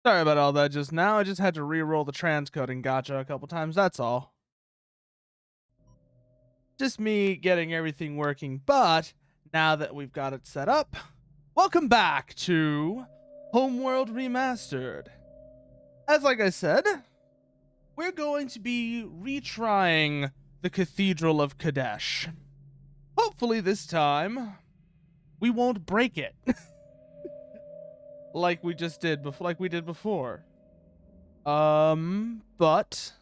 Sorry about all that just now. I just had to re-roll the transcoding gotcha a couple times. That's all. Just me getting everything working. But now that we've got it set up, welcome back to Homeworld Remastered. As like I said, we're going to be retrying the Cathedral of Kadesh. Hopefully this time we won't break it. like we did before. But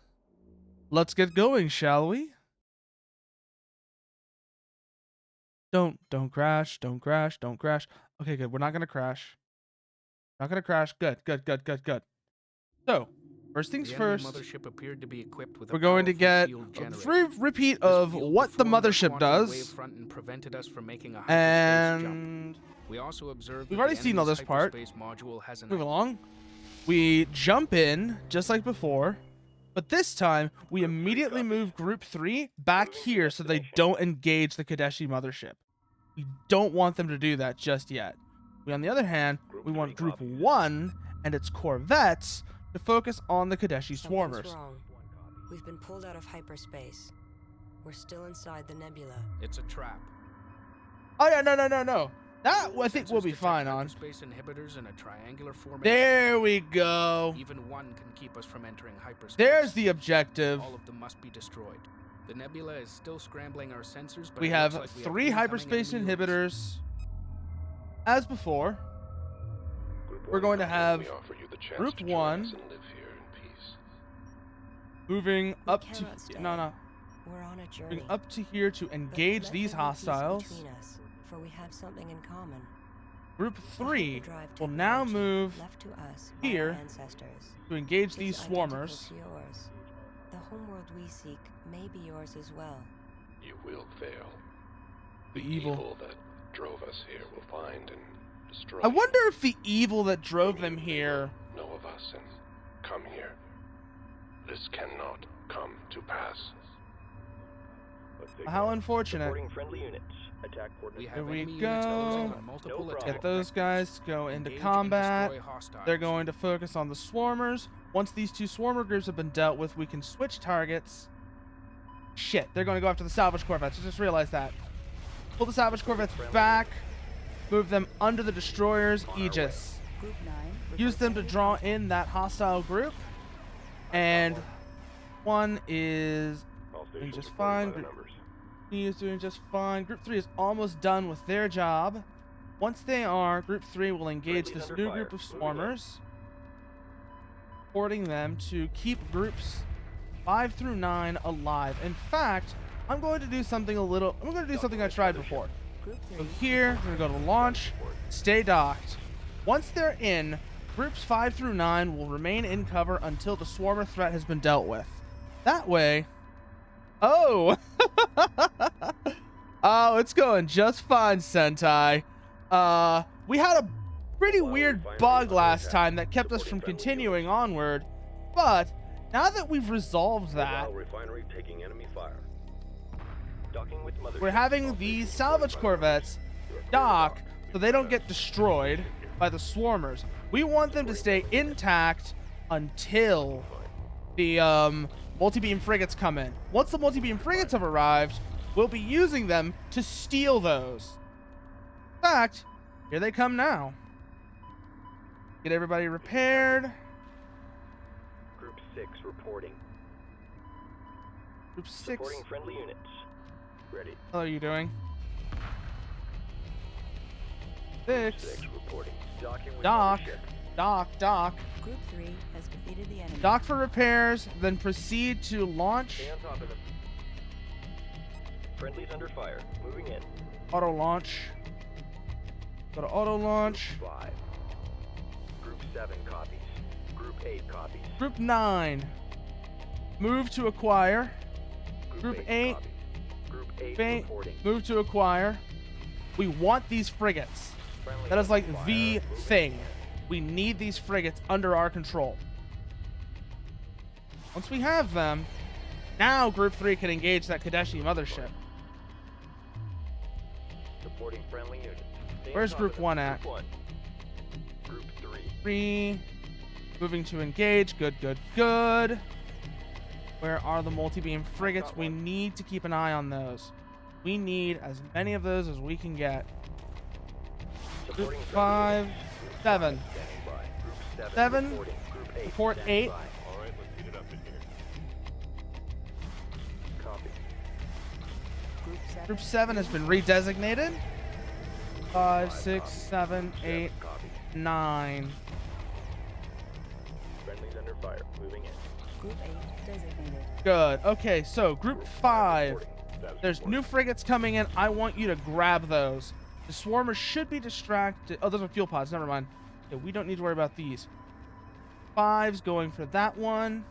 let's get going, shall we? Don't crash, don't crash, don't crash. Okay, good. We're not gonna crash. Not gonna crash. Good. So, first things first, mothership appeared to be equipped with we're going to get a repeat of what the mothership does. And we also observed we've already seen all this part. Move along. We jump in, just like before. But this time, we immediately move Group 3 back here so they don't engage the Kadeshi mothership. We don't want them to do that just yet. On the other hand, we want Group 1 and its corvettes to focus on the Kadeshi swarmers. Wrong. We've been pulled out of hyperspace. We're still inside the nebula. It's a trap. Oh yeah, no. That I think we'll be fine on. Space inhibitors in a triangular formation. There we go. Even one can keep us from entering hyperspace. There's the objective. All of them must be destroyed. The nebula is still scrambling our sensors, but we have 3 hyperspace inhibitors. As before, we're going to have Group 1 moving up to moving up to here to engage these hostiles. For we have something in common. Group 3 will now move here to engage these swarmers. The homeworld we seek may be yours as well. You will fail. The evil that drove us here will find and destroy. I wonder if the evil that drove them here know of us and come here. This cannot come to pass. How unfortunate. Friendly units. Attack Here we go. Get those guys to go into combat. They're going to focus on the swarmers. Once these 2 swarmer groups have been dealt with, we can switch targets. Shit, they're going to go after the salvage corvettes. I just realized that. Pull the salvage corvettes back. Move them under the destroyer's aegis. Use them to draw in that hostile group. And 1 is doing just fine. Group 3 is doing just fine. Group 3 is almost done with their job. Once they are, Group 3 will engage this new group of swarmers, supporting them to keep groups 5 through 9 alive. In fact, I'm going to do something I tried before. So here, we're going to go to launch, stay docked. Once they're in, groups 5 through 9 will remain in cover until the swarmer threat has been dealt with. That way... Oh! Oh, it's going just fine, Sentai. We had a pretty weird bug last time that kept us from continuing onward, but now that we've resolved that, we're having these salvage corvettes dock so they don't get destroyed by the swarmers. We want them to stay intact until the multi-beam frigates come in. Once the multi-beam frigates have arrived, we'll be using them to steal those. In fact, here they come now. Get everybody repaired. Group 6 reporting. Group 6. Reporting friendly units. Ready. How are you doing? 6. 6 reporting. Dock. Group 3 has defeated the enemy. Dock for repairs, then proceed to launch. Stay on top of them. Friendlies under fire. Moving in. Auto launch. Go to auto launch. Group 5. Group 7 copies. Group 8 copies. Group 9. Move to acquire. Group 8. Copies. Group 8 reporting. Move to acquire. We want these frigates. Friendly That is like under the fire. thing. We need these frigates under our control. Once we have them, now Group 3 can engage that Kadeshi mothership. Supporting friendly units. Stay on Where's top Group of them. 1 at? Group 1. Group 3. 3. Moving to engage. Good, good, good. Where are the multi-beam frigates? We need to keep an eye on those. We need as many of those as we can get. Group 5, 7. 7, report 8. All right, let's get it up in here. Copy. Group 7 has been redesignated. 5, 6, 7, 8, 9. Friendly's under fire. Moving in. Group 8 designated. Good. Okay, so Group 5. There's new frigates coming in. I want you to grab those. The swarmers should be distracted. Oh, those are fuel pods. Never mind. Okay, we don't need to worry about these. 5's going for that one.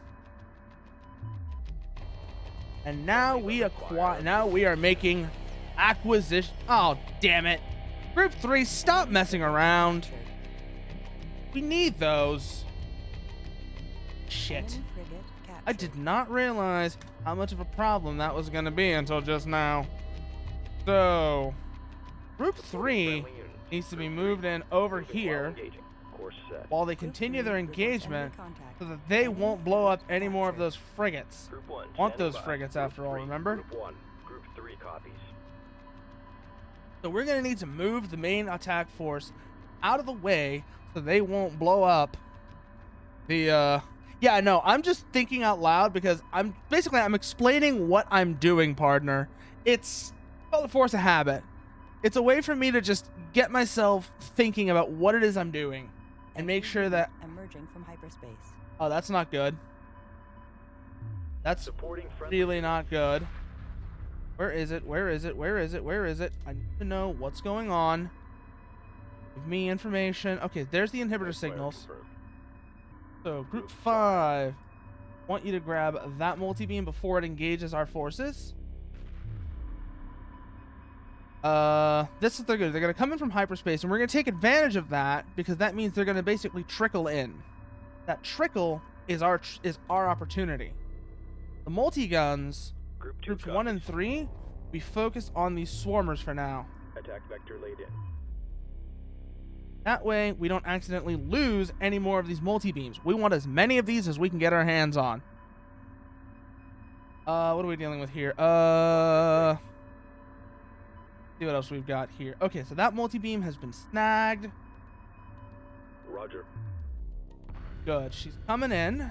And now we acquire. Now we are making acquisition. Oh, damn it. Group 3, stop messing around. We need those. Shit. Enemy frigate captured. I did not realize how much of a problem that was going to be until just now. So, Group 3 needs to be moved in over here Course set. while they continue their engagement so that they won't blow up any more of those frigates. Group 1. Want standing those by. frigates Group after all, 3, remember? Group 1. Group 3 copies. So we're going to need to move the main attack force out of the way so they won't blow up the, Yeah, no, I'm just thinking out loud because I'm explaining what I'm doing, partner. It's called a force of habit. It's a way for me to just get myself thinking about what it is I'm doing and make sure that... Emerging from hyperspace. Oh, that's not good. That's Supporting friendly. really not good. Where is it? Where is it? Where is it? Where is it? I need to know what's going on. Give me information. Okay, there's the inhibitor signals. So, Group 5. Want you to grab that multi-beam before it engages our forces. This is what they're going to do. They're going to come in from hyperspace, and we're going to take advantage of that because that means they're going to basically trickle in. That trickle is our opportunity. The multi-guns, Group 2 Groups 1 and 3, we focus on these swarmers for now. Attack vector laid in. That way, we don't accidentally lose any more of these multi-beams. We want as many of these as we can get our hands on. What are we dealing with here? See what else we've got here. Okay, so that multi-beam has been snagged. Roger. Good. She's coming in.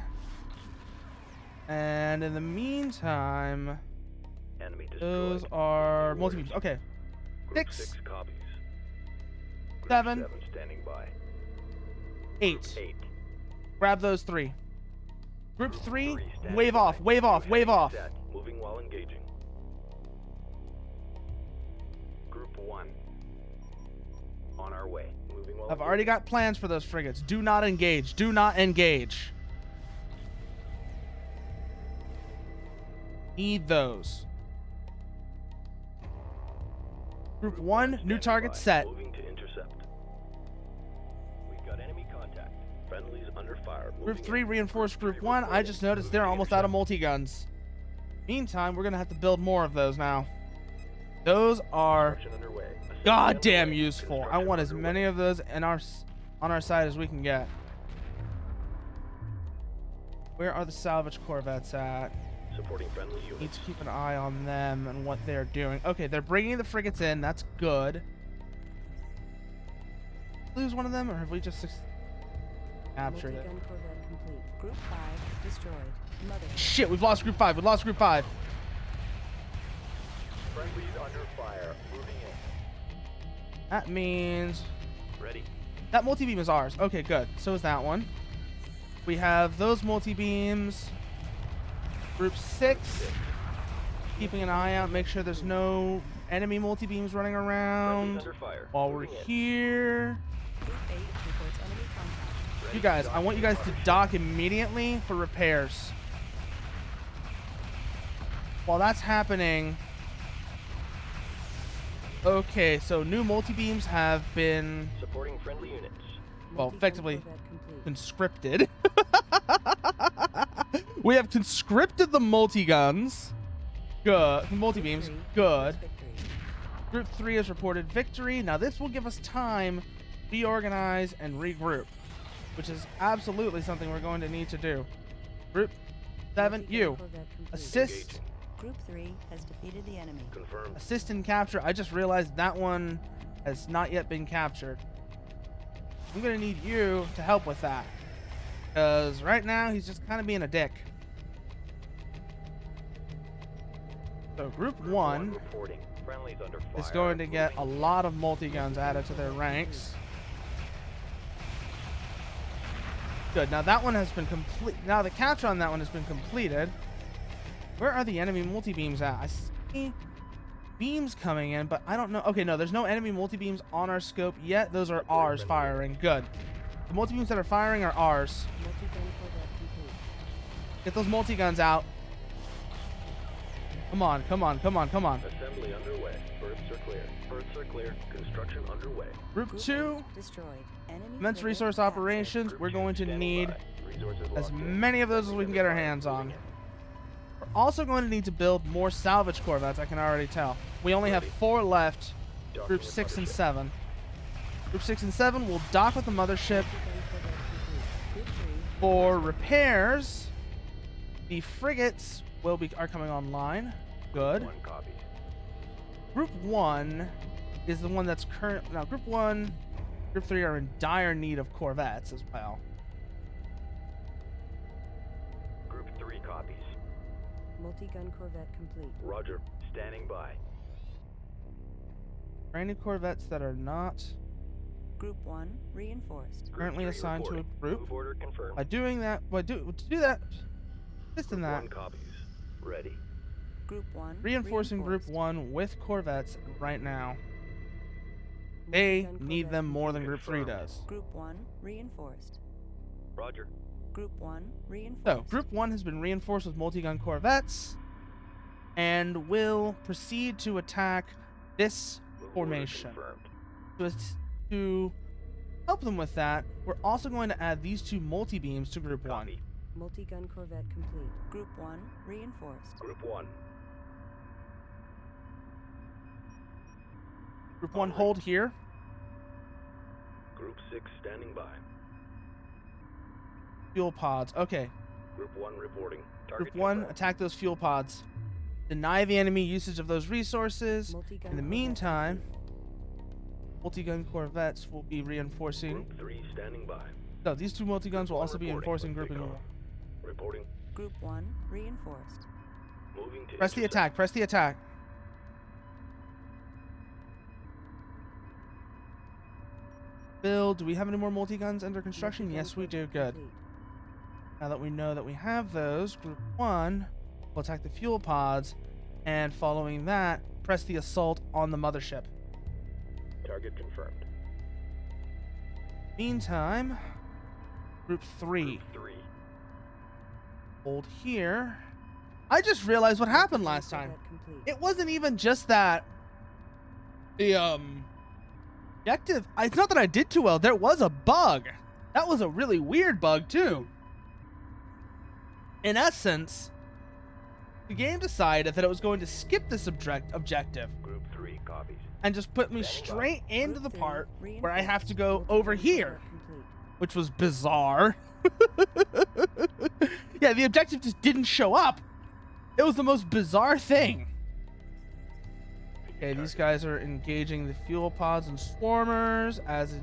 And in the meantime, Enemy destroyed. those are multi-beams. Okay. Group 6, 6 copies. Group 7, 7 standing by. 8. 8. Grab those 3. Group 3, standing wave by. off, wave off, wave off. Set. Moving while engaging. Group 1. On our way. Moving while I've already got plans for those frigates. Do not engage. Do not engage. Need those. Group 1, new Standing target by. set. Moving to intercept. We've got enemy contact. Friendlies under fire. Group Moving 3 in. reinforced Group 1. I reporting. just noticed they're Moving to almost out of intercept. multi-guns. Meantime, we're going to have to build more of those now. Those are Construction underway. Assembly goddamn underway. useful. I Construction want as underway. many of those on our side as we can get. Where are the salvage corvettes at? Supporting friendly Need units. to keep an eye on them and what they're doing. Okay, they're bringing the frigates in. That's good. Lose one of them, or have we just captured it? Multi-gun corvette complete. Group 5 destroyed. Mother. Shit, we've lost Group 5. We lost Group 5. Friendlies under fire. Moving in. That means Ready. that multi-beam is ours. Okay, good. So is that one. We have those multi-beams. Group 6. Keeping an eye out. Make sure there's no enemy multi-beams running Friendlies around. under fire. While we're Moving in. here. Group 8 reports enemy contact. Ready. You guys, I want you guys to dock immediately for repairs. While that's happening... Okay, so new multi-beams have been, Supporting friendly units. well, Multi-gun effectively corvette complete. conscripted. We have conscripted the multi-guns. Good. Multi-beams. Group 3 Good. reports victory. Group 3 has reported victory. Now this will give us time to reorganize and regroup. which is absolutely something we're going to need to do. Group 7, you assist. Group 3 has defeated the enemy. Confirmed. Assist and capture. I just realized that one has not yet been captured. I'm gonna need you to help with that, because right now he's just kind of being a dick. So Group 1 reporting. Friendlies under is fire. going to get a lot of multi-guns added to their ranks. Good. Now that one has been complete. Now the capture on that one has been completed. Where are the enemy multi-beams at? I see beams coming in, but I don't know. Okay, no, there's no enemy multi-beams on our scope yet. Those are ours firing. Good. The multi-beams that are firing are ours. Multi-gun corvette complete. Get those multi-guns out. Come on, come on, come on, come on. Assembly underway. Berths are clear. Berths are clear. Construction underway. Group 2, Destroyed. Enemy immense frigate resource captured. operations. Group We're two going to standing need by. Resources as locked in. many of those as we can get our hands on. We're also going to need to build more salvage corvettes, I can already tell. We only have 4 left. Docking Group with 6 and mothership. 7. Group 6 and 7 will dock with the mothership Multi-gun corvette complete. Group 3 for repairs. The frigates are coming online. Good. 1 copy. Group 1 is the one that's current. Now, Group 1, Group 3 are in dire need of corvettes as well. Group 3 copies. multi-gun corvette complete. Roger. Standing by. Are any corvettes that are not Group 1 reinforced. Group currently 3 assigned to a reporting. group? Move order confirmed. By doing that, to do that, assist in Group that. 1 copies. Ready. Group 1 Reinforcing Group reinforced. 1 with corvettes right now. They Multi-gun need corvette them more than complete. Group 3 Confirmed. does. Group 1 reinforced. Roger. Group 1 reinforced. So, Group 1 has been reinforced with multi-gun corvettes and will proceed to attack this Move order formation. confirmed. To help them with that, we're also going to add these 2 multi-beams to Group 1. Copy. Multi-gun corvette complete. Group 1 reinforced. Group 1. Group 1, hold here. Group 6 standing by. Fuel pods. Okay. Group 1 reporting. Target Group 1, confirmed. attack those fuel pods. Deny the enemy usage of those resources. Multi-gun In the corvette meantime, complete. multi-gun corvettes will be reinforcing. Group 3 standing by. No, these 2 multi-guns will Group also one be reporting. enforcing Let's grouping. take off. Reporting. Group 1 reinforced. Moving to Press the intercept. attack. Press the attack. Bill, do we have any more multi-guns under construction? Multi-gun Yes, we do. corvette Good. complete. Now that we know that we have those, Group 1 will attack the fuel pods, and following that, press the assault on the mothership. Target confirmed. Meantime, Group 3, Group 3. hold here. I just realized what happened Multi-gun last time. corvette complete. It wasn't even just that the objective. It's not that I did too well. There was a bug. That was a really weird bug too. In essence, the game decided that it was going to skip this objective Group 3 copies. and just put me Standing by. straight into the Group 3 part where I have to go Multi-gun over here, corvette complete. which was bizarre. Yeah, the objective just didn't show up. It was the most bizarre thing. Okay, these guys are engaging the fuel pods and swarmers as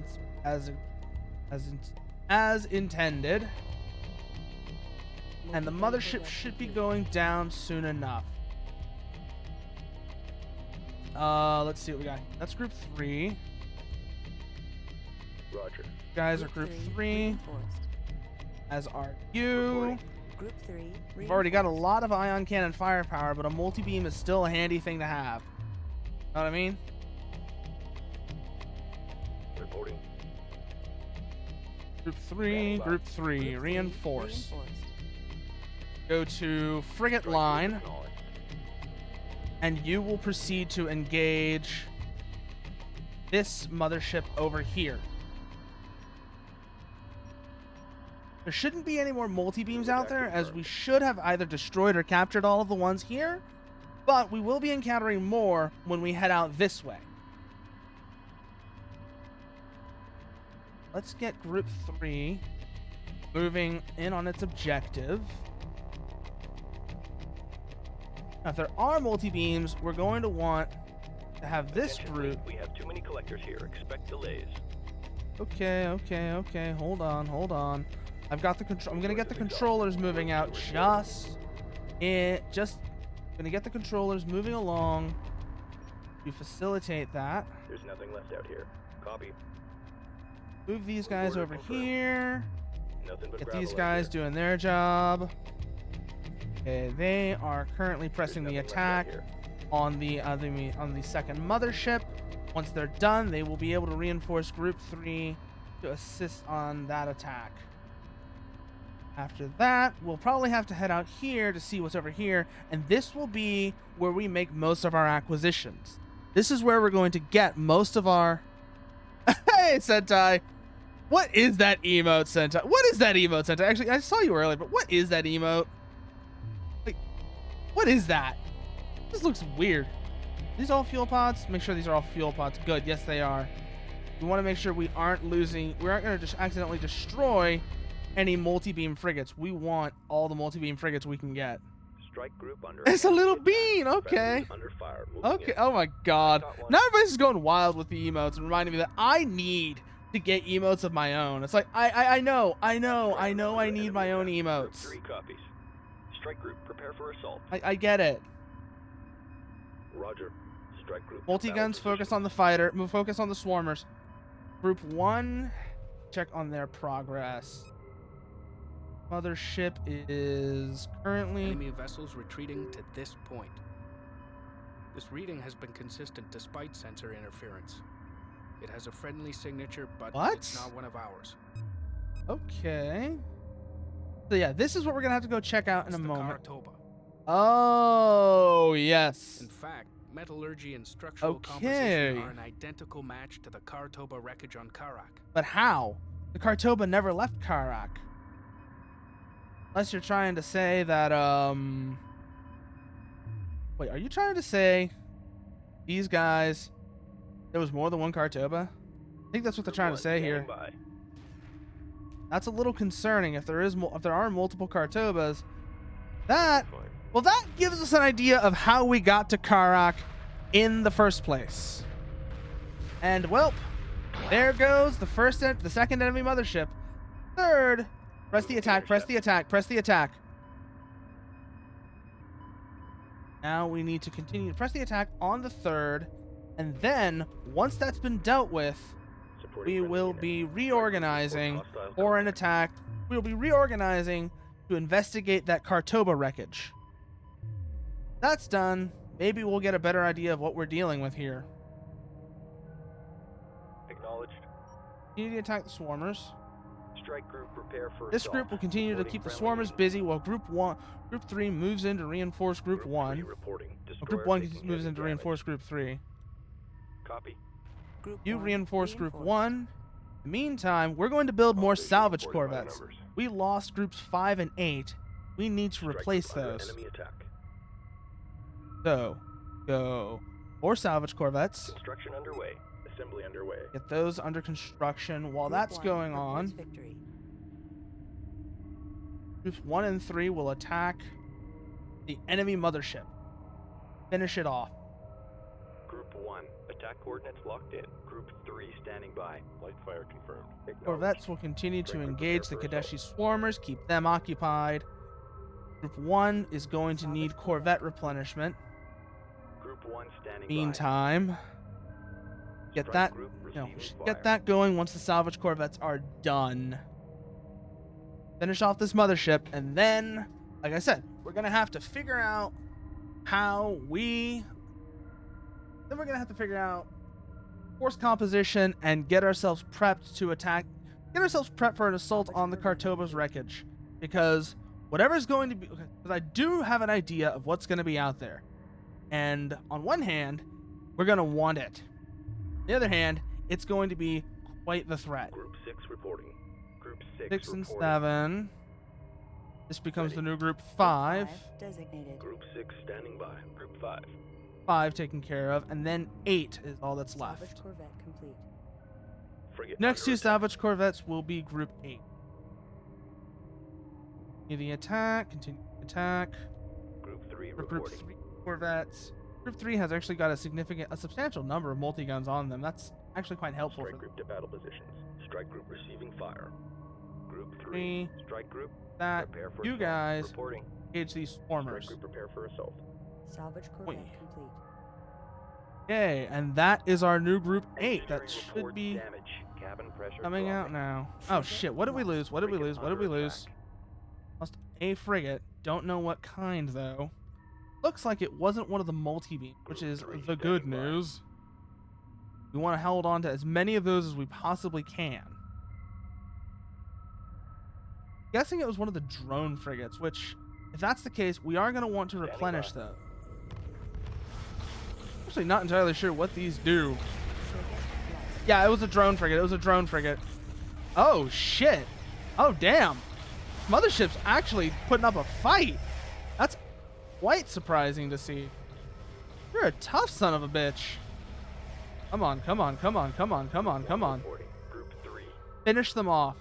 intended, and the Multi-gun mothership corvette should be complete. going down soon enough. Let's see what we got. That's Group 3. Roger. Guys are Group 3, reinforced. as are you. Reporting. Group 3 We've already got a reinforced. lot of ion cannon firepower, but a multi-beam is still a handy thing to have. Know what I mean? Reporting. Group 3, Group 3, Group 3 reinforce. reinforced. Go to frigate Strike line, acknowledged. and you will proceed to engage this mothership over here. There shouldn't be any more multi-beams out there, as we should have either destroyed or captured all of the ones here, but we will be encountering more when we head out this way. let's get Group 3 moving in on its objective. Now, if there are multi-beams, we're going to want to have this Attention, group. fleet. We have too many collectors here. Expect delays. Okay. Hold on. I've got the control. I'm gonna get the controllers moving out. Gonna get the controllers moving along to facilitate that. There's nothing left out here. Copy. Move these guys over here. Nothing but Get gravel these out guys here. doing their job. Okay, they are currently There's pressing the nothing left out attack here. on the second mothership. Once they're done, they will be able to reinforce Group 3 to assist on that attack. After that, we'll probably have to head out here to see what's over here, and this will be where we make most of our acquisitions. This is where we're going to get most of our... Hey, Sentai! What is that emote, Sentai? What is that emote, Sentai? Actually, I saw you earlier, but what is that emote? Like, what is that? This looks weird. These all fuel pods? Make sure these are all fuel pods. Good, yes they are. We want to make sure we aren't going to just accidentally destroy any multi-beam frigates. We want all the multi-beam frigates we can get. Strike group under. It's a little attack. bean, okay. Friendlies under fire. Moving Okay, in. oh my god. Got one. Now everybody's just going wild with the emotes and reminding me that I need to get emotes of my own. It's like, I know I need my own Group emotes. 3 copies. Strike group, prepare for assault. I get it. Roger. Strike group. Multi-guns, focus on the fighter. Focus on the swarmers. Group 1, check on their progress. Mothership is currently... Enemy vessels retreating to this point. This reading has been consistent despite sensor interference. It has a friendly signature, but What? it's not one of ours. Okay. So yeah, this is what we're going to have to go check out in It's a the moment. Karatoba. Oh, yes. In fact, metallurgy and structural Okay. composition are an identical match to the Karatoba wreckage on Karak. But how? The Kartoba never left Karak. Unless you're trying to say that, Wait, are you trying to say these guys... There was more than one Kartoba? I think that's what they're trying to say here. By. That's a little concerning if there are multiple Kartobas. That gives us an idea of how we got to Karak in the first place. And well, there goes the second enemy mothership. Third, press the attack, press the attack, press the attack. Now we need to continue to press the attack on the third, and then once that's been dealt with, we will be reorganizing for an attack. We will be reorganizing to investigate that Kartoba wreckage. That's done. Maybe we'll get a better idea of what we're dealing with here. Acknowledged. Continue to attack the swarmers. Strike group, prepare for This assault. group will continue to Reporting keep the friendly swarmers busy while Group 3 moves in to reinforce Group 1. 3 reporting. Or Group Destroyer 1 taking moves heavy in to damage. reinforce Group 3. Copy. Group You 1 reinforce Group reinforced. 1. In the meantime, we're going to build more Officers salvage reporting by corvettes. numbers. We lost Groups 5 and 8. We need to Strike replace group under those. Enemy attack. So, go more salvage corvettes. Construction underway. Assembly underway. Get those under construction. While Group that's 1 going reports on, Victory. Groups 1 and 3 will attack the enemy mothership. Finish it off. Group 1. Attack coordinates locked in. Group 3 standing by. Light fire confirmed. Corvettes will continue to Strike group engage the prepare for Kadeshi swarmers, keep them occupied. Group 1 is going to need Corvette replenishment. Group 1 standing Meantime, by. get Strike that group no, receiving fire. get that going once the salvage corvettes are done. Finish off this mothership, and then, like I said, we're gonna have to figure out how we. Then we're gonna have to figure out force composition and get ourselves prepped to attack. Get ourselves prepped for an assault on the Kartoba's wreckage, because whatever's going to be. Because I do have an idea of what's going to be out there, and on one hand, we're gonna want it. On the other hand, it's going to be quite the threat. Group 6 reporting. Group 6 6 and reporting. 7. This becomes the new Group Group 5. Designated. Group 6 standing by. Group 5. 5 taken care of, and then 8 is all that's Salvage left. Corvette complete. Frigate Next under two attack. salvage corvettes will be Group 8. Continue the attack. Continue the attack. Group 3 For Group reporting. 3 corvettes. Group 3 has actually got a substantial number of multi-guns on them. That's actually quite helpful Strike for group to battle positions. Strike group receiving fire. Group 3. Three. Strike group. that. Prepare for You assault. guys Reporting. engage these Strike swarmers. group prepare for assault. Salvage corvette complete. Okay, and that is our new Group 8. That Engineering should reports be damage. Cabin pressure coming out dropping. now. Oh shit, what did we lose? What did we Frigate lose? What did we under lose? attack. Lost a frigate. Don't know what kind though. Looks like it wasn't one of the multi-beam, which is Group 3 the good standing by. news. We want to hold on to as many of those as we possibly can. Guessing it was one of the drone frigates, which, if that's the case, we are going to want to Standing replenish by. them. Actually, not entirely sure what these do. Frigate lost. Yeah, it was a drone frigate. It was a drone frigate. Oh, shit. Oh, damn. Mothership's actually putting up a fight. That's quite surprising to see. You're a tough son of a bitch. Come on, come on, come on, come on, come on, come on. Reporting. Group 3. Finish them off.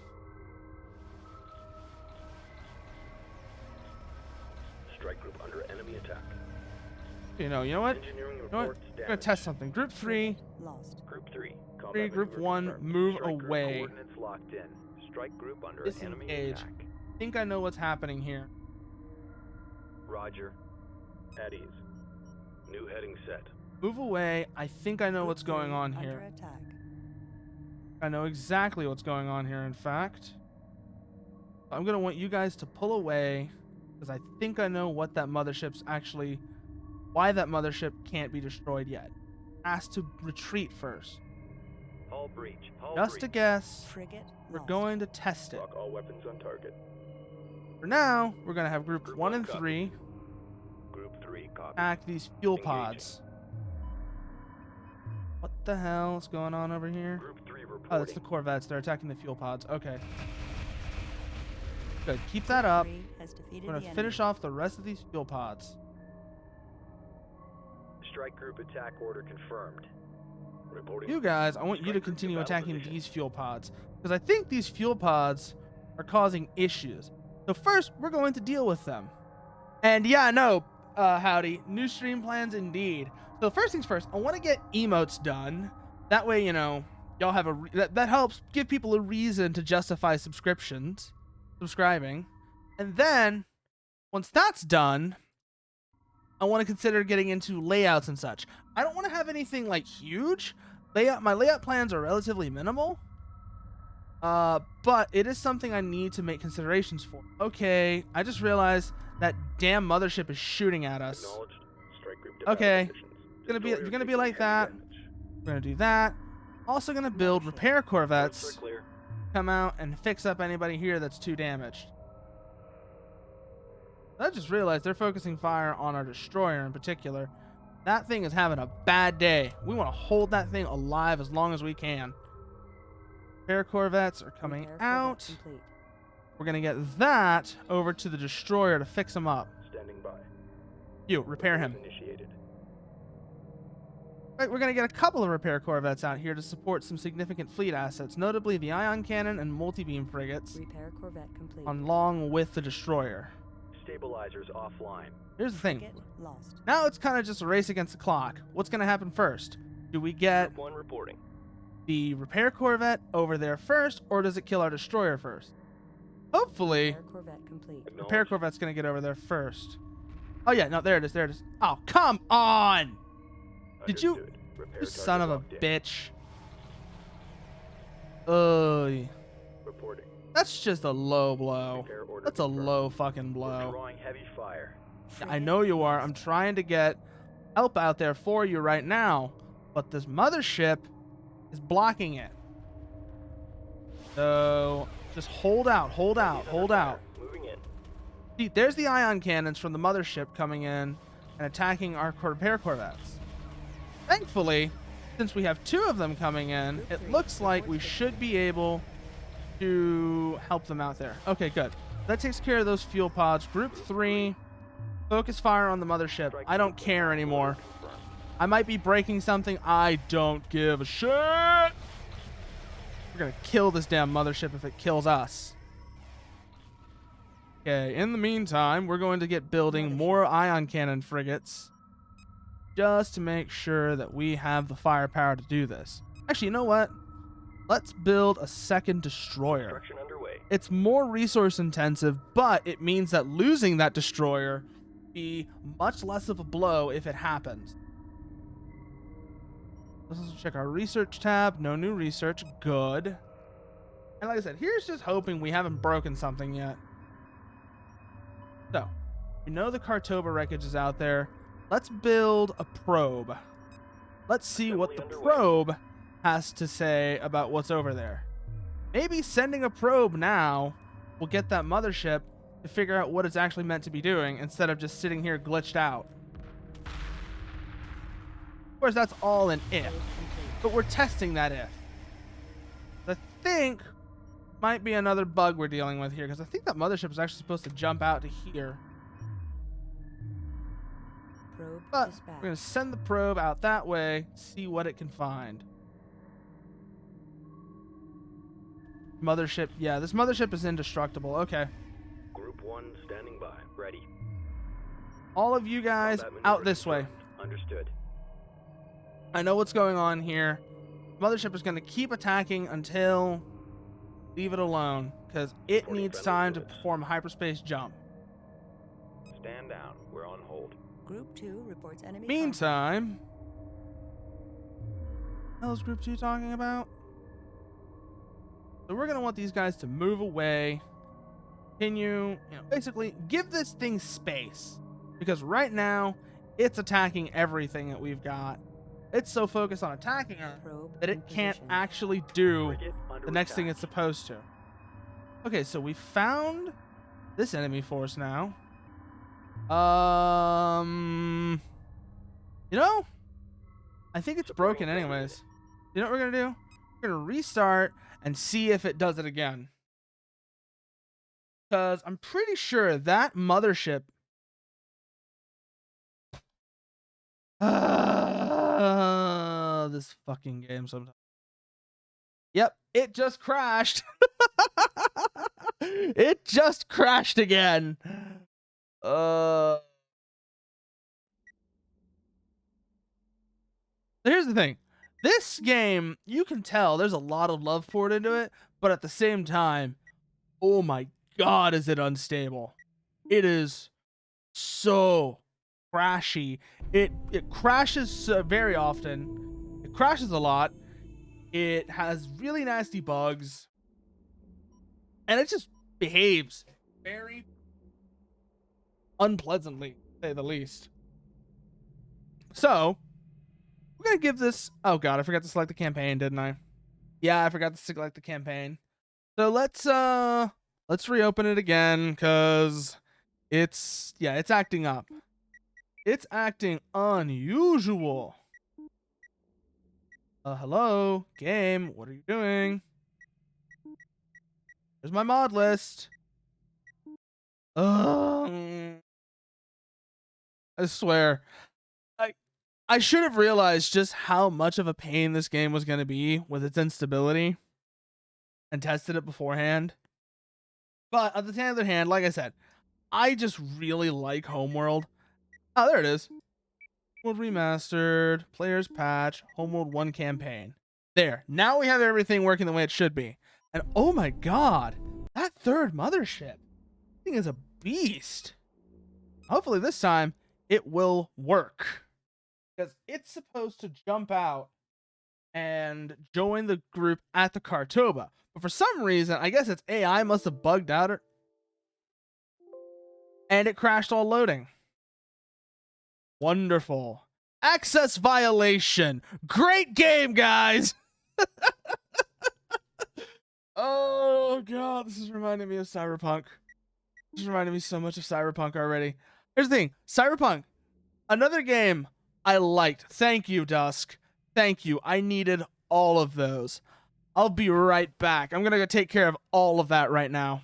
Strike group under enemy attack. You know what? Engineering You know what? reports I'm going damage. to test something. Group 3, Lost. Group 3. Combat Three, Group maneuver 1, confirmed. move Strike group away. coordinates locked in. Strike group under enemy Disengage. attack. I think I know what's happening here. Roger. At ease. New heading set. Move away. I think I know what's Group going 3 on under here. attack. I know exactly what's going on here, in fact. I'm going to want you guys to pull away, because I think I know what that mothership's actually... why that mothership can't be destroyed yet. Has to retreat first. Hull breach. Hull Just a breach. guess. Frigate We're lost. going to test it. Lock all weapons on target. For now, we're going to have Group Group 1 one and copy. 3 Group 3 copy. attack these fuel Engaging. pods. What the hell is going on over here? Group 3 reporting. Oh, that's the corvettes. They're attacking the fuel pods. Okay. Good. Keep that up. 3 has defeated We're going the to finish enemy. off the rest of these fuel pods. Strike group attack order confirmed. Reporting. You guys, I want you to Strike group to continue battle attacking position. these fuel pods, because I think these fuel pods are causing issues. So first, we're going to deal with them. And yeah, no, howdy, new stream plans indeed. So first things first, I want to get emotes done. That way, you know, y'all have that helps give people a reason to justify subscribing. And then, once that's done, I want to consider getting into layouts and such. I don't want to have anything like huge. My layout plans are relatively minimal. But it is something I need to make considerations for. Okay, I just realized that damn mothership is shooting at us. Acknowledged. Strike group to Okay. battle positions. It's gonna be Destroyer like taking that. heavy damage. We're gonna do that. Also gonna build repair Roads corvettes. are clear. Come out and fix up anybody here that's too damaged. I just realized they're focusing fire on our destroyer in particular. That thing is having a bad day. We want to hold that thing alive as long as we can. Repair corvettes are coming Repair corvette out. complete. We're going to get that over to the destroyer to fix him up. Standing by. You, repair him. Repairs Initiated. Right, we're going to get a couple of repair corvettes out here to support some significant fleet assets, notably the ion cannon and multi-beam frigates, Repair corvette complete. along with the destroyer. Stabilizers offline. Here's the thing. Frigate lost. Now it's kind of just a race against the clock. What's going to happen first? Do we get Group 1 reporting. the repair corvette over there first, or does it kill our destroyer first? Hopefully, Repair corvette complete. repair Acknowledged. corvette's going to get over there first. Oh yeah, no, there it is, there it is. Oh, come on! Did you- Understood. Repair You target son of a locked in. bitch. Ugh. Reporting. That's just a low blow. Repair order That's a confirmed. low fucking We're blow. drawing heavy fire. I Frigate know you are. lost. I'm trying to get help out there for you right now, but this mothership is blocking it. So just hold out, hold out, He's hold under out. fire. Moving in. See, there's the ion cannons from the mothership coming in and attacking our repair corvettes. Thankfully, since we have two of them coming in, it looks like we should be able to help them out there. Okay, good. That takes care of those fuel pods. Group 3, focus fire on the mothership. I don't care anymore. Confirmed. I might be breaking something. I don't give a shit. We're We're gonna kill this damn mothership if it kills us. Okay, in the meantime, we're going to get building more ion cannon frigates just to make sure that we have the firepower to do this. Actually, you know what? Let's build a second destroyer. Construction underway. It's more resource intensive, but it means that losing that destroyer will be much less of a blow if it happens. Let's check our research tab. No new research. Good. And like I said, here's just hoping we haven't broken something yet. So, we know the Kartova wreckage is out there. Let's build a probe. Let's see what the probe has to say about what's over there. Maybe sending a probe now will get that mothership to figure out what it's actually meant to be doing instead of just sitting here glitched out. Of course, that's all an if, but we're testing that if. I think might be another bug we're dealing with here, because I think that mothership is actually supposed to jump out to here. Probe But dispatched. we're going to send the probe out that way, see what it can find. Mothership, yeah, this mothership is indestructible. Okay. Group 1 standing by. Ready. All of you guys out this way. Understood. I know what's going on here. Mothership is going to keep attacking until... Leave it alone, because it needs time to perform a hyperspace jump. Stand down. We're on hold. Group 2 reports enemy. Meantime... What the hell is Group 2 talking about? So we're going to want these guys to move away. Continue, basically give this thing space. Because right now, it's attacking everything that we've got. It's so focused on attacking her that it can't actually do the next thing it's supposed to. Okay, so we found this enemy force now. I think it's broken anyways. You know what we're going to do? We're going to restart and see if it does it again. Because I'm pretty sure that mothership... this fucking game sometimes. Yep, it just crashed. It just crashed again. Here's the thing. This game, you can tell there's a lot of love poured into it, but at the same time, oh my god, is it unstable. It is so crashy. It crashes very often. It crashes a lot. It has really nasty bugs. And it just behaves very unpleasantly, to say the least. So, we're going to give this... Oh god, I forgot to select the campaign, didn't I? Yeah, I forgot to select the campaign. So let's reopen it again, because it's acting up. It's acting unusual. Hello, game. What are you doing? There's my mod list. I swear. I should have realized just how much of a pain this game was going to be with its instability and tested it beforehand. But on the other hand, like I said, I just really like Homeworld. Oh, there it is. Homeworld Remastered, Players Patch, Homeworld 1 Campaign. There. Now we have everything working the way it should be. And oh my god, that third mothership thing is a beast. Hopefully this time it will work. Because it's supposed to jump out and join the group at the Kartova. But for some reason, I guess its AI must have bugged out and it crashed all loading. Wonderful. Access violation. Great game, guys. Oh god, this is reminding me of Cyberpunk. This is reminding me so much of Cyberpunk already. Here's the thing. Cyberpunk, another game I liked. Thank you, Dusk. Thank you. I needed all of those. I'll be right back. I'm gonna go take care of all of that right now.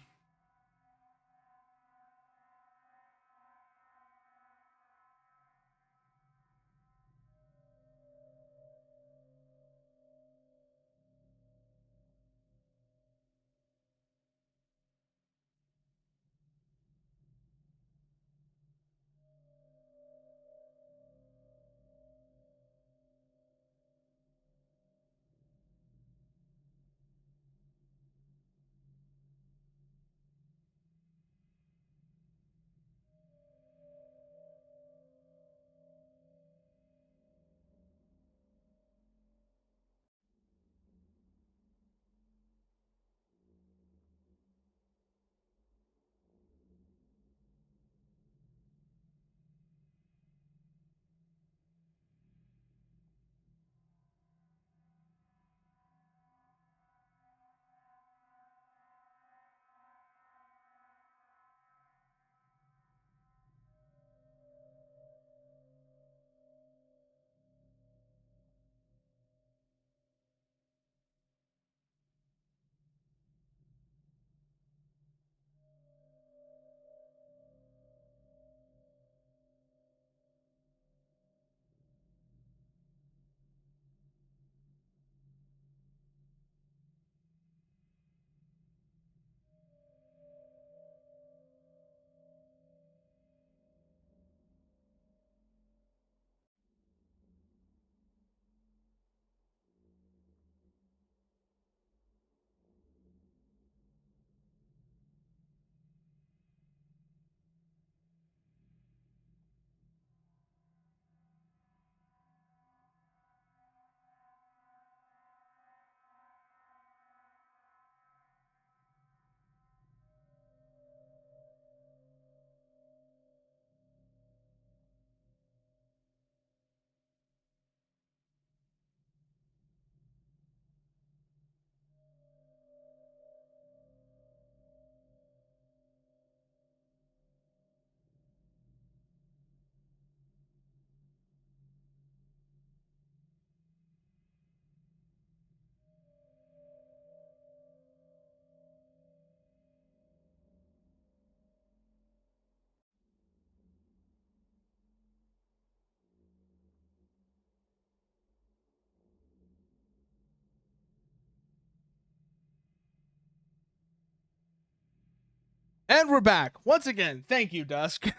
And we're back once again. Thank you, Dusk.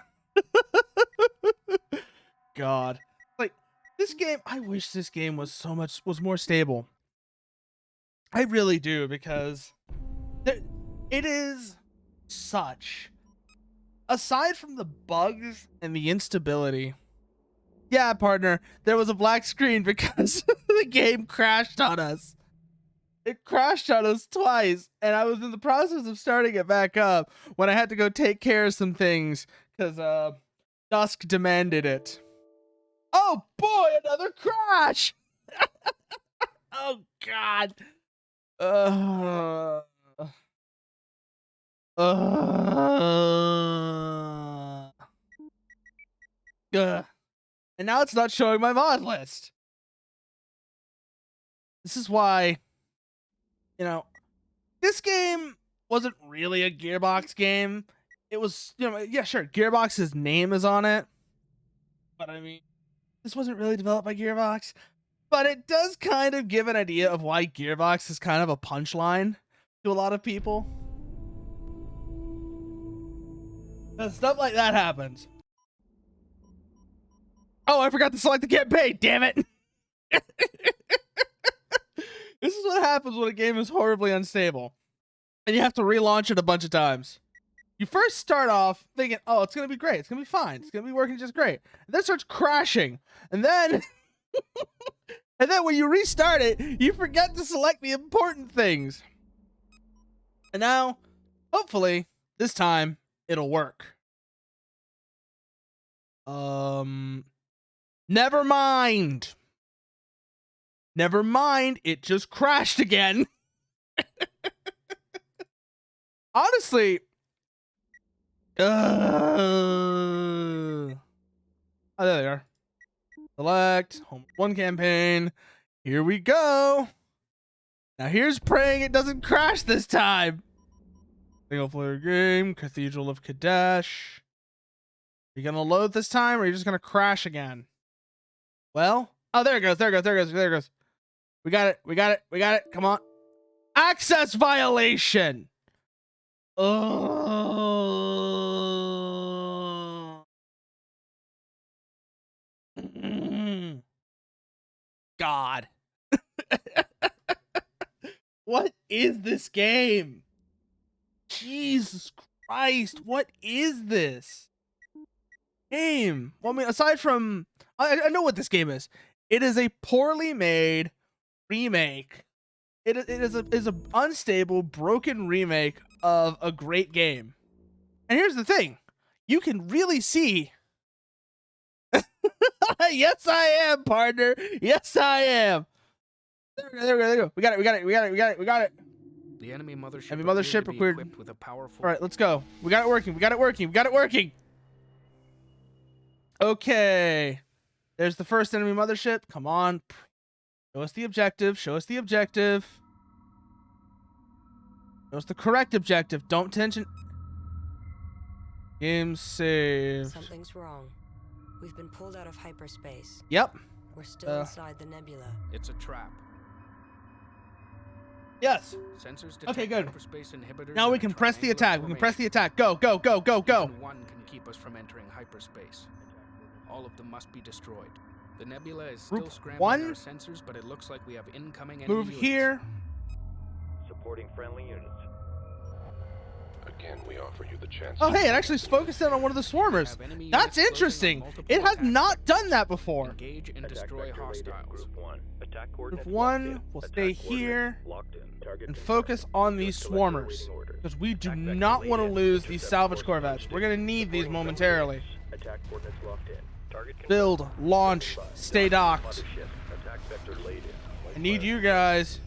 God, like this game, I wish this game was more stable. I really do, because it is such, aside from the bugs and the instability. Yeah, partner, there was a black screen because the game crashed on us. It crashed on us twice, and I was in the process of starting it back up when I had to go take care of some things because Dusk demanded it. Oh boy, another crash! Oh God. Uh, and now it's not showing my mod list. This is why, you know, this game wasn't really a Gearbox game. It was, you know, yeah, sure, Gearbox's name is on it, but I mean, this wasn't really developed by Gearbox. But it does kind of give an idea of why Gearbox is kind of a punchline to a lot of people. And stuff like that happens. Oh, I forgot to select the campaign, damn it. This is what happens when a game is horribly unstable and you have to relaunch it a bunch of times. You first start off thinking, oh, it's going to be great. It's going to be fine. It's going to be working just great. And then it starts crashing. And then... and then when you restart it, you forget to select the important things. And now, hopefully, this time, it'll work. Never mind. Never mind, it just crashed again. Honestly, oh, there they are. Select Homeworld 1 campaign. Here we go. Now here's praying it doesn't crash this time. Single player game, Cathedral of Kadesh. Are you gonna load this time, or are you just gonna crash again? Well, oh, there it goes. There it goes. There it goes. There it goes. We got it. We got it. We got it. Come on. Access violation. Oh. God. What is this game? Jesus Christ. What is this game? Well, I mean, aside from... I know what this game is. It is a poorly made remake. It is a unstable, broken remake of a great game. And here's the thing. You can really see... Yes, I am, partner. Yes, I am. There we go. There we go. We got it. We got it. We got it. We got it. We got it. The enemy mothership. Enemy mothership equipped required. with a powerful. All right, let's go. We got it working. We got it working. We got it working. Okay. There's the first enemy mothership. Come on. Show us the objective. Show us the objective. Show us the correct objective. Don't tension. Game saved. Something's wrong. We've been pulled out of hyperspace. Yep. We're still inside the nebula. It's a trap. Yes. Sensors Okay, good. hyperspace inhibitors. Now we can press the attack. We can press the attack. Go, go, go, go, go. Even one can keep us from entering hyperspace. All of them must be destroyed. The nebula is still scrambling our sensors, but it looks like we have incoming enemy Move units. here. Supporting friendly units. Again, we offer you the chance. Oh, hey, it actually focused in on one of the swarmers. That's interesting. It has not done that before. Engage and destroy hostiles. Group 1 will stay here and focus on these swarmers, because we do not want to lose these salvage corvettes. We're going to need these momentarily. Build, launch, stay docked. I need you guys.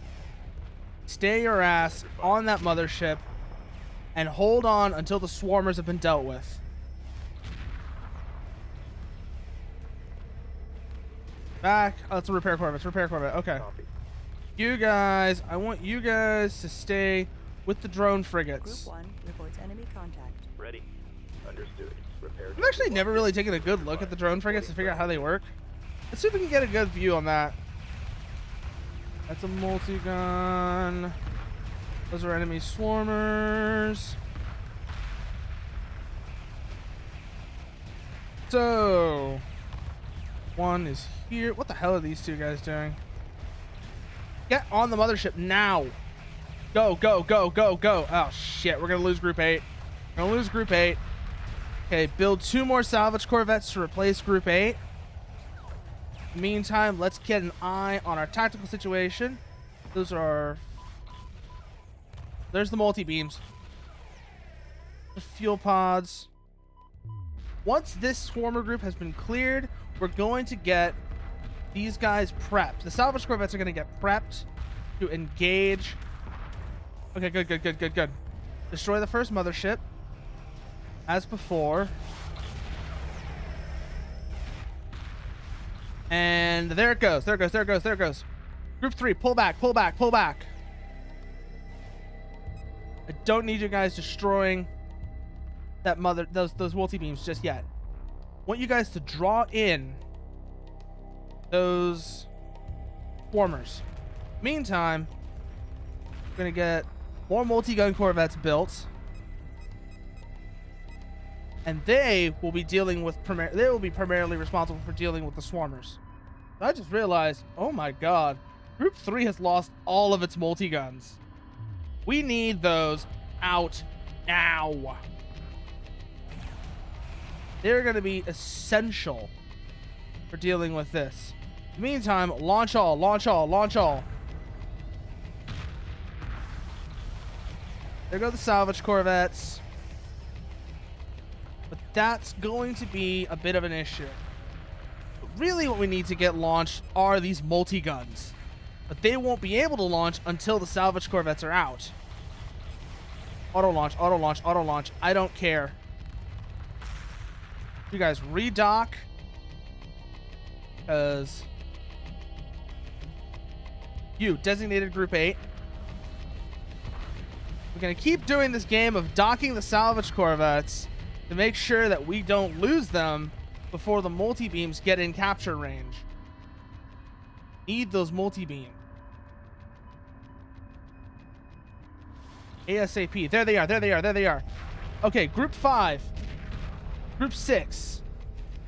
Stay your ass on that mothership and hold on until the swarmers have been dealt with. Back. Oh, let's repair corvette. Repair corvette. Okay. You guys, I want you guys to stay with the drone frigates. Group 1 reports enemy contact. Ready. Understood. Repair. I've actually never really taken a good look at the drone frigates to figure out how they work. Let's see if we can get a good view on that. That's a multi-gun. Those are enemy swarmers. So, one is here. What the hell are these two guys doing? Get on the mothership now. Go, go, go, go, go. Oh, shit. We're going to lose Group 8. We're going to lose Group 8. Okay, build 2 more salvage corvettes to replace Group 8. Meantime, let's get an eye on our tactical situation. Those are... There's the multi-beams. The fuel pods. Once this swarmer group has been cleared, we're going to get these guys prepped. The salvage corvettes are going to get prepped to engage. Okay, good, good, good, good, good. Destroy the first mothership. As before. And there it goes. There it goes. There it goes. There it goes. Group 3, pull back, pull back, pull back. I don't need you guys destroying that those multi-beams just yet. I want you guys to draw in those swarmers. Meantime, we're gonna get more multi-gun corvettes built, and they will be dealing with they will be primarily responsible for dealing with the swarmers. I just realized, oh my god, Group 3 has lost all of its multi-guns. We need those out now. They're going to be essential for dealing with this. Meantime, launch all, launch all, launch all. There go the salvage corvettes. But that's going to be a bit of an issue. But really what we need to get launched are these multi-guns. But they won't be able to launch until the salvage corvettes are out. Auto launch, auto launch, auto launch. I don't care. You guys redock. Because you designated Group 8. We're going to keep doing this game of docking the salvage corvettes to make sure that we don't lose them before the multi-beams get in capture range. Need those multi-beams. ASAP. There they are. There they are. There they are. Okay, Group 5. Group 6.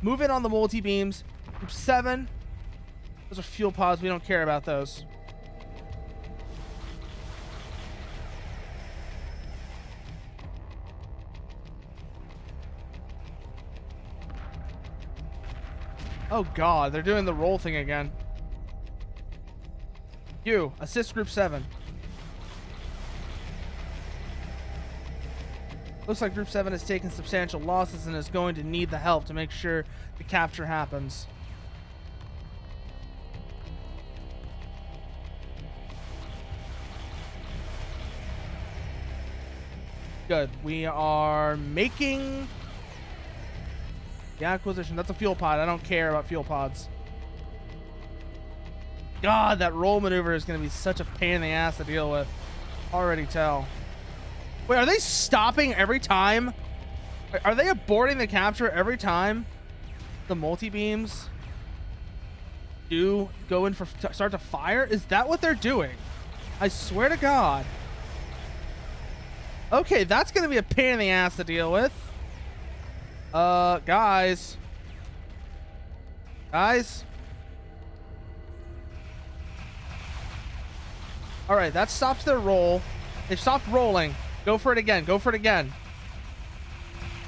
Move in on the multi-beams. Group 7. Those are fuel pods. We don't care about those. Oh god, they're doing the roll thing again. You, assist Group 7. Looks like Group 7 has taken substantial losses and is going to need the help to make sure the capture happens. Good. We are making the acquisition. That's a fuel pod. I don't care about fuel pods. God, that roll maneuver is going to be such a pain in the ass to deal with. Already tell. Wait, are they stopping every time? Are they aborting the capture every time the multi-beams do go in for start to fire? Is that what they're doing? I swear to God. Okay, that's going to be a pain in the ass to deal with. Guys. Guys. All right, that stops their roll. They've stopped rolling. Go for it again. Go for it again.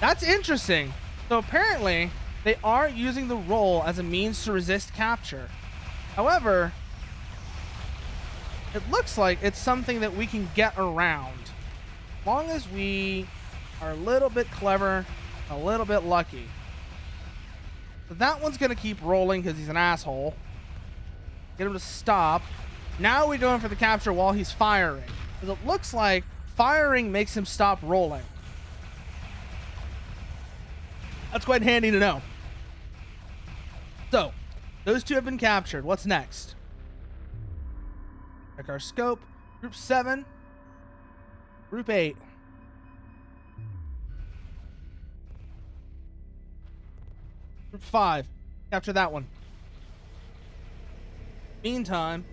That's interesting. So apparently, they are using the roll as a means to resist capture. However, it looks like it's something that we can get around. As long as we are a little bit clever, a little bit lucky. So that one's going to keep rolling because he's an asshole. Get him to stop. Now we go in for the capture while he's firing. Because it looks like firing makes him stop rolling. That's quite handy to know. So, those two have been captured. What's next? Check our scope. Group 7. Group 8. Group 5. Capture that one. Meantime,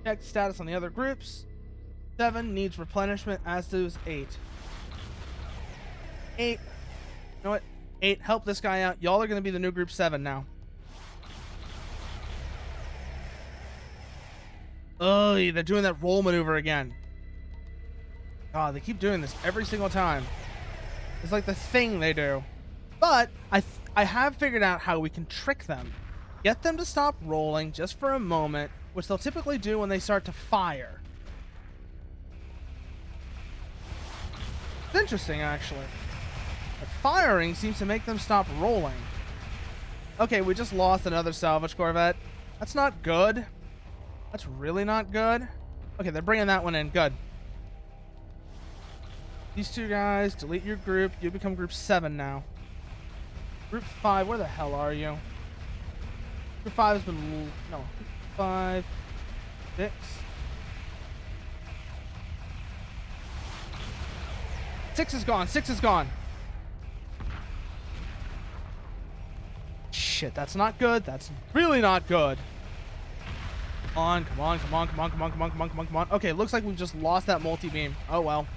check the status on the other groups. 7 needs replenishment, as does 8. 8. You know what? 8, help this guy out. Y'all are going to be the new Group 7 now. Oh, they're doing that roll maneuver again. God, they keep doing this every single time. It's like the thing they do. But I have figured out how we can trick them. Get them to stop rolling just for a moment, which they'll typically do when they start to fire. It's interesting, actually. But firing seems to make them stop rolling. Okay, we just lost another salvage corvette. That's not good. That's really not good. Okay, they're bringing that one in. Good. These two guys, delete your group. You become Group 7 now. Group 5, where the hell are you? Group 5 has been... No. Group 5... 6... 6 is gone. 6 is gone. Shit, that's not good. That's really not good. Come on, come on, come on, come on, come on, come on, come on, come on, come on. Okay, looks like we've just lost that multi-beam. Oh, well.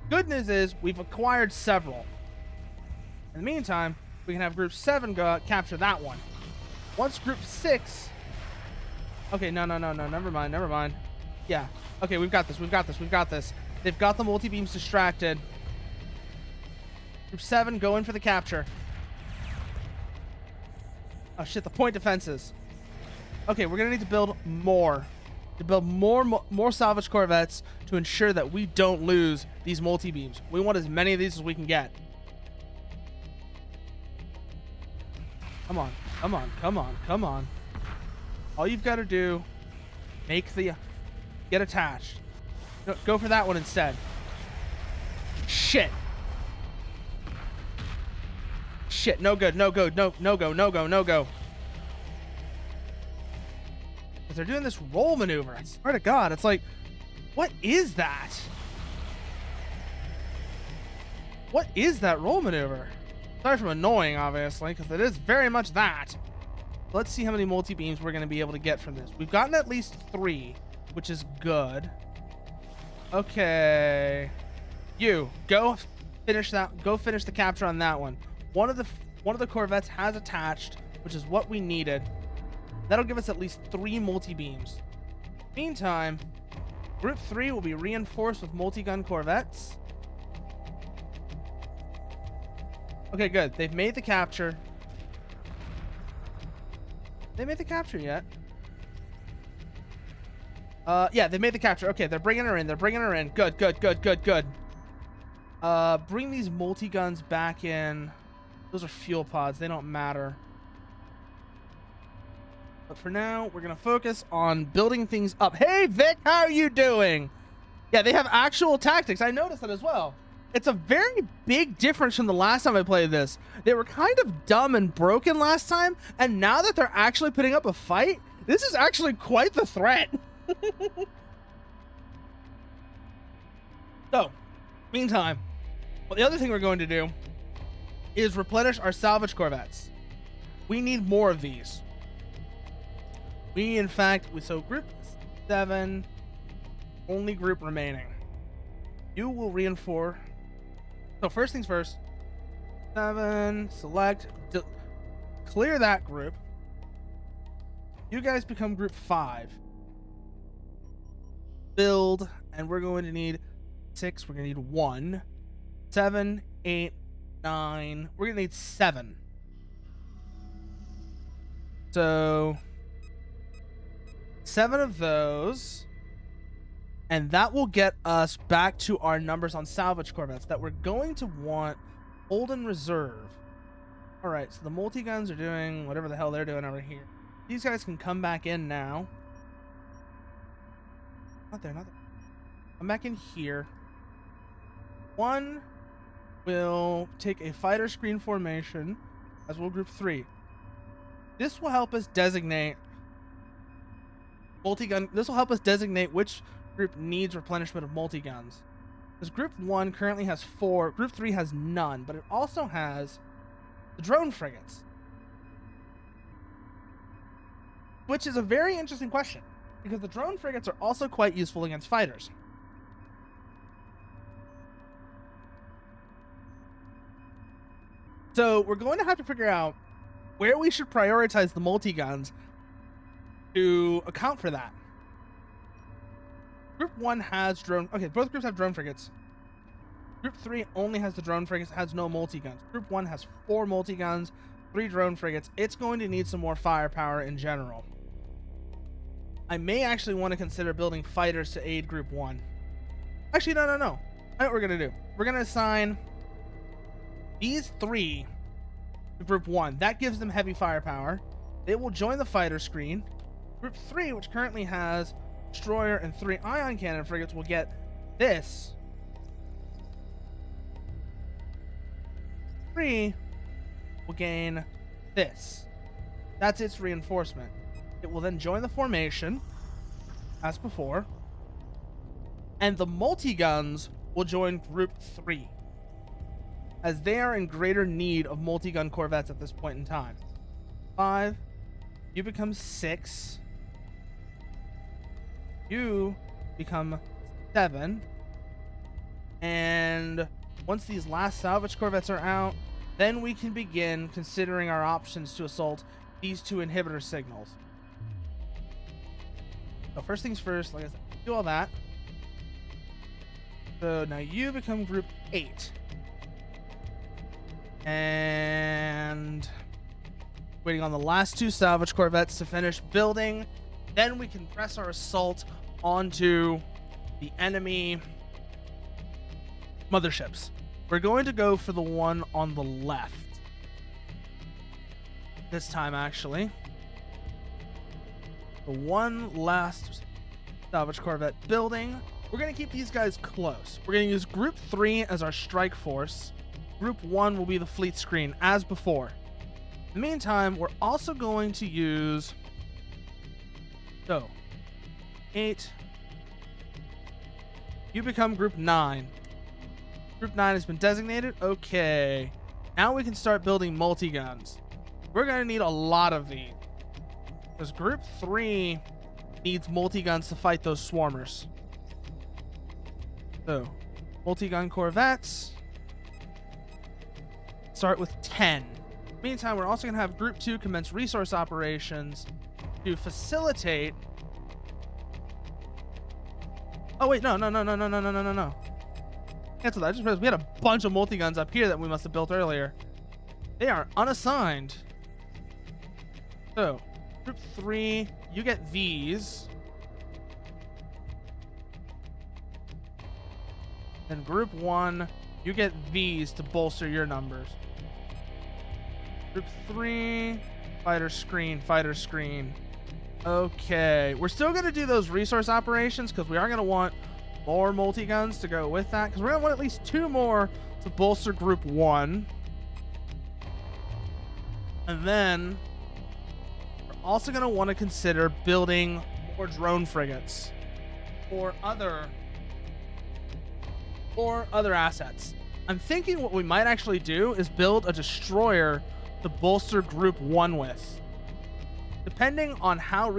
Good news is we've acquired several. In the meantime, we can have Group 7 go capture that one. Once Group 6... Okay, no. Never mind. Yeah. Okay, we've got this. They've got the multi-beams distracted. Group 7, go in for the capture. Oh, shit, the point defenses. Okay, we're going to need to build more. To build more salvage corvettes to ensure that we don't lose these multi-beams. We want as many of these as we can get. Come on. All you've got to do, get attached. Go for that one instead. Shit, no good, no go. Because they're doing this roll maneuver. I swear to God, it's like, what is that? What is that roll maneuver? Sorry for annoying, obviously, because it is very much that. Let's see how many multi-beams we're going to be able to get from this. We've gotten at least 3, which is good. Okay. You, go finish that. Go finish the capture on that one. One of the corvettes has attached, which is what we needed. That'll give us at least 3 multi-beams. Meantime, Group 3 will be reinforced with multi-gun corvettes. Okay, good. They've made the capture. They made the capture yet? Yeah, they made the capture. Okay, they're bringing her in. Good. Bring these multi-guns back in. Those are fuel pods. They don't matter. But for now, we're going to focus on building things up. Hey, Vic, how are you doing? Yeah, they have actual tactics. I noticed that as well. It's a very big difference from the last time I played this. They were kind of dumb and broken last time, and now that they're actually putting up a fight, this is actually quite the threat. So, meantime, well, the other thing we're going to do is replenish our salvage corvettes. We need more of these. So Group 7, only group remaining. You will reinforce. So first things first. 7, select, clear that group. You guys become Group 5. Build, and we're going to need 6. We're going to need 1, 7, 8, 9. We're going to need 7. So 7 of those, and that will get us back to our numbers on salvage corvettes that we're going to want hold in reserve. All right, so the multi-guns are doing whatever the hell they're doing over here. These guys can come back in now. Not there. Come back in here. 1 will take a fighter screen formation, as will Group 3. This will help us designate multi-gun. This will help us designate which group needs replenishment of multi-guns. Because Group 1 currently has 4. Group 3 has none, but it also has the drone frigates. Which is a very interesting question, because the drone frigates are also quite useful against fighters. So we're going to have to figure out where we should prioritize the multi-guns to account for that. Group 1 has drone... Okay, both groups have drone frigates. Group 3 only has the drone frigates, has no multi-guns. Group 1 has 4 multi-guns, 3 drone frigates. It's going to need some more firepower in general. I may actually want to consider building fighters to aid Group 1. Actually, no. I know what we're going to do. We're going to assign these 3 to Group 1. That gives them heavy firepower. They will join the fighter screen. Group 3, which currently has destroyer and 3 ion cannon frigates, will get this. 3 will gain this. That's its reinforcement. It will then join the formation, as before, and the multi-guns will join Group 3, as they are in greater need of multi-gun corvettes at this point in time. 5, you become 6, you become 7, and once these last salvage corvettes are out, then we can begin considering our options to assault these 2 inhibitor signals. So first things first, like I said, do all that. So now you become Group 8. And waiting on the last 2 salvage corvettes to finish building. Then we can press our assault onto the enemy motherships. We're going to go for the one on the left. This time, actually. The one last salvage corvette building. We're going to keep these guys close. We're going to use Group 3 as our strike force. Group 1 will be the fleet screen, as before. In the meantime, we're also going to use... So, 8. You become Group 9. Group 9 has been designated. Okay. Now we can start building multi-guns. We're going to need a lot of these, because Group 3 needs multi-guns to fight those swarmers. So, multi-gun corvettes. Start with 10. Meantime, we're also going to have Group 2 commence resource operations to facilitate... Oh, wait, no. Cancel that. I just realized we had a bunch of multi-guns up here that we must have built earlier. They are unassigned. So, Group 3, you get these. Then Group 1, you get these to bolster your numbers. Group 3, fighter screen. Okay, we're still going to do those resource operations because we are going to want more multi-guns to go with that, because we're going to want at least 2 more to bolster Group 1. And then we're also going to want to consider building more drone frigates or other assets. I'm thinking what we might actually do is build a destroyer to bolster Group 1 with. Depending on how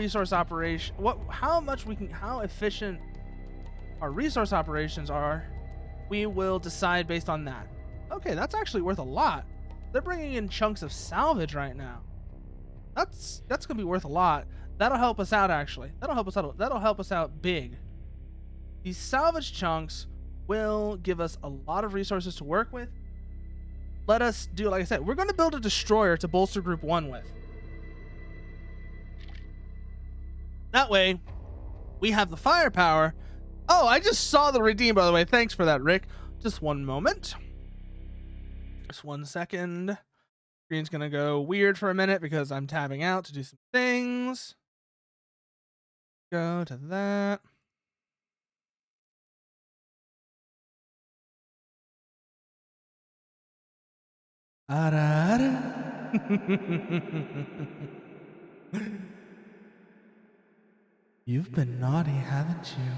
how efficient our resource operations are, we will decide based on that. Okay, that's actually worth a lot. They're bringing in chunks of salvage right now. That's gonna be worth a lot. That'll help us out, actually. That'll help us out big. These salvage chunks will give us a lot of resources to work with. Let us do, like I said, we're going to build a destroyer to bolster Group 1 with. That way, we have the firepower. Oh, I just saw the redeem, by the way. Thanks for that, Rick. Just one moment. Just 1 second. Screen's going to go weird for a minute because I'm tabbing out to do some things. Go to that. You've been naughty, haven't you?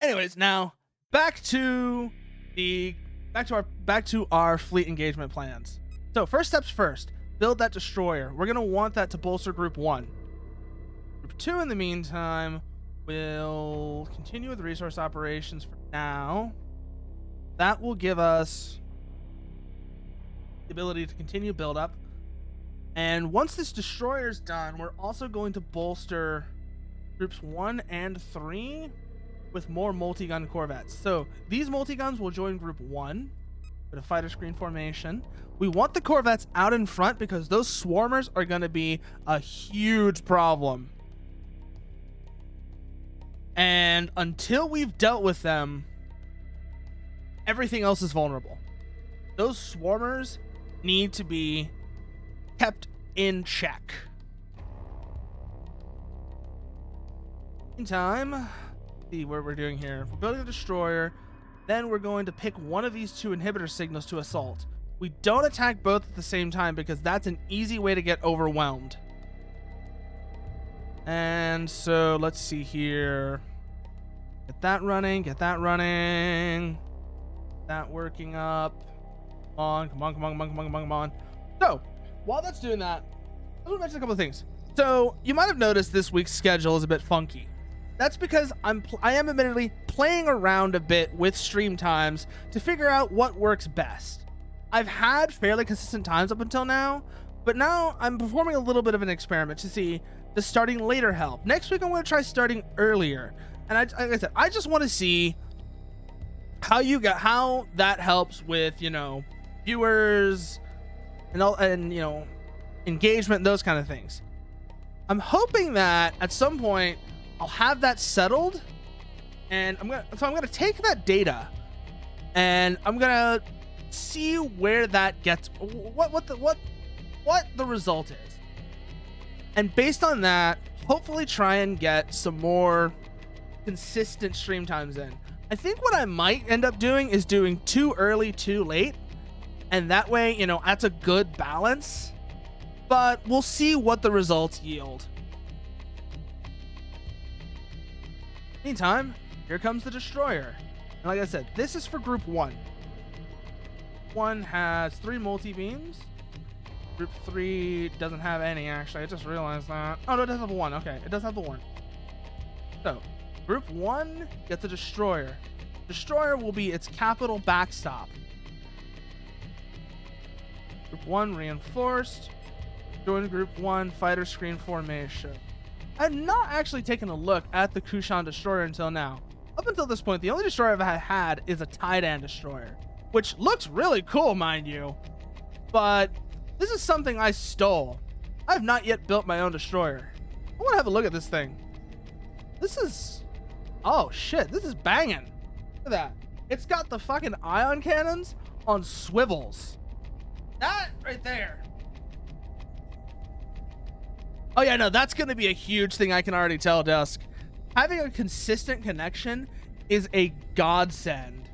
Anyways, now back to our fleet engagement plans. So first steps first, build that destroyer. We're gonna want that to bolster Group 1. Group 2, in the meantime, will continue with resource operations for now. that will give us the ability to continue build up. And once this destroyer's done, we're also going to bolster groups 1 and 3 with more multi-gun corvettes. So these multi-guns will join group 1 with a fighter screen formation. We want the corvettes out in front because those swarmers are going to be a huge problem. And until we've dealt with them, everything else is vulnerable. Those swarmers need to be kept in check. Meantime, see what we're doing here. If we're building a destroyer, then we're going to pick one of these 2 inhibitor signals to assault. We don't attack both at the same time because that's an easy way to get overwhelmed. And so let's see here. Get that running, get that running. That working up. Come on, come on, come on, come on, come on, come on, come on. So, while that's doing that, I want to mention a couple of things. So, you might have noticed this week's schedule is a bit funky. That's because I am admittedly playing around a bit with stream times to figure out what works best. I've had fairly consistent times up until now, but now I'm performing a little bit of an experiment to see does starting later help. Next week I'm going to try starting earlier, and like I said, I just want to see how that helps with, you know, viewers and all, and you know, engagement and those kind of things. I'm hoping that at some point I'll have that settled, and I'm gonna take that data and I'm gonna see where that gets, what the result is, and based on that, hopefully try and get some more consistent stream times in. I think what I might end up doing is doing too early, too late, and that way, you know, that's a good balance, but we'll see what the results yield. Meantime, here comes the destroyer. And like I said, this is for group 1. 1 has 3 multi-beams. Group 3 doesn't have any, actually. I just realized that. Oh, no, it does have 1. Okay, it does have the 1. So, group 1 gets a destroyer. Destroyer will be its capital backstop. Group 1 reinforced. Join group 1 fighter screen formation. I've not actually taken a look at the Kushan destroyer until now. Up until this point, the only destroyer I've had is a Titan destroyer, which looks really cool, mind you. But this is something I stole. I have not yet built my own destroyer. I want to have a look at this thing. This is... oh shit, this is banging. Look at that. It's got the fucking ion cannons on swivels. That right there. Oh yeah, no, that's going to be a huge thing, I can already tell, Dusk. Having a consistent connection is a godsend.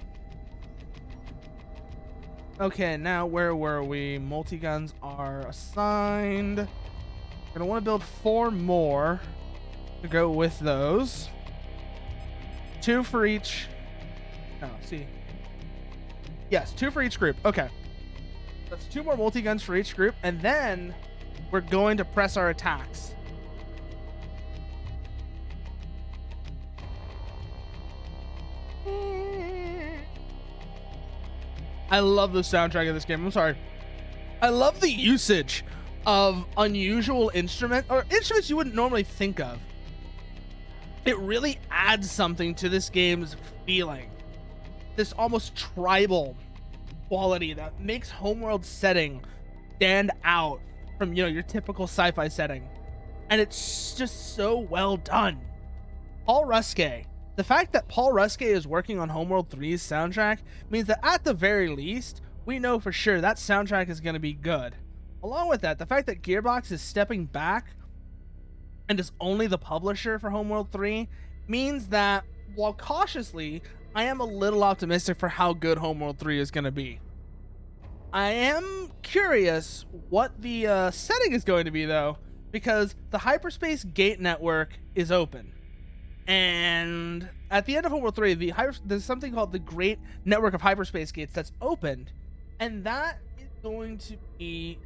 Okay, now where were we? Multi-guns are assigned. We're going to want to build 4 more to go with those. 2 for each. Oh, see. Yes, 2 for each group. Okay. That's 2 more multi-guns for each group, and then we're going to press our attacks. I love the soundtrack of this game. I'm sorry. I love the usage of unusual instruments you wouldn't normally think of. It really adds something to this game's feeling. This almost tribal quality that makes Homeworld setting stand out from, you know, your typical sci-fi setting. And it's just so well done. Paul Ruskay. The fact that Paul Ruskay is working on Homeworld 3's soundtrack means that at the very least, we know for sure that soundtrack is going to be good. Along with that, the fact that Gearbox is stepping back and is only the publisher for Homeworld 3 means that, while cautiously, I am a little optimistic for how good Homeworld 3 is going to be. I am curious what the setting is going to be, though, because the hyperspace gate network is open. And at the end of Homeworld 3, there's something called the Great Network of Hyperspace Gates that's opened. And that is going to be...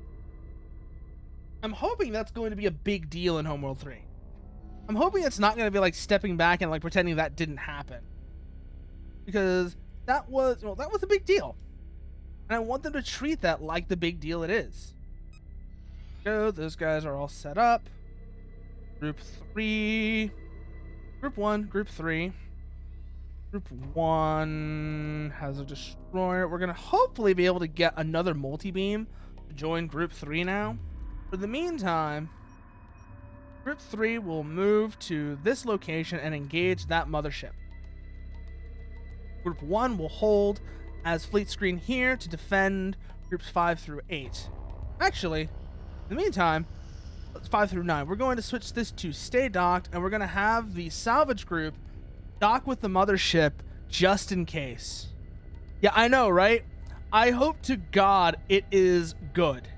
I'm hoping that's going to be a big deal in Homeworld 3. I'm hoping it's not going to be like stepping back and like pretending that didn't happen. Because that was a big deal. And I want them to treat that like the big deal it is. Go, those guys are all set up. Group 3. Group 1, Group 3. Group 1 has a destroyer. We're going to hopefully be able to get another multi-beam to join Group 3 now. For the meantime, Group 3 will move to this location and engage that mothership. Group 1 will hold as fleet screen here to defend Groups 5 through 8. Actually, in the meantime, 5 through 9, we're going to switch this to stay docked, and we're going to have the salvage group dock with the mothership just in case. Yeah, I know, right? I hope to God it is good.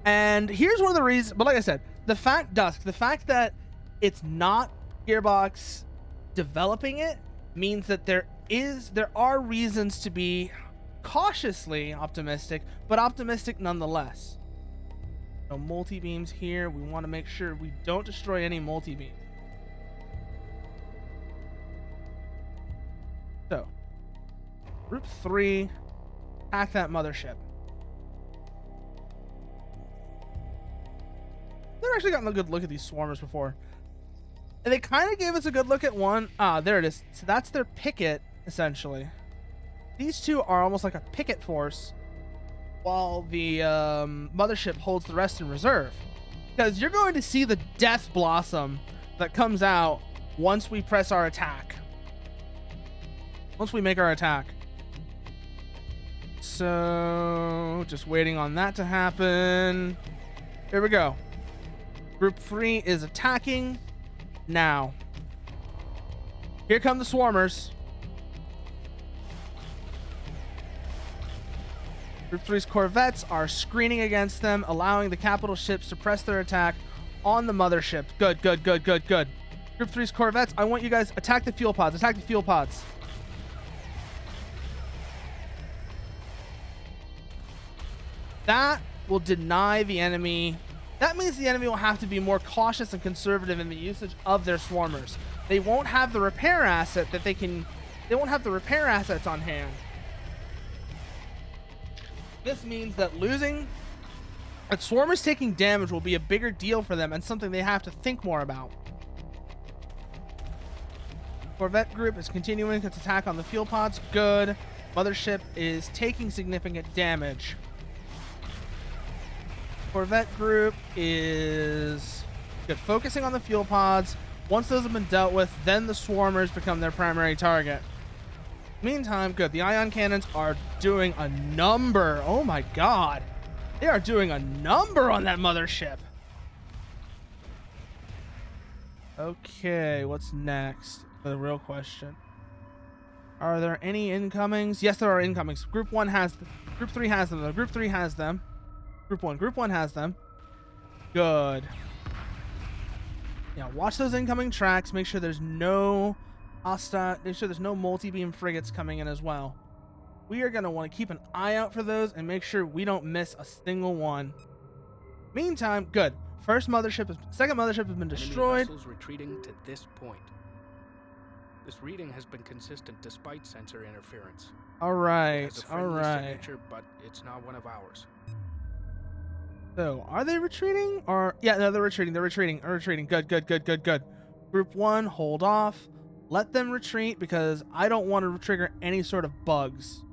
And here's one of the reasons, but like I said, the fact that it's not Gearbox developing it means that there are reasons to be cautiously optimistic, but optimistic nonetheless. No multi-beams here. We want to make sure we don't destroy any multi-beams. So, Group 3, attack that mothership. Never actually gotten a good look at these swarmers before. And they kind of gave us a good look at one. Ah, there it is. So that's their picket, essentially. These two are almost like a picket force, while the mothership holds the rest in reserve. Because you're going to see the death blossom that comes out once we press our attack. Once we make our attack. So, just waiting on that to happen. Here we go. Group 3 is attacking now. Here come the swarmers. Group 3's corvettes are screening against them, allowing the capital ships to press their attack on the mothership. Good, good, good, good, good. Group 3's corvettes, I want you guys attack the fuel pods. Attack the fuel pods. That will deny the enemy. That means the enemy will have to be more cautious and conservative in the usage of their swarmers. They won't have the repair asset that they won't have the repair assets on hand. This means that swarmers taking damage will be a bigger deal for them and something they have to think more about. Corvette group is continuing its attack on the fuel pods. Good. Mothership is taking significant damage. Corvette group is good, focusing on the fuel pods. Once those have been dealt with, then the swarmers become their primary target. Meantime, good. The ion cannons are doing a number. Oh my God. They are doing a number on that mothership. Okay, what's next? The real question. Are there any incomings? Yes, there are incomings. Group 1 has them. Group 3 has them, though. Group 3 has them. Group 1 has them. Good. Yeah, watch those incoming tracks. Make sure there's no make sure there's no multi-beam frigates coming in as well. We are going to want to keep an eye out for those and make sure we don't miss a single one. Meantime, good. Second mothership has been destroyed. Enemy vessels retreating to this point. This reading has been consistent despite sensor interference. All right. It has a friendly signature, but it's not one of ours. So, are they retreating? Or yeah, no, they're retreating. They're retreating. Good, good, good, good, good. Group 1, hold off. Let them retreat because I don't want to trigger any sort of bugs.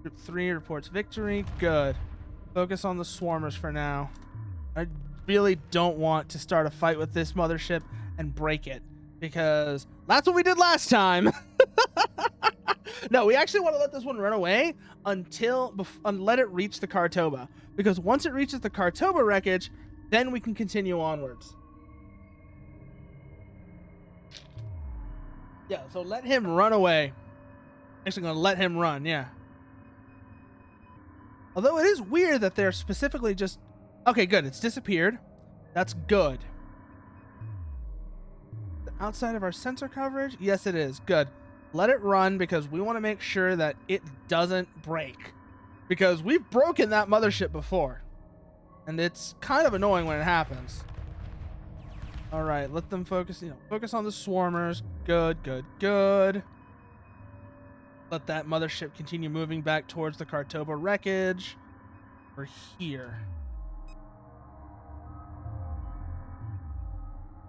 Group 3 reports victory. Good. Focus on the swarmers for now. I really don't want to start a fight with this mothership and break it because that's what we did last time. No, we actually want to let this one run away and let it reach the Kartoba. Because once it reaches the Kartoba wreckage, then we can continue onwards. Yeah, so let him run away. Actually going to let him run, yeah. Although it is weird that they're specifically just... Okay, good. It's disappeared. That's good. Outside of our sensor coverage? Yes, it is. Good. Let it run because we want to make sure that it doesn't break. Because we've broken that mothership before. And it's kind of annoying when it happens. Alright, let them focus on the swarmers. Good, good, good. let that mothership continue moving back towards the Kartoba wreckage. We're here.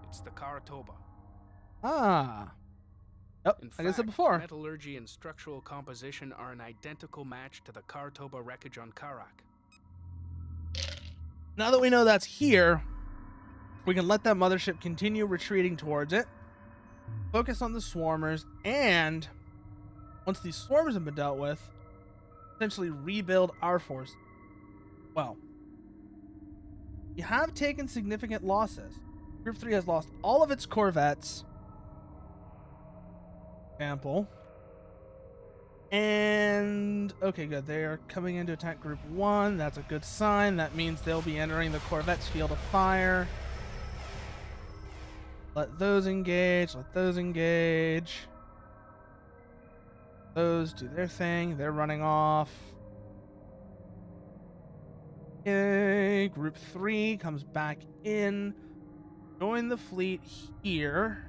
It's the Karatoba. Ah. Oh, In like I said fact, before. metallurgy and structural composition are an identical match to the Karatoba wreckage on Karak. Now that we know that's here, we can let that mothership continue retreating towards it. Focus on the swarmers, and once these swarmers have been dealt with, essentially rebuild our force. Well, you have taken significant losses. Group 3 has lost all of its corvettes. Example. And okay, good. They are coming in to attack Group 1. That's a good sign. That means they'll be entering the corvette's field of fire. Let those engage. Let those engage. Those do their thing. They're running off. Okay, Group 3 comes back in. Join the fleet here.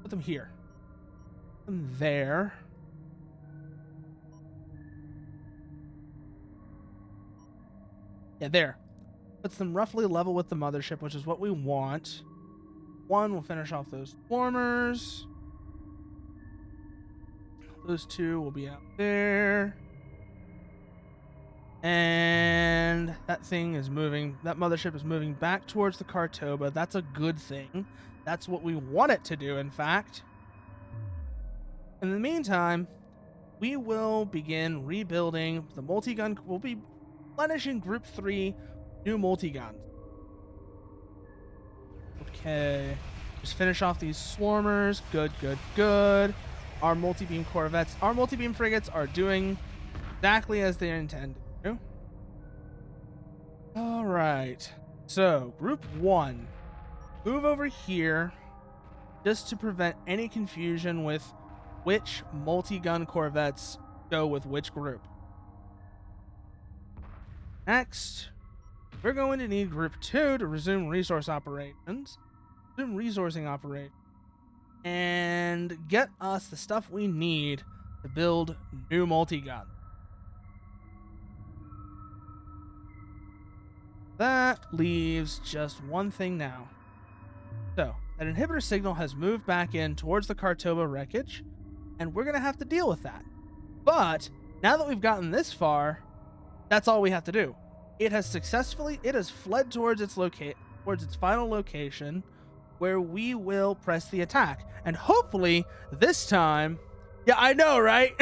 Put them here. Put them there. Yeah, there. Puts them roughly level with the mothership, which is what we want. 1 will finish off those swarmers. Those 2 will be out there. And that thing is moving. That mothership is moving back towards the Kartoba. That's a good thing. That's what we want it to do, in fact. In the meantime, we will begin rebuilding the multi-gun. We'll be replenishing Group 3 new multi-guns. Okay. Just finish off these swarmers. Good, good, good. Our multi-beam corvettes, our multi-beam frigates are doing exactly as they intended to. All right. So, Group 1. Move over here just to prevent any confusion with which multi-gun corvettes go with which group. Next, we're going to need Group 2 to resume resourcing operations, and get us the stuff we need to build new multi-guns. That leaves just one thing now. So, that inhibitor signal has moved back in towards the Kartoba wreckage, and we're going to have to deal with that. But, now that we've gotten this far, that's all we have to do. It has fled towards its final location, where we will press the attack. And hopefully, this time... Yeah, I know, right?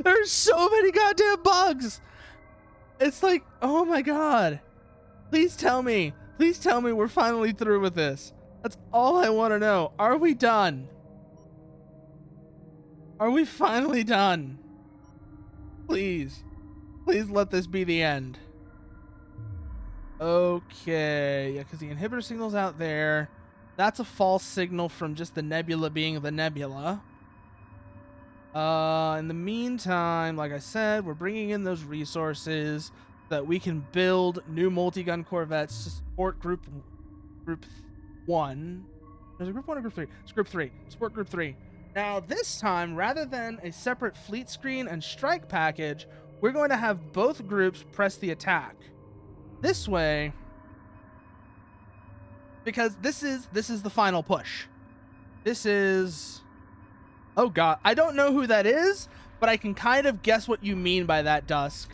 There's so many goddamn bugs! It's like, oh my god. Please tell me we're finally through with this. That's all I want to know. Are we done? Are we finally done? Please. Please let this be the end. Okay. Yeah, because the inhibitor signal's out there. That's a false signal from just the nebula being the nebula. In the meantime, like I said, we're bringing in those resources that we can build new multi-gun corvettes to support Group 1. There's a Group 1 or Group 3? It's Group 3. Support Group 3. Now, this time, rather than a separate fleet screen and strike package, we're going to have both groups press the attack. This way, because this is the final push. This is... Oh god, I don't know who that is, but I can kind of guess what you mean by that, Dusk.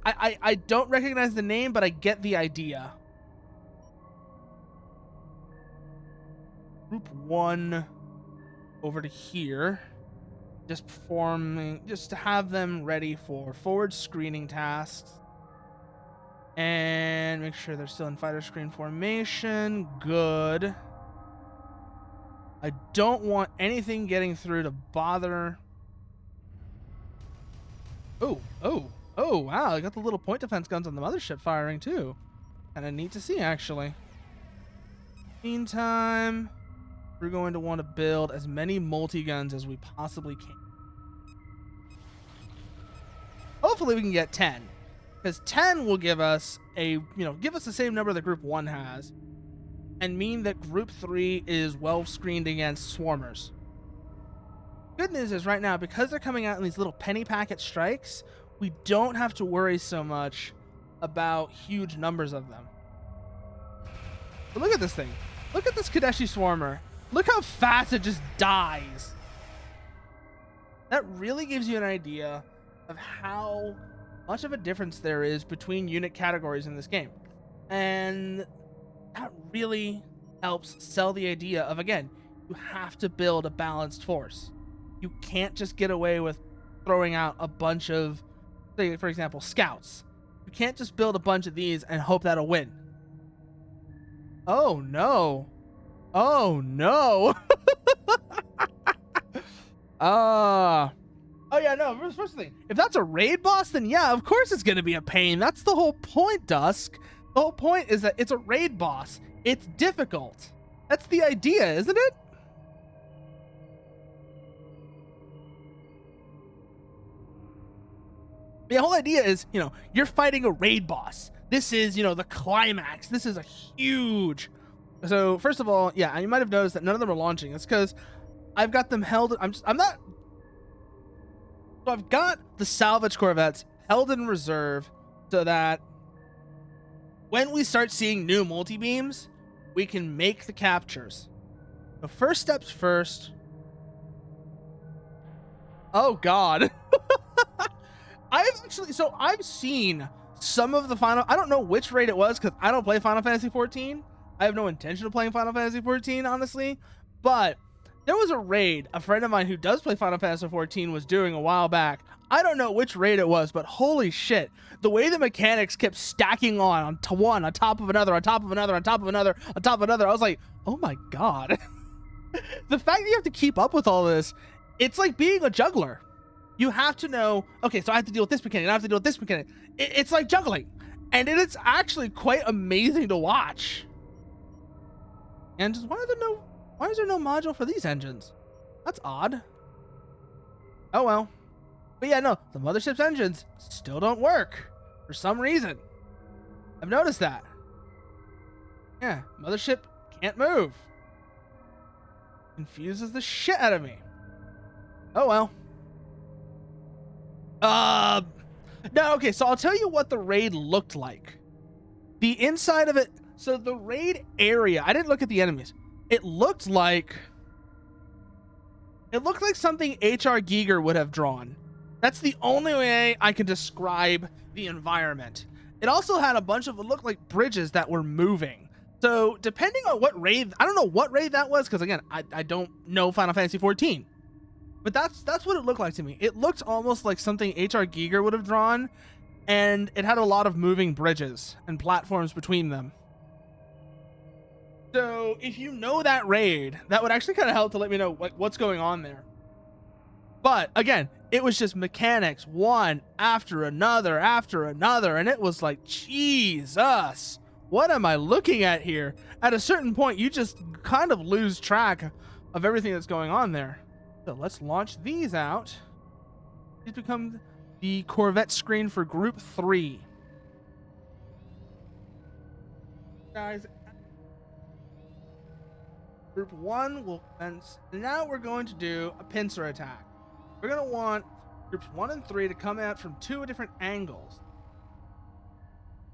I don't recognize the name, but I get the idea. Group 1 over to here. Just to have them ready for forward screening tasks. And make sure they're still in fighter screen formation. Good. I don't want anything getting through to bother. Oh, wow. I got the little point defense guns on the mothership firing, too. Kind of neat to see, actually. Meantime, we're going to want to build as many multi-guns as we possibly can. Hopefully we can get 10. Because 10 will give us the same number that Group 1 has. and mean that Group 3 is well screened against swarmers. Good news is right now, because they're coming out in these little penny packet strikes, we don't have to worry so much about huge numbers of them. But look at this thing. Look at this Kadeshi swarmer. Look how fast it just dies. That really gives you an idea of how much of a difference there is between unit categories in this game. And that really helps sell the idea of, again, you have to build a balanced force. You can't just get away with throwing out a bunch of, say, for example, scouts. You can't just build a bunch of these and hope that'll win. Oh, no. Oh, no. Oh, yeah, no, first thing, if that's a raid boss, then yeah, of course it's going to be a pain. That's the whole point, Dusk. The whole point is that it's a raid boss. It's difficult. That's the idea, isn't it? The whole idea is, you're fighting a raid boss. This is, the climax. This is a huge... So, first of all, yeah, you might have noticed that none of them are launching. It's because I've got them held... I'm not... So I've got the salvage corvettes held in reserve so that when we start seeing new multi-beams, we can make the captures. So first steps first. Oh, God. I've seen some of the final... I don't know which raid it was because I don't play Final Fantasy XIV. I have no intention of playing Final Fantasy XIV, honestly. But there was a raid a friend of mine who does play Final Fantasy XIV was doing a while back. I don't know which raid it was, but holy shit. The way the mechanics kept stacking on to one, on top of another, on top of another, on top of another, on top of another. I was like, oh my God. The fact that you have to keep up with all this, it's like being a juggler. You have to know, okay, so I have to deal with this mechanic, I have to deal with this mechanic. It's like juggling. And it's actually quite amazing to watch. And just, why is there no module for these engines? That's odd. Oh well. But yeah, no, the mothership's engines still don't work for some reason. I've noticed that. Yeah, mothership can't move. Confuses the shit out of me. Oh well. No, okay, so I'll tell you what the raid looked like. The inside of it, so the raid area, I didn't look at the enemies. It looked like something H.R. Giger would have drawn. That's the only way I can describe the environment. It also had a bunch of, it looked like bridges that were moving. So depending on what raid, I don't know what raid that was, because again, I don't know Final Fantasy XIV. But that's what it looked like to me. It looked almost like something H.R. Giger would have drawn, and it had a lot of moving bridges and platforms between them. So if you know that raid, that would actually kind of help to let me know what's going on there. But again, it was just mechanics, one after another, and it was like, Jesus, what am I looking at here? At a certain point, you just kind of lose track of everything that's going on there. So let's launch these out. These become the Corvette screen for Group 3. Guys, Group 1 will fence. Now we're going to do a pincer attack. We're going to want Groups 1 and 3 to come out from 2 different angles.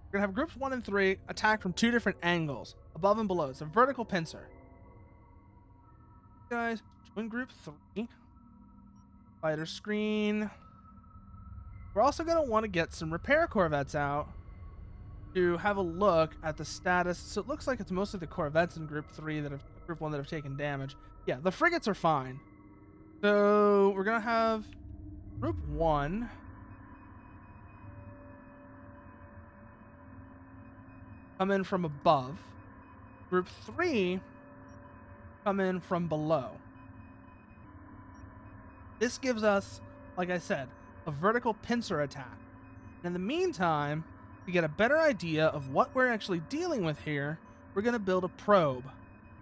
We're going to have Groups 1 and 3 attack from 2 different angles, above and below. It's a vertical pincer. Guys, join Group 3. Fighter screen. We're also going to want to get some repair corvettes out to have a look at the status. So it looks like it's mostly the corvettes in Group 3 that have, Group 1 that have taken damage. Yeah, the frigates are fine. So we're going to have Group 1 come in from above. Group 3 come in from below. This gives us, like I said, a vertical pincer attack. And in the meantime, to get a better idea of what we're actually dealing with here, we're going to build a probe.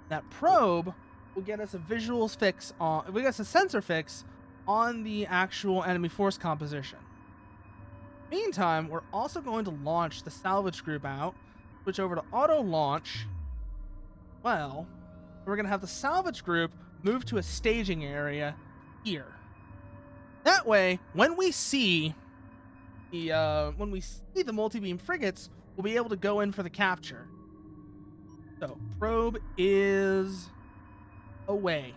That probe will get us a visual fix on, will get us a sensor fix on the actual enemy force composition. Meantime, we're also going to launch the salvage group out, switch over to auto launch. well. We're going to have the salvage group move to a staging area here. That way, when we see the multi-beam frigates, we'll be able to go in for the capture. So, probe is away.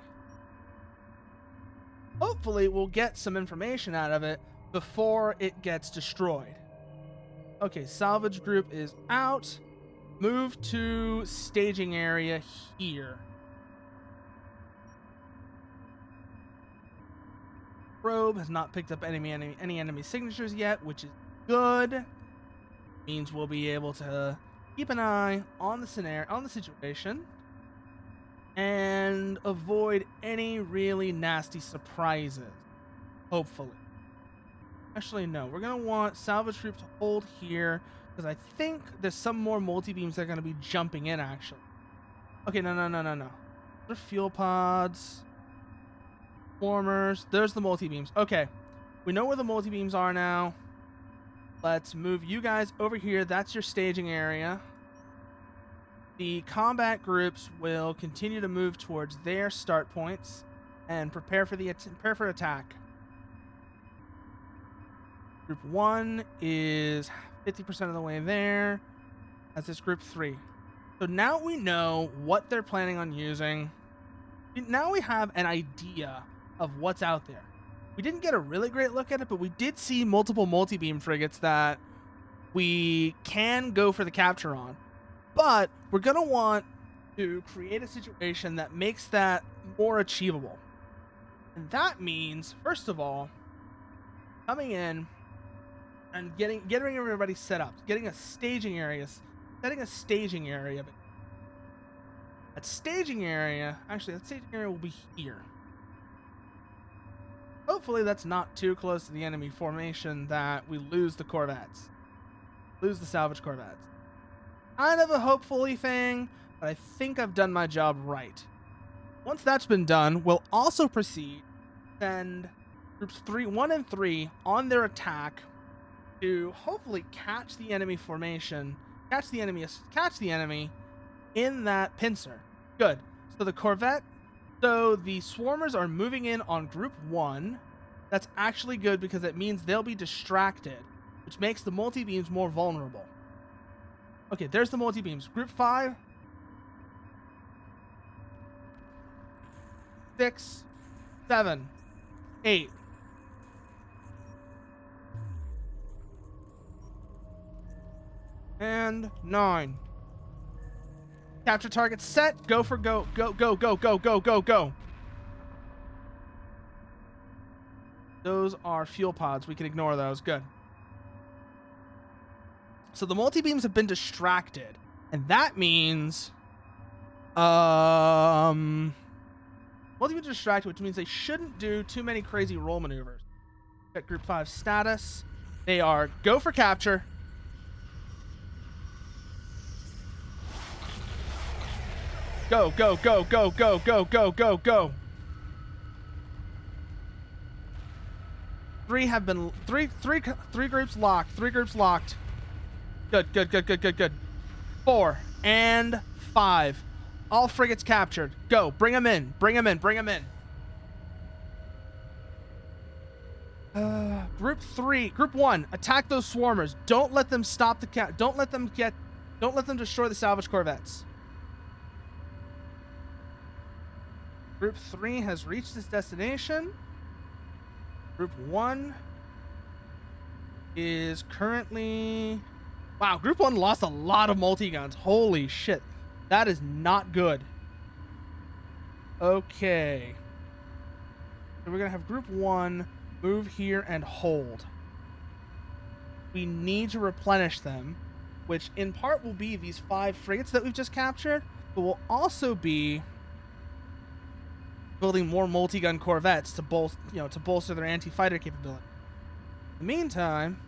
Hopefully, we'll get some information out of it before it gets destroyed. Okay, salvage group is out. Move to staging area here. Probe has not picked up any enemy signatures yet, which is good. Means we'll be able to keep an eye on the situation, and avoid any really nasty surprises. Hopefully. Actually, no. We're gonna want salvage group to hold here because I think there's some more multi-beams that are gonna be jumping in. Actually. Okay, no. They're fuel pods. Swarmers. There's the multi-beams. Okay. We know where the multi-beams are now. Let's move you guys over here. That's your staging area. The combat groups will continue to move towards their start points and prepare for attack. Group 1 is 50% of the way there. That's this group 3. So now we know what they're planning on using. Now we have an idea of what's out there. We didn't get a really great look at it, but we did see multiple multi-beam frigates that we can go for the capture on. But we're going to want to create a situation that makes that more achievable. And that means, first of all, coming in and getting everybody set up, setting a staging area. That staging area will be here. Hopefully that's not too close to the enemy formation that we lose the corvettes. Lose the salvage corvettes. Kind of a hopefully thing, but I think I've done my job right. Once that's been done, we'll also proceed to send groups 1 and 3 on their attack to hopefully catch the enemy formation, catch the enemy in that pincer. Good. So the swarmers are moving in on group 1. That's actually good because it means they'll be distracted, which makes the multi-beams more vulnerable. Okay, there's the multi-beams. Group 5, 6, 7, 8. And 9. Capture target set. Go for go. Go. Those are fuel pods. We can ignore those. Good. So the multi-beams have been distracted. And that means multi-beams are distracted, which means they shouldn't do too many crazy roll maneuvers. Check group 5 status. They are go for capture. Go. 3 have been three groups locked. 3 groups locked. Good. 4 and 5. All frigates captured. Go. Bring them in. Bring them in. Group 1, attack those swarmers. Don't let them stop the don't let them destroy the salvage corvettes. Group 3 has reached its destination. Group 1 is currently... Wow, Group 1 lost a lot of multi-guns. Holy shit. That is not good. Okay. So we're going to have Group 1 move here and hold. We need to replenish them, which in part will be these 5 frigates that we've just captured, but will also be building more multi-gun corvettes to bolster their anti-fighter capability. In the meantime,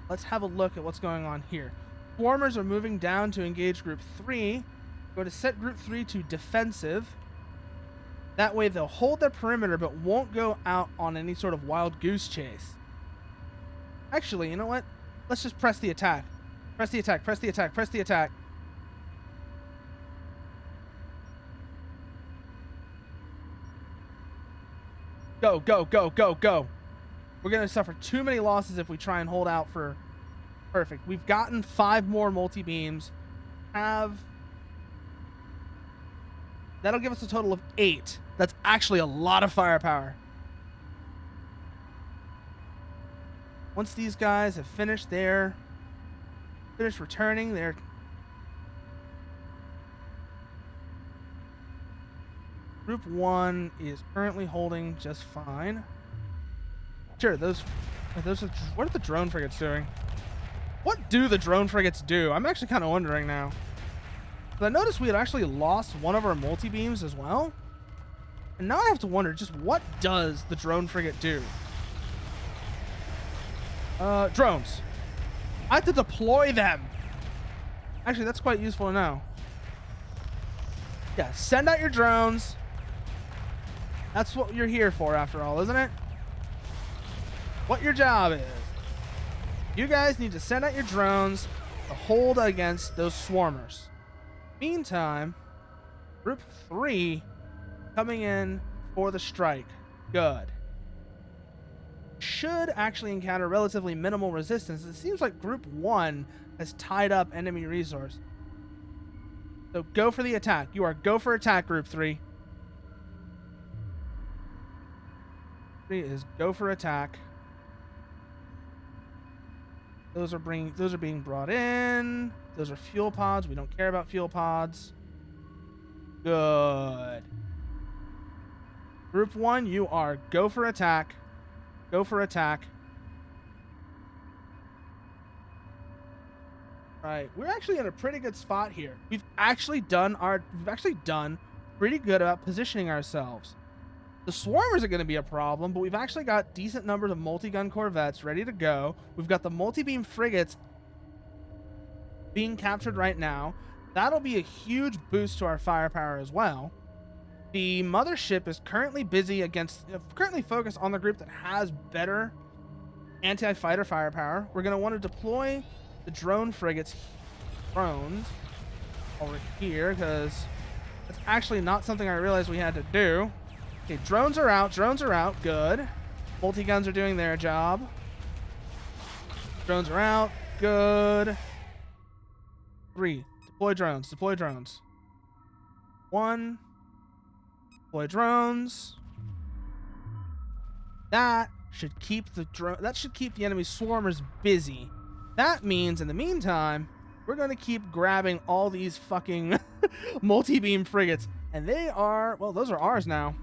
let's have a look at what's going on here. Swarmers are moving down to engage Group 3. We're going to set Group 3 to defensive. That way they'll hold their perimeter but won't go out on any sort of wild goose chase. Actually, you know what? Let's just press the attack. Press the attack. Go, go, go, go, go. We're going to suffer too many losses if we try and hold out for... Perfect. We've gotten 5 more multi-beams. That'll give us a total of 8. That's actually a lot of firepower. Once these guys have finished returning their... Group 1 is currently holding just fine. Sure, what are the drone frigates doing? What do the drone frigates do? I'm actually kind of wondering now. But I noticed we had actually lost one of our multi-beams as well. And now I have to wonder, just what does the drone frigate do? Drones. I have to deploy them. Actually, that's quite useful to know. Yeah, send out your drones. That's what you're here for, after all, isn't it? What your job is. You guys need to send out your drones to hold against those swarmers. Meantime, Group 3 coming in for the strike. Good. Should actually encounter relatively minimal resistance. It seems like Group 1 has tied up enemy resource. So go for the attack. You are go for attack, Group 3. 3 is go for attack. Those are being brought in. Those are fuel pods. We don't care about fuel pods. Good. Group 1, you are go for attack. Go for attack. Right, we're actually in a pretty good spot here. We've actually done pretty good about positioning ourselves. The swarmers are going to be a problem, but we've actually got decent numbers of multi-gun corvettes ready to go. We've got the multi-beam frigates being captured right now. That'll be a huge boost to our firepower as well. The mothership is currently currently focused on the group that has better anti-fighter firepower. We're going to want to deploy the drone frigates, drones, over here, because that's actually not something I realized we had to do. Okay, drones are out, good. Multi-guns are doing their job. Drones are out, good. 3, deploy drones. 1, deploy drones. That should keep the enemy swarmers busy. That means, in the meantime, we're going to keep grabbing all these fucking multi-beam frigates. And they are, well, those are ours now.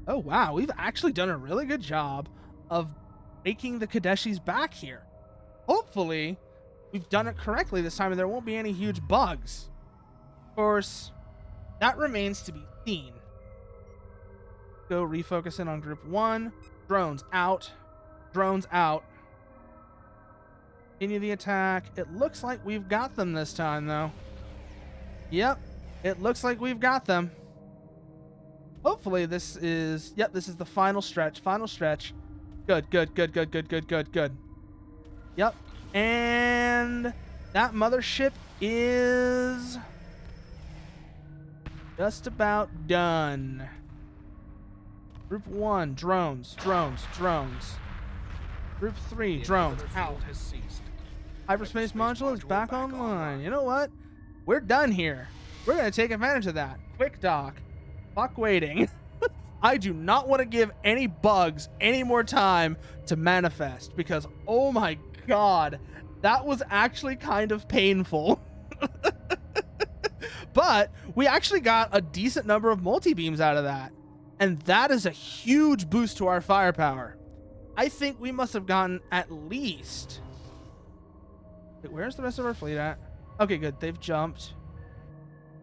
Oh, wow. We've actually done a really good job of making the Kadeshis back here. Hopefully, we've done it correctly this time and there won't be any huge bugs. Of course, that remains to be seen. Go refocus in on Group 1. Drones out. Drones out. Continue the attack. It looks like we've got them this time, though. Yep. It looks like we've got them. Hopefully this is the final stretch. Good. Yep. And that mothership is just about done. Group 1, drones. Group 3, drones, out. Hyperspace module is back online. You know what? We're done here. We're going to take advantage of that. Quick dock. Fuck waiting. I do not want to give any bugs any more time to manifest because, oh my god, that was actually kind of painful. But we actually got a decent number of multi-beams out of that. And that is a huge boost to our firepower. I think we must have gotten at least... Wait, where's the rest of our fleet at? Okay, good. They've jumped.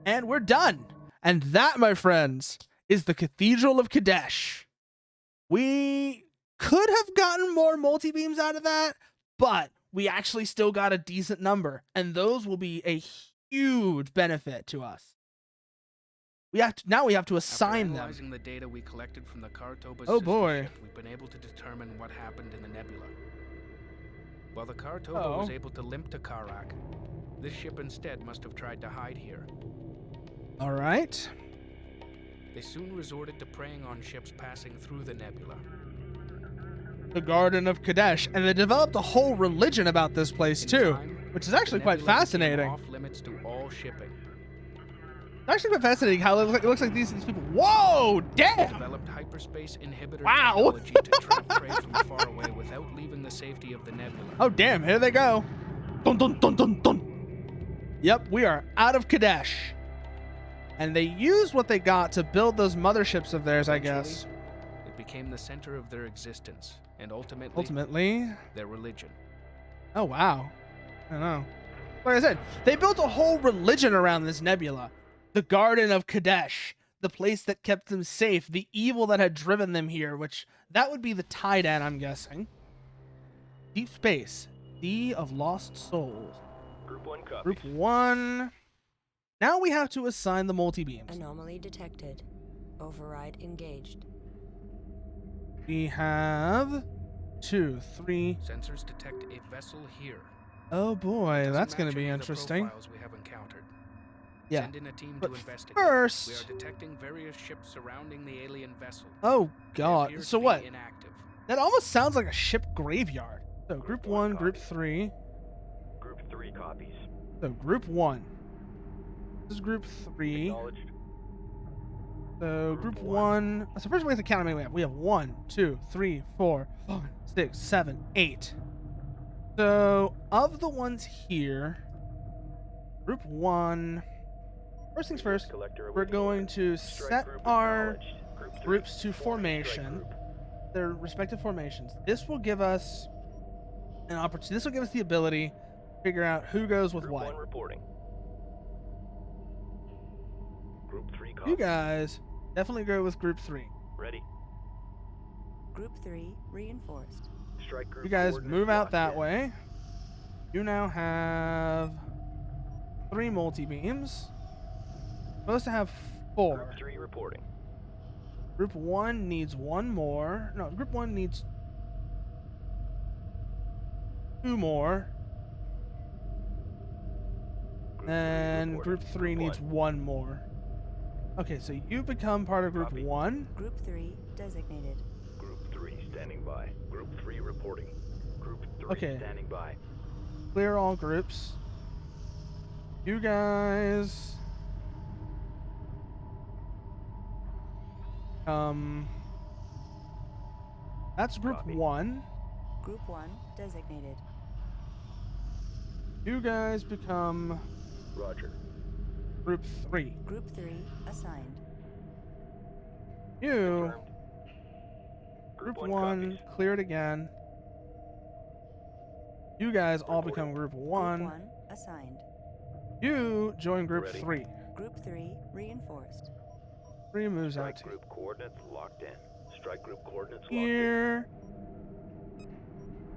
And we're done. And that, my friends, is the Cathedral of Kadesh. We could have gotten more multi-beams out of that, but we actually still got a decent number. And those will be a huge benefit to us. Now we have to assign them. Analyzing the data we collected from the Kartoba oh boy, ship, we've been able to determine what happened in the nebula. While the Kartoba was able to limp to Karak, this ship instead must have tried to hide here. All right. They soon resorted to preying on ships passing through the nebula. The Garden of Kadesh, and they developed a whole religion about this place In too, time, which is actually the quite nebula became fascinating. off limits to all shipping. It's actually quite fascinating how it looks like these people. Whoa, damn! Developed hyperspace inhibitor Wow. technology to trap prey from far away without leaving the safety of the nebula. Oh damn, here they go. Dun dun dun dun dun. Yep, we are out of Kadesh. And they used what they got to build those motherships of theirs, I guess. It became the center of their existence, and ultimately, their religion. Oh wow. I don't know. Like I said, they built a whole religion around this nebula. The Garden of Kadesh, the place that kept them safe, the evil that had driven them here, which that would be the Titan, I'm guessing. Deep space, Sea of Lost Souls. Group 1 copies. Group 1. Now we have to assign the multi-beams. Anomaly detected. Override engaged. We have 2, 3. Sensors detect a vessel here. Oh boy, Doesn't that's going match to be any of the interesting. profiles we have encountered. Yeah. Send in a team But to investigate. first- We are detecting various ships surrounding the alien vessel. Oh They god. appear So to be what? Inactive. That almost sounds like a ship graveyard. So group 1, group 3. Group 3 copies. So group 1. This is group 3. Acknowledged. So group 1. So first we have to count how many we have. We have 1, 2, 3, 4, 5, 6, 7, 8. So of the ones here, group 1. First things first, Collector we're awaiting going orders. to Strike set group our acknowledged. Group 3, groups to form strike formation. group. Their respective formations. This will give us an opportunity. This will give us the ability to figure out who goes with Group what. 1 reporting. Group 3 copies. You guys definitely go with group 3. Ready. Group 3 reinforced. Strike group You guys coordinates move out locked that in. way. You now have 3 multi-beams. Supposed to have 4. Group 3 reporting. Group 1 needs 1 more. No, group 1 needs 2 more. And reporting. group 3 needs 1 more. Okay, so you become part of group Copy. 1. Group 3 designated. Group 3 standing by. Group 3 reporting. Group 3 Okay. standing by. Clear all groups. You guys that's group Copy. 1. Group 1 designated. You guys become Roger. group 3. Group 3 assigned. You, Confirmed. group Group 1, copies. cleared again. You guys all Reporting. become group Group 1. 1 assigned. You join group Ready. 3. Group 3 reinforced. 3 moves out Strike to group coordinates locked in. Strike group coordinates locked in. here.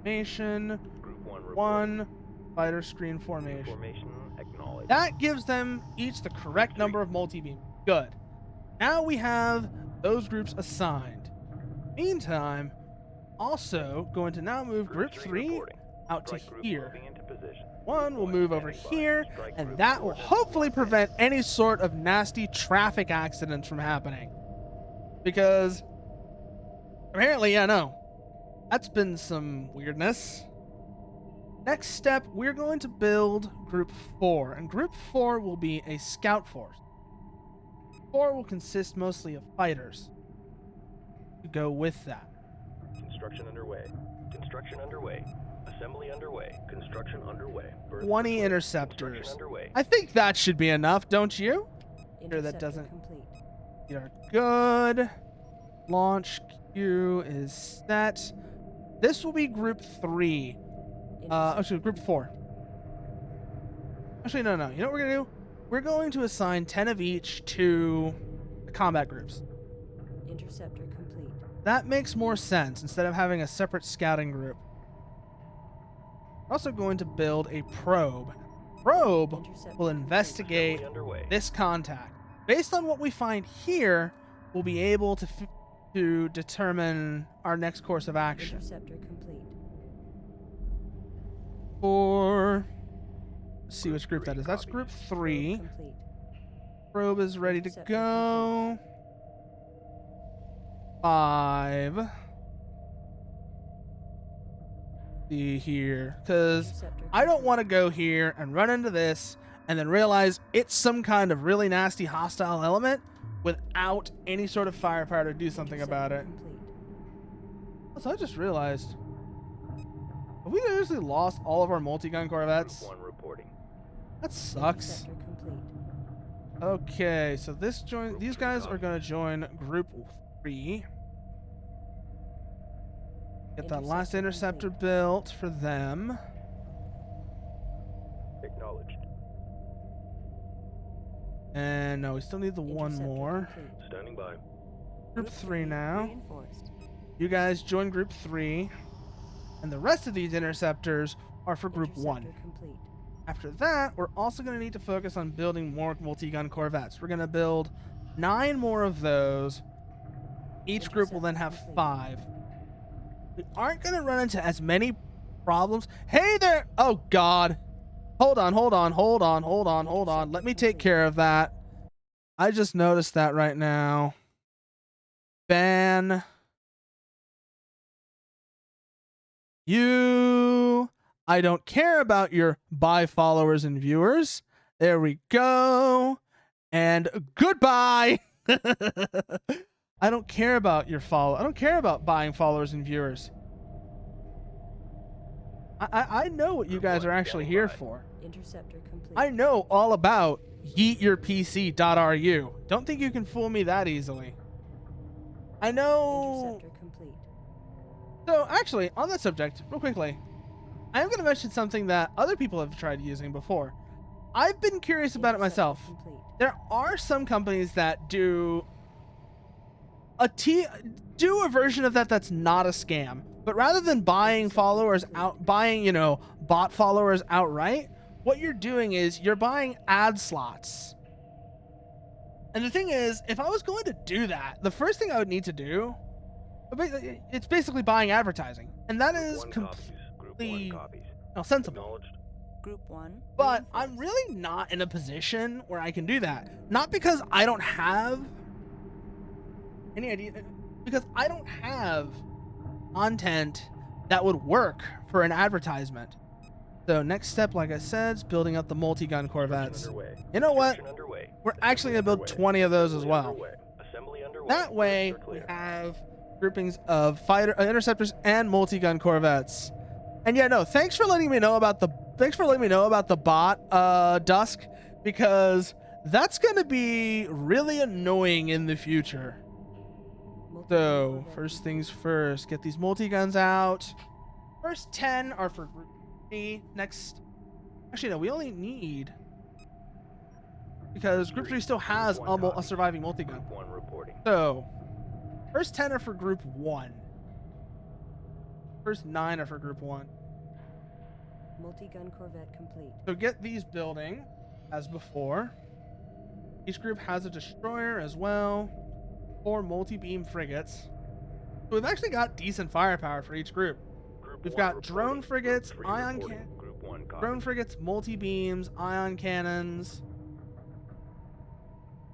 Formation Group 1 reporting. 1. Fighter screen formation. Formation acknowledged. That gives them each the correct number of multi-beam. Good. Now we have those groups assigned. Meantime, also going to now move group 3 reporting. out to Strike group here. moving into position. 1 will move over Standing by. here, Strike and group that will coordinates hopefully locked in. prevent any sort of nasty traffic accidents from happening. Because apparently, yeah, no. That's been some weirdness. Next step, we're going to build Group 4, and Group 4 will be a scout force. 4 will consist mostly of fighters to go with that. Construction underway. Construction underway. Assembly underway. Construction underway. Birth 20 underway. interceptors. Construction underway. I think that should be enough, don't you? Sure, that Interceptor doesn't- complete. We are good. Launch queue is set. This will be Group 3. Actually, Group 4. Actually, no. You know what we're going to do? We're going to assign 10 of each to the combat groups. Interceptor complete. That makes more sense instead of having a separate scouting group. We're also going to build a probe. Probe Interceptor will complete. investigate Assembly underway. this contact. Based on what we find here, we'll be able to determine our next course of action. Interceptor complete. Let's see which group that is. That's Group 3. Complete. Probe is ready to Interceptor go. 5. See here, because I don't want to go here and run into this and then realize it's some kind of really nasty hostile element without any sort of firepower to do something about it. So I just realized, have we seriously lost all of our multi-gun corvettes? Group 1 reporting. That sucks. Okay, so these guys are going to join Group 3. Get that last interceptor built for them. Acknowledged. And no, we still need the one more. Standing by. Group 3 now. Reinforced. You guys join Group 3. And the rest of these interceptors are for Group 1. Interceptor complete. After that, we're also going to need to focus on building more multi-gun corvettes. We're going to build 9 more of those. Each group will then have 5. We aren't going to run into as many problems. Hey there! Oh, God. Hold on. Let me take care of that. I just noticed that right now. Ban. You. I don't care about your bye followers and viewers. There we go. And goodbye. I don't care about your follow. I don't care about buying followers and viewers. I know what you guys are actually here for. Interceptor complete. I know all about yeetyourpc.ru. Don't think you can fool me that easily. I know. Interceptor complete. So actually, on that subject, real quickly, I am going to mention something that other people have tried using before. I've been curious about it myself. Complete. There are some companies that do a version of that that's not a scam, but rather than buying followers out, bot followers outright, what you're doing is you're buying ad slots. And the thing is, if I was going to do that, the first thing I would need to do, it's basically buying advertising, and that is completely sensible. Group 1. But I'm really not in a position where I can do that. Not because I don't have any idea, because I don't have content that would work for an advertisement. So next step, like I said, is building up the multi-gun corvettes. You know what? We're actually going to build 20 of those as well. That way, we have groupings of interceptors and multi-gun corvettes. And yeah, no, thanks for letting me know about the bot, Dusk, because that's going to be really annoying in the future. So, first things first, get these multi-guns out. First 10 are for Group 3. Next, actually, no, we only need, because Group 3 still has a surviving multi-gun. So, first 10 are for Group 1. First 9 are for Group 1. Multi-gun corvette complete. So get these building as before. Each group has a destroyer as well. 4 multi-beam frigates. So we've actually got decent firepower for each group. We've got drone frigates, drone frigates, multi-beams, ion cannons.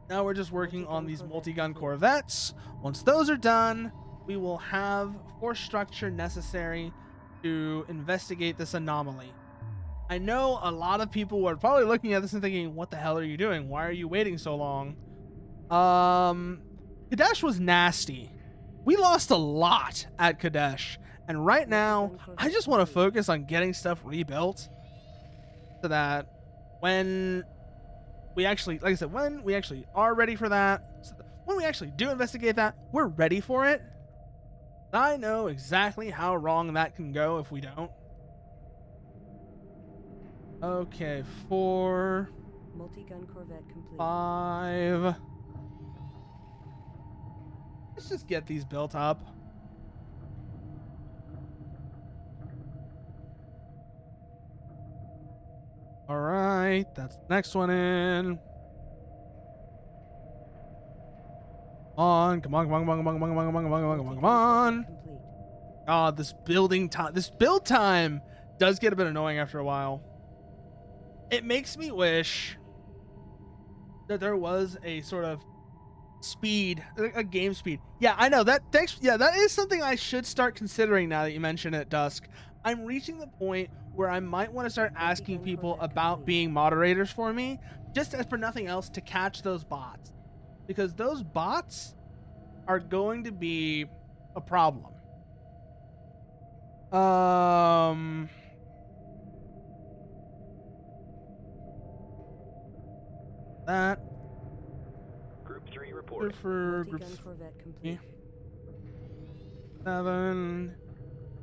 Now we're just working on these multi-gun corvettes. Once those are done, we will have force structure necessary to investigate this anomaly. I know a lot of people are probably looking at this and thinking, what the hell are you doing? Why are you waiting so long? Kadesh was nasty. We lost a lot at Kadesh. And right now, I just want to focus on getting stuff rebuilt so that when we actually, like I said, when we actually are ready for that, so when we actually do investigate that, we're ready for it. I know exactly how wrong that can go if we don't. Okay, 4. Multi-gun corvette complete. 5. Let's just get these built up. All right, that's the next one in. Come on. God, this build time does get a bit annoying after a while. It makes me wish that there was a sort of speed, a game speed. Yeah, I know that. Thanks. Yeah, that is something I should start considering now that you mention it, Dusk. I'm reaching the point where I might want to start asking people about being moderators for me, just as for nothing else, to catch those bots, because those bots are going to be a problem. That Group 3 reporting. for group Multi-gun Corvette complete. 7,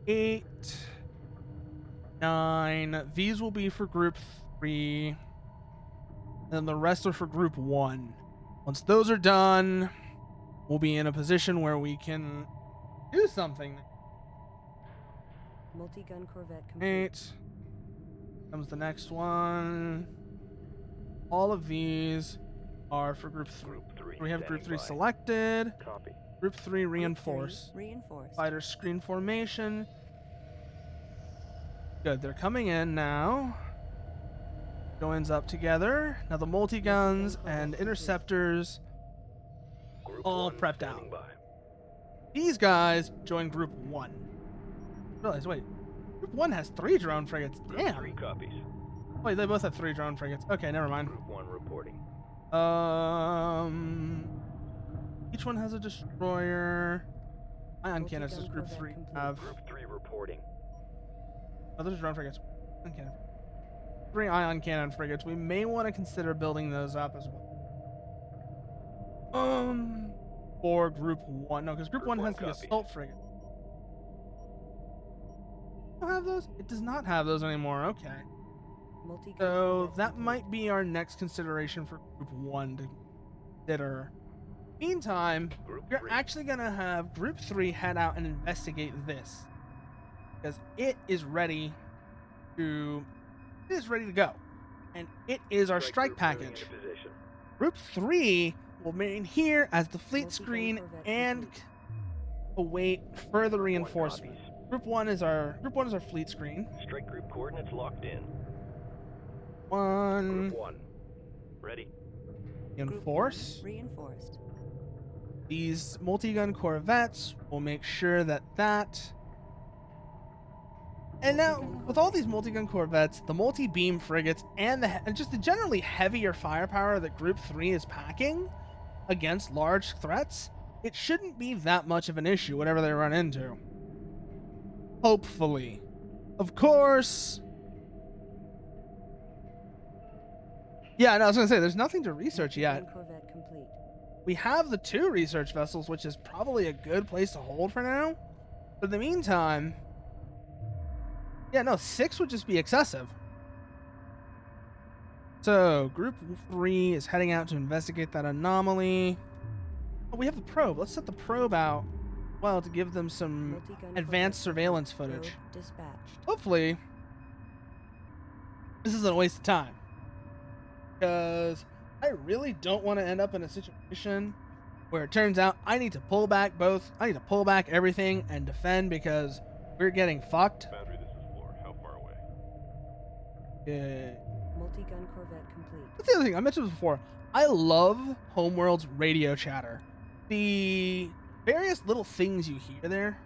8, 9. These will be for group 3. And the rest are for group 1. Once those are done, we'll be in a position where we can do something. Multi-gun Corvette complete. 8. Comes the next one. All of these are for group 3. We have group 3 selected. Copy. Group 3 reinforce. Reinforced. Fighter screen formation. Good, they're coming in now. Joins up together. Now the multi-guns and interceptors Group all 1 prepped out. standing by. These guys join group 1. Realize, wait, group 1 has 3 drone frigates. Group Damn. 3 copies. Wait, they both have 3 drone frigates. Okay, never mind. Group 1 reporting. Each one has a destroyer. Ion cannons does group 3 have. Group 3 reporting. Oh, those are drone frigates. Okay. 3 ion cannon frigates. We may want to consider building those up as well. For group 1. No, because group 1 has the copies. assault frigate. Don't have those? It does not have those anymore. Okay. Multi-gun So Corvette that complete. might be our next consideration for group 1 to consider. Meantime, Group you're 3. actually going to have group 3 head out and investigate this. Because it is ready to go. And it is our strike group moving package. into position. Group 3 will remain here as the fleet Multi-gun screen Corvette and complete. await further Group 1 reinforcement. copies. Group 1 is our fleet screen. Strike group coordinates locked in. 1 Group 1. Ready. Group reinforce. 1 reinforced. These multi-gun corvettes will make sure that. And now, with all these multi-gun corvettes, the multi-beam frigates, and just the generally heavier firepower that Group 3 is packing against large threats, it shouldn't be that much of an issue, whatever they run into. Hopefully. Of course. Yeah, no, I was going to say, there's nothing to research yet. Multi-gun Corvette complete. We have the 2 research vessels, which is probably a good place to hold for now. But in the meantime... Yeah, no, 6 would just be excessive. So, Group 3 is heading out to investigate that anomaly. Oh, we have the probe. Let's set the probe out, well, to give them some Multi-gun advanced Corvette surveillance complete. footage. Probe dispatched. Hopefully, this isn't a waste of time. Because I really don't want to end up in a situation where it turns out I need to pull back everything and defend because we're getting fucked. Boundary, this is Floor. How far away? Yeah. Multi-gun Corvette complete. That's the other thing I mentioned this before. I love Homeworld's radio chatter. The various little things you hear there,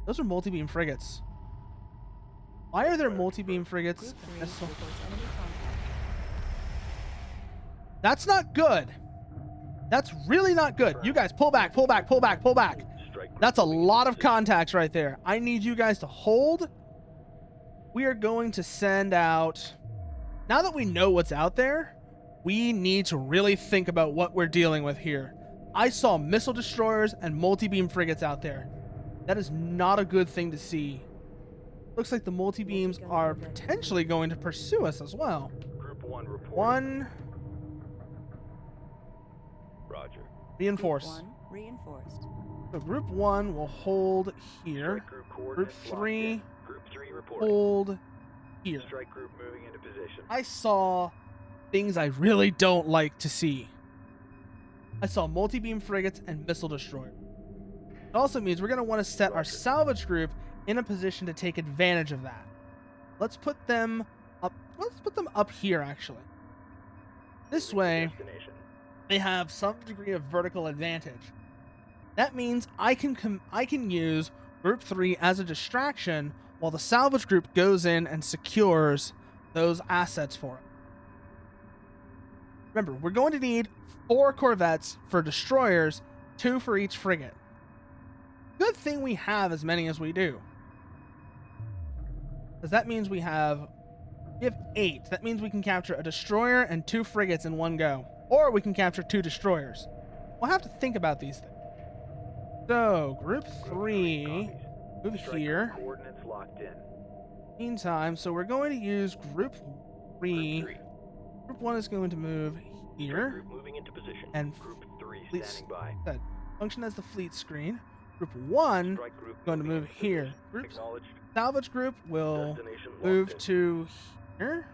those are multi-beam frigates. Why are there multi-beam frigates? Group 3 reports enemy contact. That's not good. That's really not good. You guys pull back, pull back, pull back, pull back. Strike group That's a moving into lot of position. contacts right there. I need you guys to hold. We are going to send out... Now that we know what's out there, we need to really think about what we're dealing with here. I saw missile destroyers and multi-beam frigates out there. That is not a good thing to see. Looks like the multi-beams are potentially going to pursue us as well. Group 1 reporting. 1, Roger. reinforce. Group 1 reinforced. So Group 1 will hold here. Strike group coordinates locked 3 in. Group 3 reporting. Hold here. Strike group moving into position. I saw things I really don't like to see. I saw multi-beam frigates and missile destroyers. It also means we're going to want to set our salvage group in a position to take advantage of that. Let's put them up here, actually. This way, Destination. they have some degree of vertical advantage. That means I can use Group 3 as a distraction while the salvage group goes in and secures those assets for it. Remember, we're going to need 4 corvettes for destroyers, 2 for each frigate. Good thing we have as many as we do. Because that means we have 8. That means we can capture a destroyer and 2 frigates in one go. Or we can capture 2 destroyers. We'll have to think about these things. So, Group 3, move here. Coordinates locked in. Meantime, so we're going to use Group 3. Group 1 is going to move here. Group moving into position. And Group 3 fleet standing by. function as the fleet screen. Group 1 is going to move here. Group salvage group will move to here.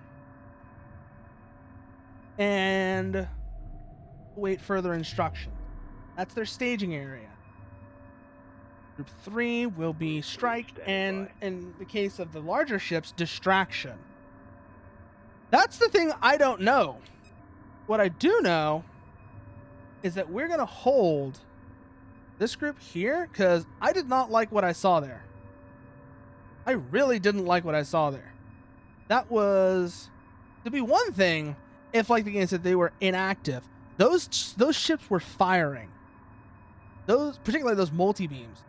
And wait further instruction. That's their staging area. Group 3 will be strike, and in the case of the larger ships, distraction. That's the thing I don't know. What I do know is that we're going to hold this group here, because I did not like what I saw there. I really didn't like what I saw there. That was, to be one thing, if like the game said they were inactive. Those ships were firing. Particularly those multi-beams.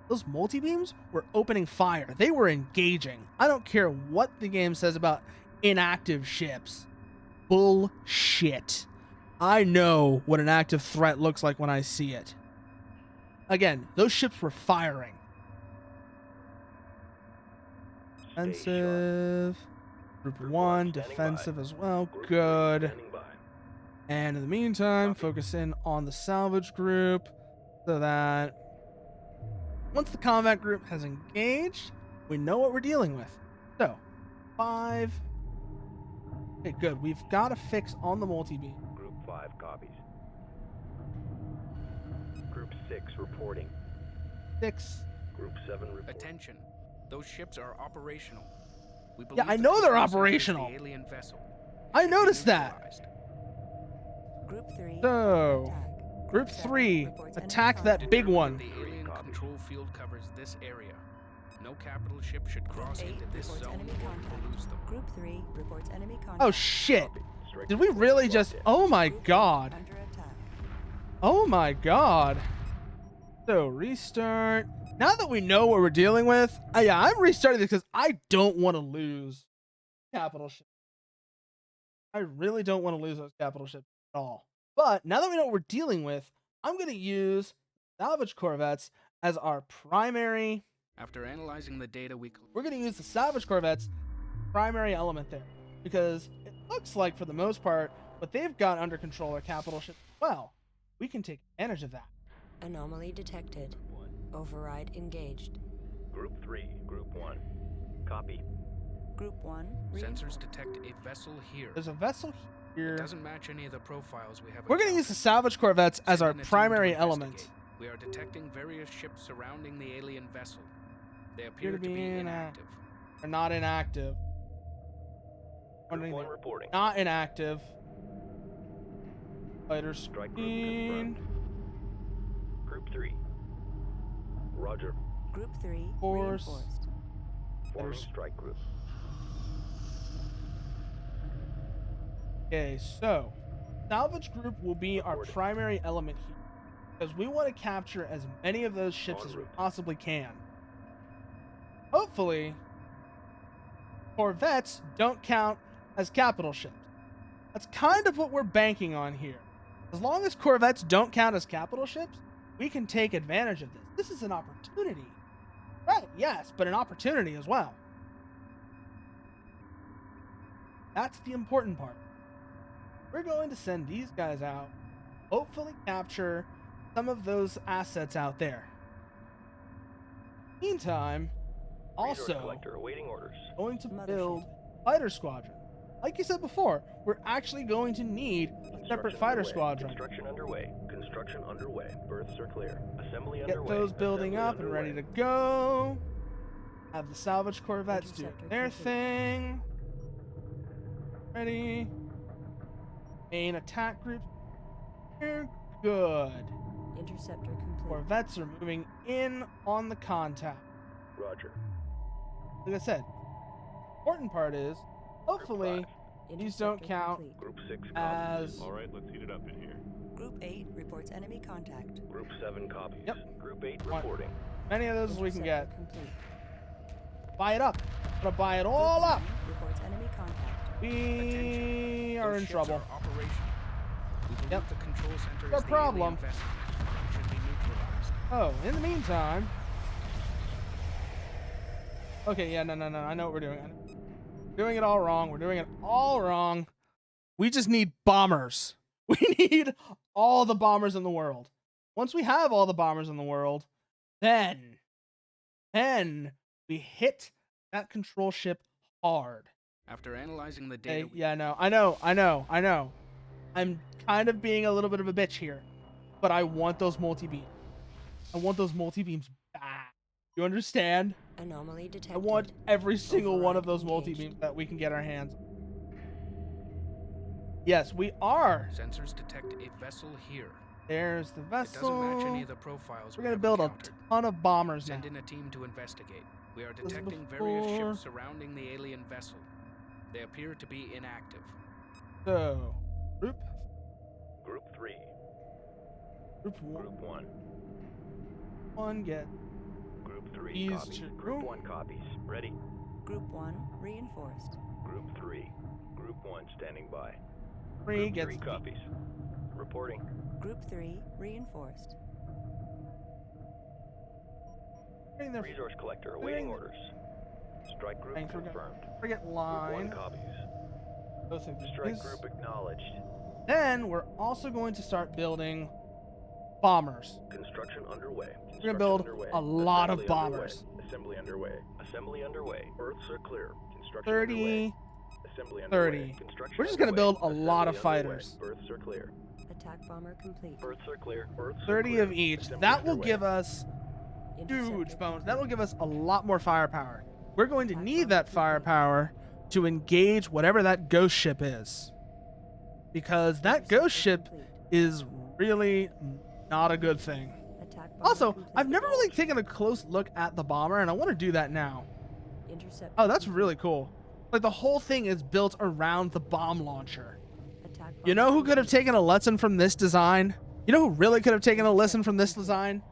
Those multi-beams were opening fire. They were engaging. I don't care what the game says about inactive ships. Bullshit. I know what an active threat looks like when I see it. Again, those ships were firing. Defensive. Group 1, defensive as well. Good. And in the meantime, focus in on the salvage group so that once the combat group has engaged, we know what we're dealing with. So, 5. Okay, good. We've got a fix on the multi-beam. Group 5 copies. Group 6 reporting. 6. Group 7 reporting. Attention. Those ships are operational. We Yeah, I know they're operational. The alien vessel. I noticed that. Group 3. So, attack. Group 3, reports attack enemy that big one. The alien control field covers this area. No capital ship should cross Group 8 into this reports zone enemy or contact. we'll lose them. Group 3 reports enemy contact. Oh shit. Strike Did we group really locked just... in. Oh my Group 8 god. under attack. Oh my god. So, restart. Now that we know what we're dealing with, yeah, I'm restarting this because I don't want to lose capital ships. I really don't want to lose those capital ships at all. But now that we know what we're dealing with, I'm going to use salvage corvettes as our primary... After analyzing the data We're going to use the salvage corvettes primary element there. Because it looks like, for the most part, what they've got under control are capital ships. Well, we can take advantage of that. Anomaly detected. Override engaged. Group 3, Group 1. Copy. Group 1. Sensors reinforced. detect a vessel here. There's a vessel It here. doesn't match any of the profiles we have. We're going to use the salvage corvettes as our Send in a team to primary element. investigate. We are detecting various ships surrounding the alien vessel. They Appear appear to be inactive. They're not inactive. Group Wondering 1 they're reporting. not inactive. Fighter Strike group screen. confirmed. Group 3. Roger. Group 3 Force. reinforced. Forming strike group. Okay, so salvage group will be our Reporting. primary element here. Because we want to capture as many of those ships En as we route. possibly can. Hopefully, corvettes don't count as capital ships. That's kind of what we're banking on here. As long as corvettes don't count as capital ships, we can take advantage of this. This is an opportunity. Right, yes, but an opportunity as well. That's the important part. We're going to send these guys out, hopefully capture some of those assets out there. Meantime, Resource also collector awaiting orders. going to Mothership. build fighter squadron. Like you said before, we're actually going to need a separate Construction fighter underway. squadron. Construction underway. Construction underway. Berths are clear. Assembly Get underway. those building Assembly up and ready underway. to go. Have the salvage corvettes do Interceptor their complete. thing. Ready. Main attack group We're good. Interceptor complete. Corvettes are moving in on the contact. Roger. Like I said, important part is, hopefully, these don't Interceptor count complete. Group 6 as... copies. All right, let's heat it up in here. Group 8 reports enemy contact. Group 7 copies. Yep. Group 8 One. reporting. Many of those as we can get. Interceptor complete. Buy it up. I'm gonna buy it all Group up. 9 reports enemy contact. We are Those in ships trouble. are operational. We believe Yep. the control center No is the problem. alien vessel. It should be neutralized. Oh, in the meantime... Okay, yeah, no. I know what we're doing. We're doing it all wrong. We're doing it all wrong. We just need bombers. We need all the bombers in the world. Once we have all the bombers in the world, then we hit that control ship hard. After analyzing the data, Hey, yeah, no, I know. I'm kind of being a little bit of a bitch here, but I want those multi-beams. I want those multi-beams back. You understand? Anomaly detected. I want every single one of Override those multi-beams engaged. that we can get our hands on. Yes, we are. sensors detect a vessel here. There's the It doesn't match any vessel. of the profiles We're we gonna have build a encountered. ton of bombers now. Send in a team to investigate. We are was detecting various before. ships surrounding the alien vessel. They appear to be inactive. So, group Group 3. Group one, Group 1. get Group 3 these copies. two. Group 1 copies. Ready. Group 1 reinforced. Group 3. Group 1 standing by. three Group gets 3 copies. Reporting. Group 3 reinforced. getting their Resource collector awaiting Doing- orders. Strike group Thanks, we're good. confirmed. frigate Group 1 line. copies. Those things. Strike This- group acknowledged. Then we're also going to start building bombers. Construction underway. We're gonna build Underway. a lot of Assembly bombers. Underway. Assembly underway. Assembly underway. Berths are clear. Construction 30. underway. Assembly 30. underway. Construction We're just gonna underway. build a lot of Assembly underway. fighters. Berths are clear. Attack bomber complete. Berths are clear. Berths are 30 clear. of each. Assembly That will underway. give us Interceptor huge bones. complete. That will give us a lot more firepower. We're going to Attack need bomber that complete. firepower to engage whatever that ghost ship is. Because that ghost ship Interceptor complete. is really not a good thing. Attack bomber Also, complete. I've never really taken a close look at the bomber, and I want to do that now. Interceptor Oh, that's complete. really cool. Like, the whole thing is built around the bomb launcher. Attack You bomber know who could have complete. taken a lesson from this design? You know who really could have taken a lesson from this design?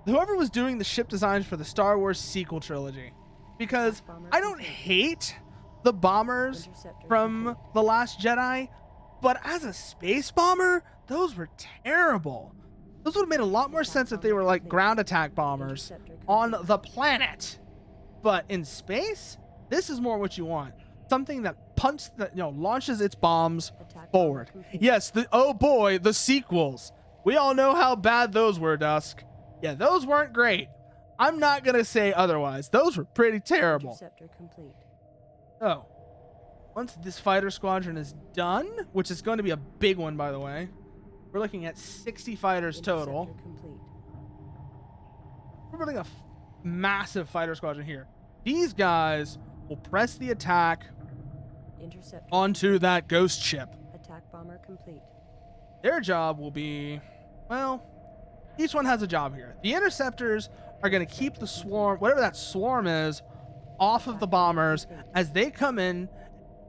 Whoever was doing the ship designs for the Star Wars sequel trilogy. Because I don't hate the bombers Interceptor from complete. The Last Jedi, but as a space bomber, those were terrible. Those would have made a lot more sense if they were like ground attack bombers Interceptor on complete. the planet. But in space, this is more what you want. Something that launches its bombs Attack bomber forward. complete. Yes, oh boy, the sequels. We all know how bad those were, Dusk. Yeah, those weren't great. I'm not going to say otherwise. Those were pretty terrible. Interceptor complete. Oh. Once this fighter squadron is done, which is going to be a big one, by the way, we're looking at 60 fighters total. Interceptor complete. We're building a massive fighter squadron here. These guys will press the attack Interceptor onto that ghost ship. complete. Attack bomber complete. Their job will be, well, each one has a job here. The interceptors are going to keep the swarm, whatever that swarm is, off of the bombers as they come in,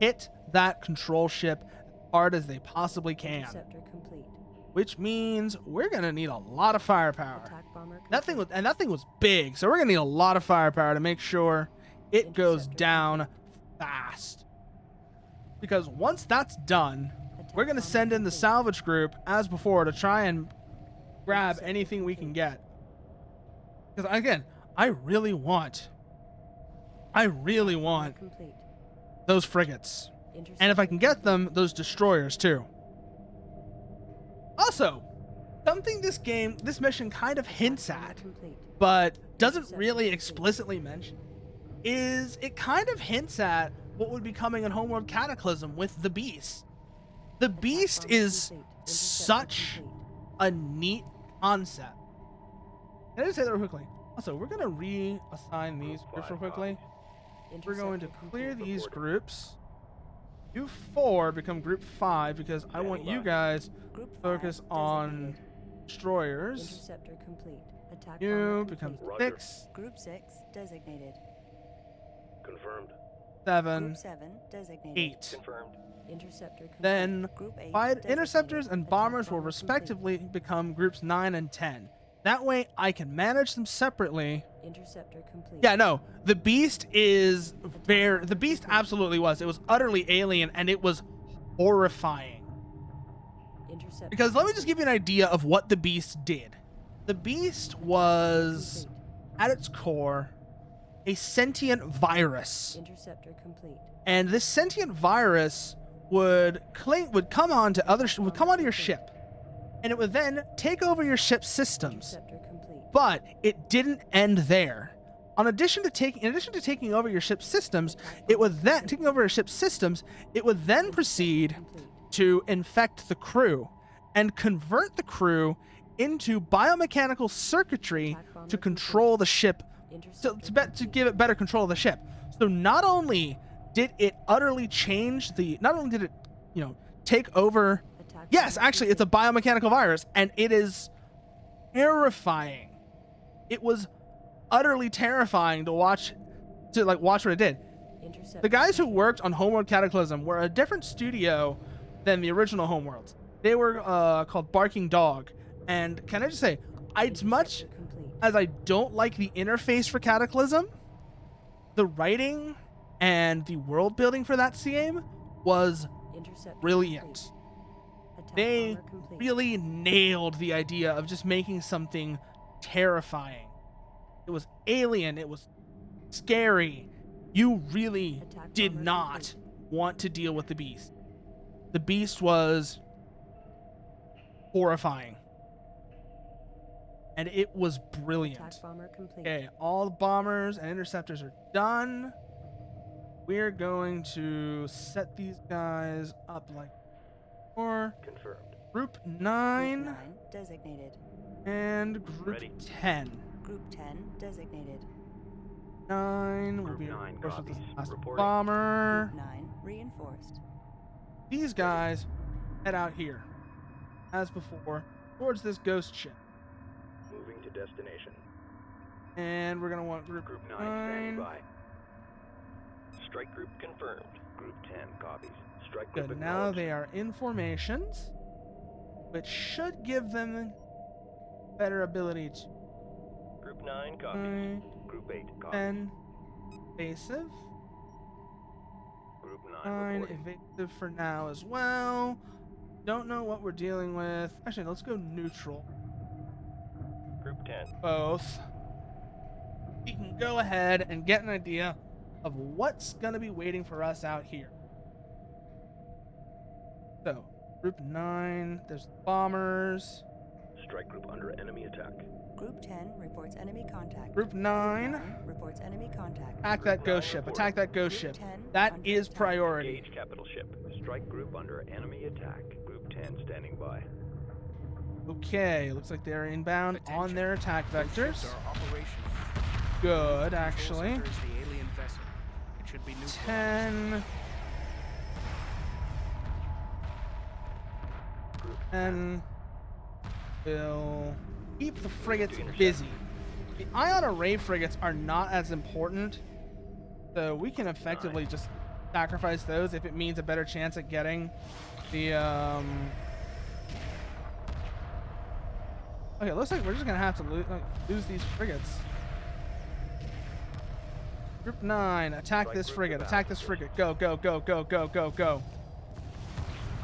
hit that control ship as hard as they possibly can. Interceptor complete. Which means we're going to need a lot of firepower. Attack bomber complete. That thing was big, so we're going to need a lot of firepower to make sure it goes Interceptor down fast. Because once that's done, Attack we're going to bomber send in the complete. salvage group as before to try and grab Interceptor anything we can complete. get. Because again, I really want Bomber complete. those frigates. And if I Interceptor can get them, those destroyers too. Also, something this mission kind of hints Attack bomber at, complete. but doesn't Interceptor really complete. explicitly mention, is it kind of hints at what would be coming in Homeworld Cataclysm with the Beast. The Attack Beast bomber is complete. Interceptor such complete. a neat concept. Can I just say that real quickly? Also, we're going to reassign these groups real quickly. We're going to Interceptor clear complete. these groups. You 4 become group 5 because I want you guys Group to 5 focus on designated. destroyers. Interceptor complete. Attack You bomber become complete. 6, Group 6 designated. Confirmed. 7, Group 7 designated. 8. Confirmed. Interceptor complete. Then Group 8 interceptors designated. and Attack bombers will bomber respectively become groups 9 and 10. That way I can manage them separately. complete. Interceptor complete. Yeah, no, the beast is very, the beast absolutely was. It was utterly alien and it was horrifying. Interceptor Because let me just give you an idea of what the beast did. The beast was, complete. at its core, a sentient virus. Interceptor complete. And this sentient virus would come onto your ship, and it would then take over your ship's systems. Interceptor complete. But it didn't end there. In addition to taking over your ship's systems, it would then proceed Complete. to infect the crew and convert the crew into biomechanical circuitry to control the ship, to give it better control of the ship. So not only did it utterly change not only did it, take over. Attack Yes, bomber actually, it's a biomechanical virus, and it is terrifying. It was utterly terrifying to watch what it did. Interceptor The guys who worked on Homeworld Cataclysm were a different studio than the original Homeworld. They were called Barking Dog. And can I just say, as much complete. as I don't like the interface for Cataclysm, the writing and the world building for that game was Interceptor brilliant. complete. Attack They bomber complete. really nailed the idea of just making something terrifying. It was alien. It was scary. You really Attack did bomber not complete. want to deal with the beast. The beast was horrifying. And it was brilliant. Attack bomber complete. Okay, all the bombers and interceptors are done. We're going to set these guys up like before. Confirmed. Group Group 9 9 designated. and Group Ready. 10. Group 10 designated. 9 will Group be 9 reinforced with this copies. last Reporting. bomber. Group 9 reinforced. These guys head out here, as before, towards this ghost ship. Moving to destination. And we're going to want Group Group 9 standing 9. by. Strike group confirmed. Group 10 copies. Strike group Good. Now acknowledged. they are in formations, which should give them better ability to Group 9 copies. 9, Group 8 copies. 10, evasive. Group 9 9, reporting. evasive for now as well. Don't know what we're dealing with. Actually, let's go neutral. Group 10. Both. We can go ahead and get an idea of what's going to be waiting for us out here. So, Group 9, there's bombers. Strike group under enemy attack. Group 10 reports enemy contact. Group 9, reports enemy contact. attack that ghost ship. Attack that ghost ship. Group 10 That under is attack. priority. Engage capital ship. Strike group under enemy attack. Group 10 standing by. Okay, looks like they're inbound on Attention. their attack Those vectors. ships are operational. Good, Control actually. center is the alien vessel. It should be neutralized. 10. Group 10 will keep the frigates busy. The ion array frigates are not as important, so we can effectively just sacrifice those if it means a better chance at getting the Okay, looks like we're just gonna have to lose these frigates. Group 9, attack this frigate. Attack this frigate. Go, go, go, go, go, go, go.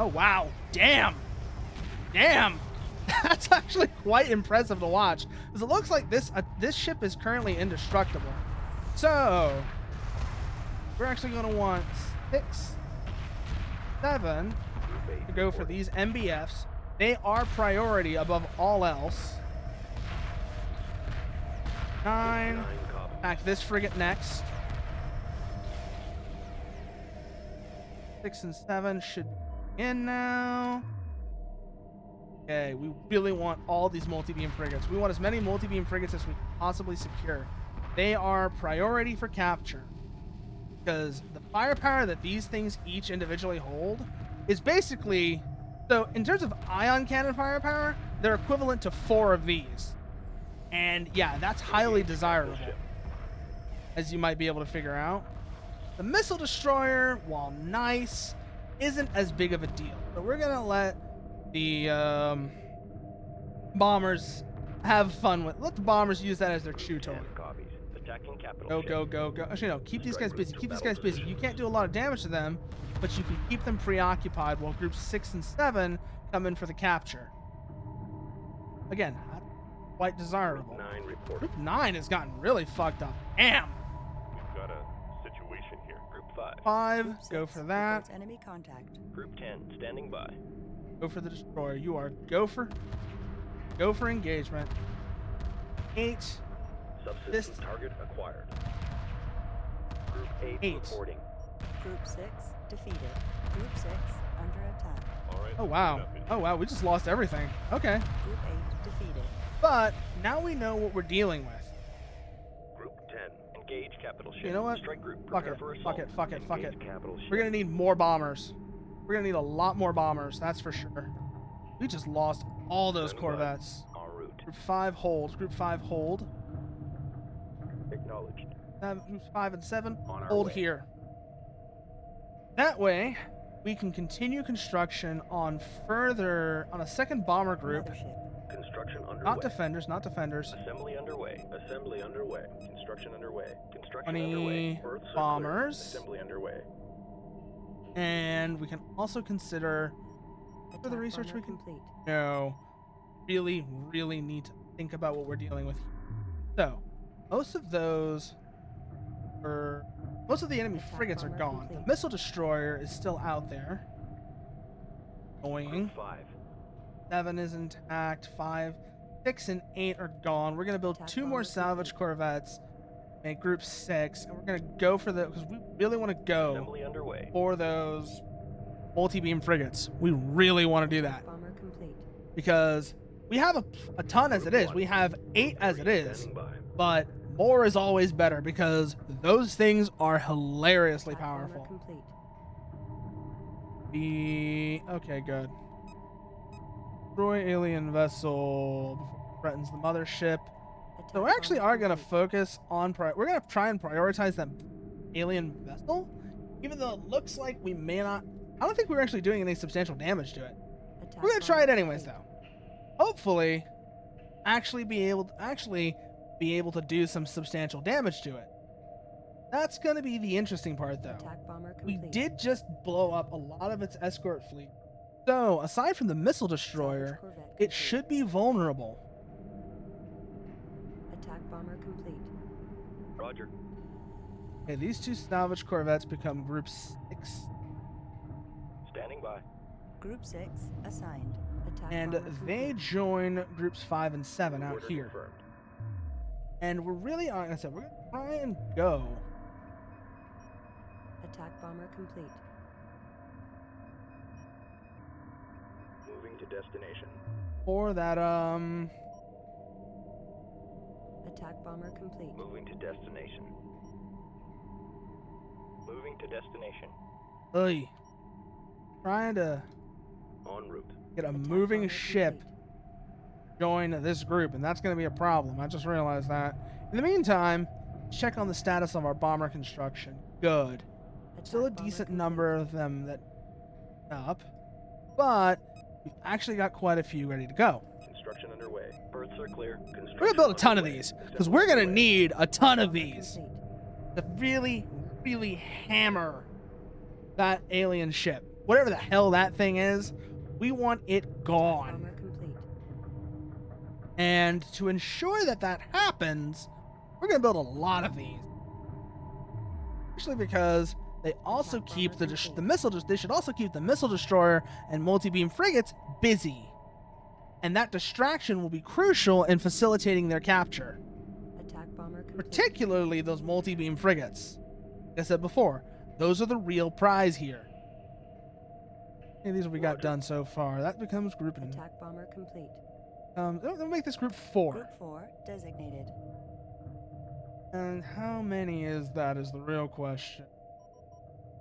Oh wow! Damn! Damn! That's actually quite impressive to watch, because it looks like this ship is currently indestructible. So we're actually going to want 6, 7 to go for these MBFs. They are priority above all else. 9, 9 copies. attack this frigate next. 6 and 7 should be in now. Okay, we really want all these multi-beam frigates. We want as many multi-beam frigates as we can possibly secure. They are priority for capture. because the firepower that these things each individually hold is basically, so in terms of ion cannon firepower, they're equivalent to 4 of these. And yeah, that's highly desirable, as you might be able to figure out. The missile destroyer, while nice, isn't as big of a deal. So we're gonna let the bombers have fun with. Let the bombers use that as their chew toy. Go. Actually, no. Keep these guys busy. Keep these guys busy. You can't do a lot of damage to them, but you can keep them preoccupied while groups 6 and 7 come in for the capture. Again, quite desirable. Group 9 has gotten really fucked up. Damn. We've got a situation here. Group 5. Group Go 6 for that. reports enemy contact. Group 10, standing by. Go for the destroyer. You are go for engagement. 8. Subsystem target acquired. Group 8 reporting. Group 6 defeated. Group 6 under attack. All right. Oh wow. Oh wow. We just lost everything. Okay. Group 8 defeated. But now we know what we're dealing with. Group 10, engage capital ship. You know what? Strike group, Fuck prepare it. for Fuck assault. it. Fuck it. Fuck it. Engage capital ship. We're gonna need more bombers. We're gonna need a lot more bombers. That's for sure. We just lost all those corvettes. En route. Group 5 hold. Group 5 hold. Acknowledged. Groups 5 and 7 On our hold way. here. That way, we can continue construction on a second bomber group. Mothership. Construction underway. Not defenders, not defenders. Assembly underway. Assembly underway. Construction underway. Construction 20 underway. Berths are bombers. clear. Assembly underway. And we can also consider for the Attack research bomber we can complete. really need to think about what we're dealing with. So, most of the enemy Attack frigates are bomber gone. complete. The missile destroyer is still out there. Annoying. Group 5. 7 is intact. 5, 6, and 8 are gone. We're gonna build Attack 2 more bomber salvage complete. corvettes. Make group 6, and we're gonna go for because we really want to go Assembly underway. for those multi-beam frigates. We really want to do that Bomber complete. because we have a ton as it is. We have 8 as it is, Standing by. but more is always better because those things are hilariously Attack bomber powerful. complete. Okay, good. Destroy alien vessel before it threatens the mothership. Attack So we actually bomber are going to complete. focus on we're going to try and prioritize that alien vessel, even though it looks like we may not. I don't think we're actually doing any substantial damage to it. Attack We're going to try it bomber anyways, complete. though. Hopefully, actually be able to do some substantial damage to it. That's going to be the interesting part, though. Attack bomber We complete. did just blow up a lot of its escort fleet. So, aside from the missile destroyer, Salvage corvette it complete. should be vulnerable. Attack bomber complete. Roger. Okay, these 2 salvage corvettes become group 6. Standing by. Group 6 assigned. Attack And bomber they complete. join groups 5 and 7 out Order here. confirmed. And we're really, like I said, we're going to try and go Attack bomber complete. Moving to destination. for that, Attack bomber complete. Moving to destination. Moving to destination. trying to En route. get a Attack moving bomber ship complete. join this group, and that's going to be a problem. I just realized that. In the meantime, check on the status of our bomber construction. Good. Still a Attack bomber decent complete. number of them that up, but we've actually got quite a few ready to go. Construction underway. Berths are clear. We're gonna build a ton of these because we're gonna need a ton of these Complete. to really hammer that alien ship. Whatever the hell that thing is, we want it gone. Bomber complete. And to ensure that that happens, we're gonna build a lot of these. Especially because they also Attack keep bomber the complete. missile. They should also keep the missile destroyer and multi-beam frigates busy, and that distraction will be crucial in facilitating their capture. Attack bomber complete. Particularly those multi-beam frigates. Like I said before, those are the real prize here. Hey, these are what we got Roger. done so far. That becomes group. Attack bomber complete. They'll make this group 4. Group 4 designated. And how many is that is the real question.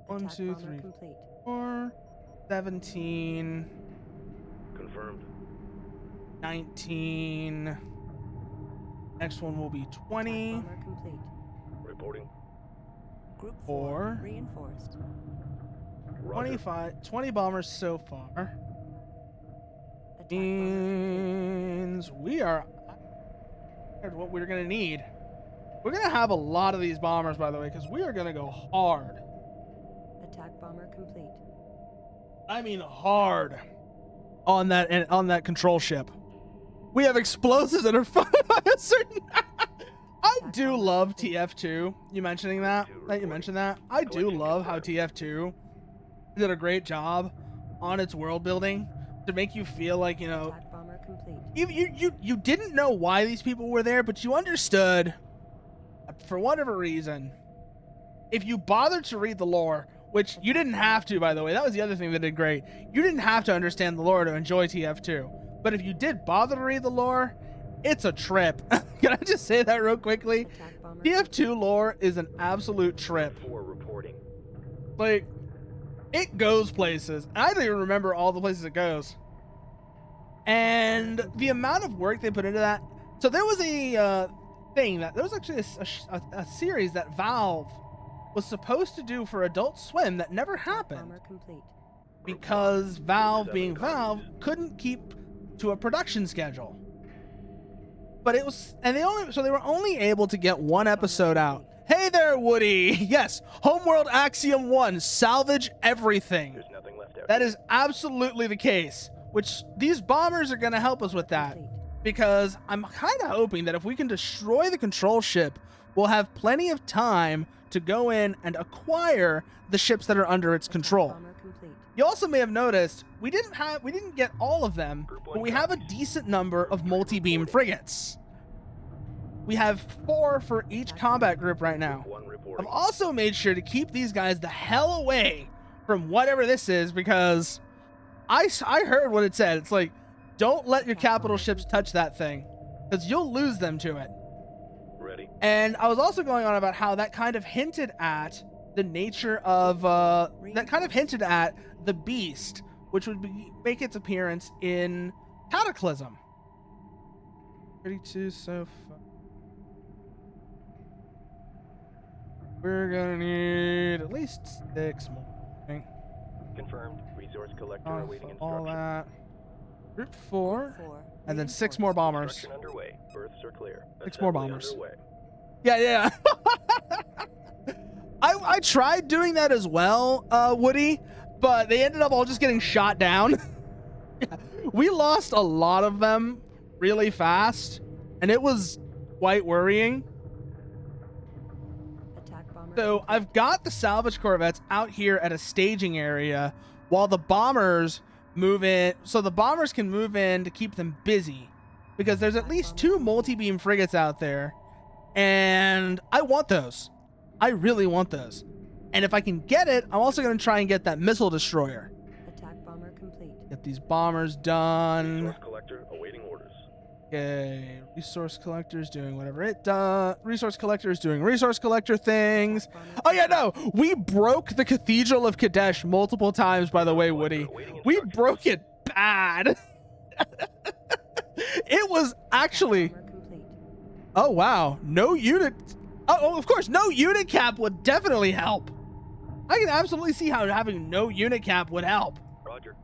1, Attack 2, bomber 3, complete. 4, 17, Confirmed. 19. Next one will be 20. Attack bomber complete. Reporting. Group 4 4. reinforced. Roger. 20 bombers so far. Attack bomber Means we are what we're gonna need. We're gonna have a lot of these bombers, by the way, because we are gonna go hard. complete. Attack bomber complete. I mean hard on that control ship. We have explosives that are fired by a certain. I do love TF2. You mentioning that? That you mentioned that. I do love how TF2 did a great job on its world building to make you feel like, you know, Attack bomber complete. you didn't know why these people were there, but you understood for whatever reason. If you bothered to read the lore, which you didn't have to, by the way, that was the other thing that did great. You didn't have to understand the lore to enjoy TF2. But if you did bother to read the lore, it's a trip. Can I just say that real quickly? Attack bomber TF2 lore is an absolute trip. 4 reporting. Like, it goes places. I don't even remember all the places it goes. And the amount of work they put into that. So there was a thing that there was actually a series that Valve was supposed to do for Adult Swim that never happened bomber complete. because Valve, being Valve, couldn't keep to a production schedule. But it was, and they were only able to get one episode out. Hey there, Woody. Yes, Homeworld Axiom 1, salvage everything. There's nothing left out. That is absolutely the case, which these bombers are going to help us with that. Complete. Because I'm kind of hoping that if we can destroy the control ship, we'll have plenty of time to go in and acquire the ships that are under its control. Bomber complete. You also may have noticed we didn't get all of them, but we have a decent number of multi-beam frigates. We have 4 for each combat group right now. 1 I've reporting. also made sure to keep these guys the hell away from whatever this is, because I heard what it said. It's like, don't let your capital ships touch that thing, because you'll lose them to it. Ready. And I was also going on about how that kind of hinted at the nature of the beast, which would make its appearance in Cataclysm. 32 so far. We're gonna need at least 6 more, I think. Confirmed. Resource collector Oh, awaiting all instruction. that. Group 4, 4 and then 6 more bombers. Construction underway. Berths are clear. 6 more Assembly bombers. underway. Yeah. I tried doing that as well, Woody, but they ended up all just getting shot down. We lost a lot of them really fast, and it was quite worrying. Attack bomber. So I've got the salvage corvettes out here at a staging area while the bombers move in, so the bombers can move in to keep them busy, because there's at least 2 multi-beam frigates out there, and I want those. I really want those. And if I can get it, I'm also going to try and get that missile destroyer. Attack bomber complete. Get these bombers done. Resource collector awaiting orders. Okay, resource collector's doing whatever it does. Resource collector is doing resource collector things. Attack bomber Oh yeah, no, we broke the Cathedral of Kadesh multiple times, by the way, Woody. We broke it bad. It was actually, bomber complete. oh wow, no unit. Oh, of course, no unit cap would definitely help. I can absolutely see how having no unit cap would help. Roger.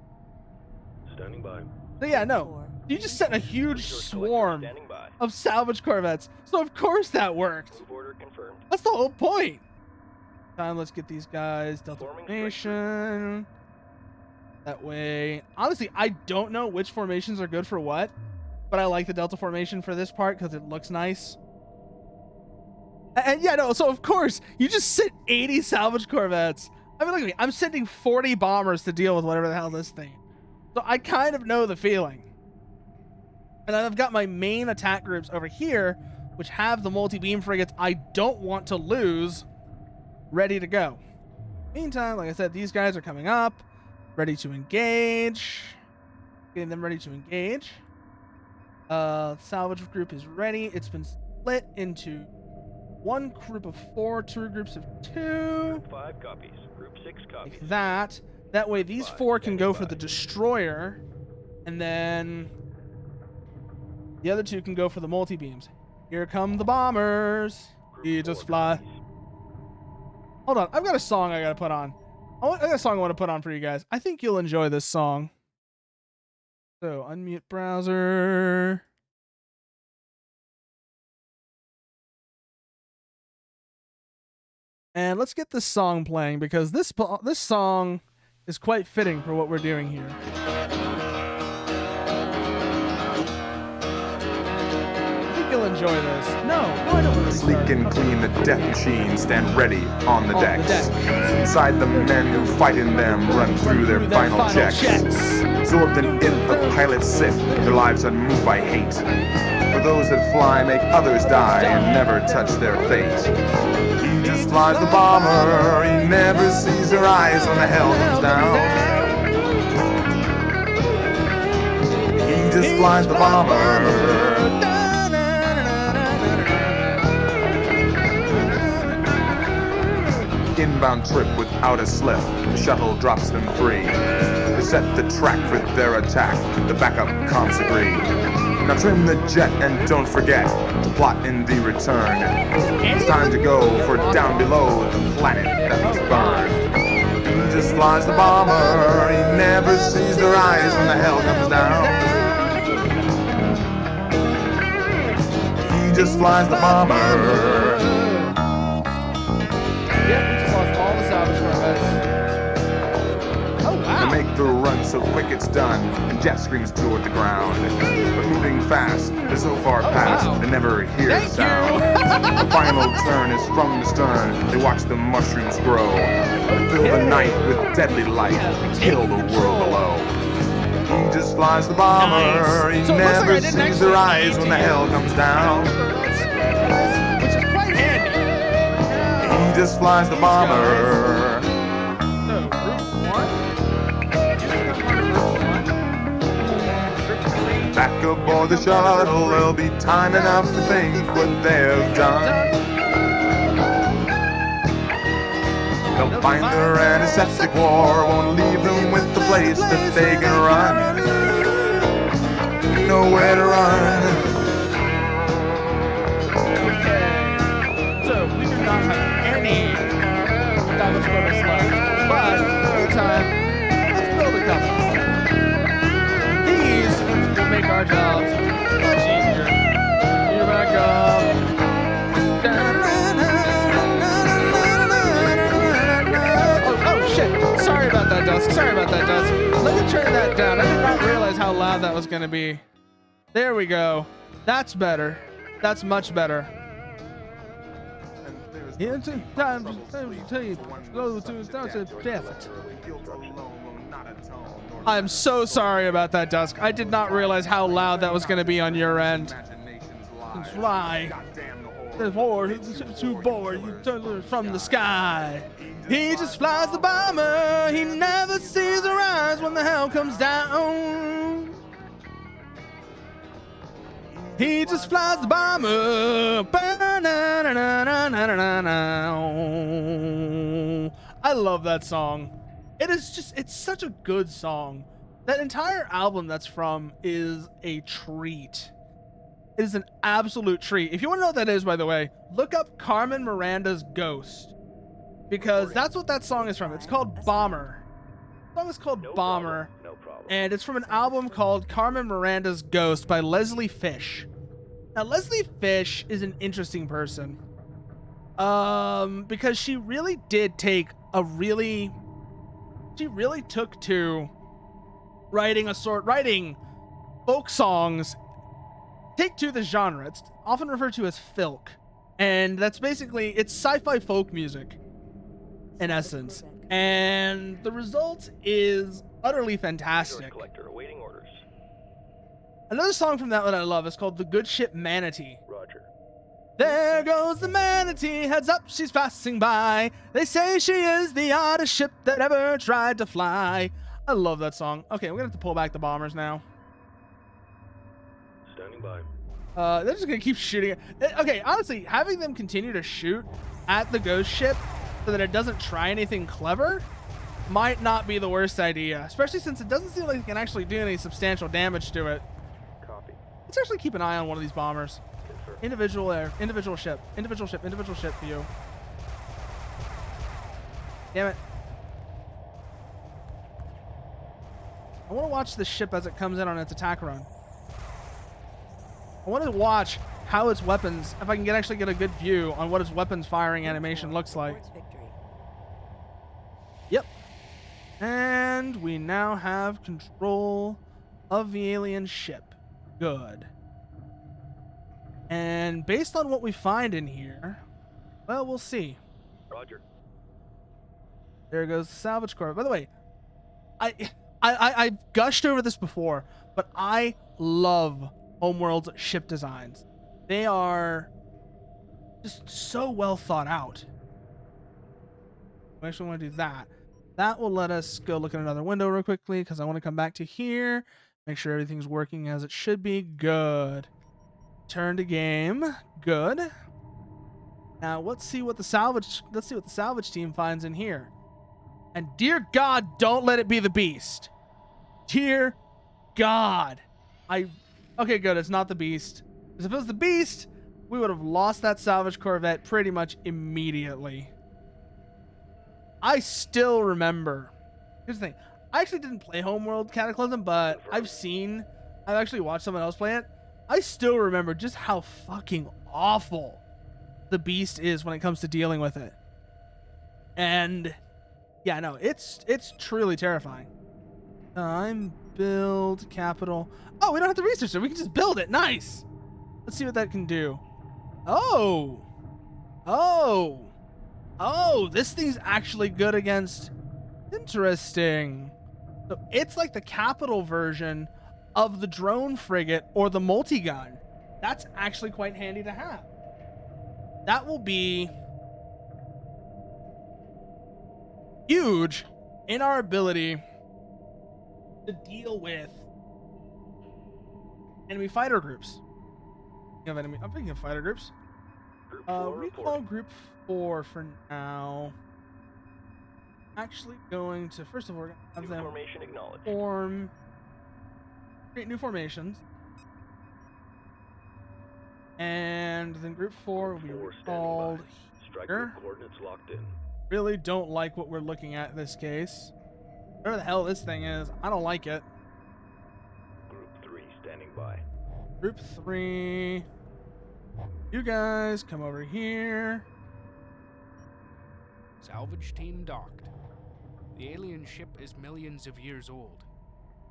Standing by. So yeah, no, 4 you just sent a huge Resource collector swarm standing by. of salvage corvettes, so of course that worked. Move order confirmed. That's the whole point. Time, let's get these guys Delta Forming formation. That way, honestly, I don't know which formations are good for what, but I like the Delta formation for this part because it looks nice. And yeah, no, so of course, you just sent 80 salvage corvettes. I mean, look at me. I'm sending 40 bombers to deal with whatever the hell this thing. So I kind of know the feeling. And I've got my main attack groups over here, which have the multi-beam frigates I don't want to lose, ready to go. Meantime, like I said, these guys are coming up, ready to engage. Getting them ready to engage. Salvage group is ready. It's been split into one group of 4, 2 groups of 2. Group 5 copies. Group 6 copies. Like that. That way these 4 can go for the destroyer, and then the other 2 can go for the multi-beams. Here come the bombers. You just fly. Hold on, I've got a song I gotta put on. I got a song I want to put on for you guys. I think you'll enjoy this song. So, unmute browser. And let's get this song playing, because this song is quite fitting for what we're doing here. I think you'll enjoy this. No, I don't really. Sleek and clean, the death machines stand ready on the decks. Inside, the men who fight in them run through their final checks. Absorbed in it, the pilots sit, their lives unmoved by hate. For those that fly, make others die and never touch their fate. He just flies the bomber, he never sees her eyes when the hell comes down. He just flies the bomber. Inbound trip without a slip, the shuttle drops them free. They set the track for their attack, the backup comms agree. Now trim the jet and don't forget to plot in the return. It's time to go for down below the planet that was burned. He just flies the bomber, he never sees their eyes when the hell comes down. He just flies the bomber. To make the run so quick it's done, and death screams toward the ground. But moving fast, they're so far past, they never hear the sound. The final turn is from the stern, they watch the mushrooms grow. Fill the night with deadly light, kill the world below. He just flies the bomber, he never sees their eyes when the hell comes down. Which is quite handy. He just flies the bomber. Back aboard the shuttle, there'll be time enough to think what they've done. They'll find their antiseptic war, won't leave them with the place that they can run. Nowhere to run. Okay, so we do not have any damage bonus left, but in the time, let's build a couple. Make our jobs much easier. Here back up. Oh shit! Sorry about that, Dusk. Sorry about that, Dusk. Let me turn that down. I did not realize how loud that was going to be. There we go. That's better. That's much better. It's time to go to death. I'm so sorry about that, Dusk. I did not realize how loud that was going to be on your end. Fly. Too bored. You turn from the sky. He just flies the bomber. He never sees her eyes when the hell comes down. He just flies the bomber. I love that song. It's such a good song. That entire album that's from is a treat. It is an absolute treat. If you want to know what that is, by the way, look up Carmen Miranda's Ghost, because that's what that song is from. It's called Bomber. The song is called Bomber, and it's from an album called Carmen Miranda's Ghost by Leslie Fish. Now, Leslie Fish is an interesting person, because she really did take she really took to writing folk songs. Take to the genre. It's often referred to as filk, and that's basically, it's sci-fi folk music in essence, and the result is utterly fantastic. Another song from that one I love is called The Good Ship Manatee. Roger. There goes the manatee, heads up, she's passing by. They say she is the oddest ship that ever tried to fly. I love that song. Okay, we're gonna have to pull back the bombers now. Standing by. They're just gonna keep shooting. Okay, honestly, having them continue to shoot at the ghost ship so that it doesn't try anything clever might not be the worst idea, especially since it doesn't seem like it can actually do any substantial damage to it. Copy. Let's actually keep an eye on one of these bombers. Confirm. Individual ship view. Damn it. I want to watch the ship as it comes in on its attack run. I want to watch how its weapons, if I can actually get a good view on what its weapons firing animation looks like. Yep. And we now have control of the alien ship. Good. And based on what we find in here, well, we'll see. Roger. There goes the salvage core. By the way, I've gushed over this before, but I love Homeworld's ship designs. They are just so well thought out. We actually want to do that. That will let us go look at another window real quickly because I want to come back to here, make sure everything's working as it should be. Good. Turn to game. Good. Now let's see what the salvage team finds in here. And dear God, don't let it be the beast. Dear God. Okay, good. It's not the beast. Because if it was the beast, we would have lost that salvage corvette pretty much immediately. I still remember. Here's the thing. I actually didn't play Homeworld Cataclysm, but I've actually watched someone else play it. I still remember just how fucking awful the beast is when it comes to dealing with it. And yeah, no, it's truly terrifying. Time, build, capital. Oh, we don't have to research it. We can just build it. Nice. Let's see what that can do. Oh, this thing's actually good against... Interesting. So it's like the capital version of the drone frigate or the multi-gun. That's actually quite handy to have. That will be huge in our ability to deal with enemy fighter groups. I'm thinking of fighter groups. Recall group 4 for now. Actually going to, first of all, have them create new formations. And then group 4 will be recalled here. Coordinates locked in. Really don't like what we're looking at in this case. Whatever the hell this thing is, I don't like it. Group 3 standing by. Group 3. You guys come over here. Salvage team docked. The alien ship is millions of years old.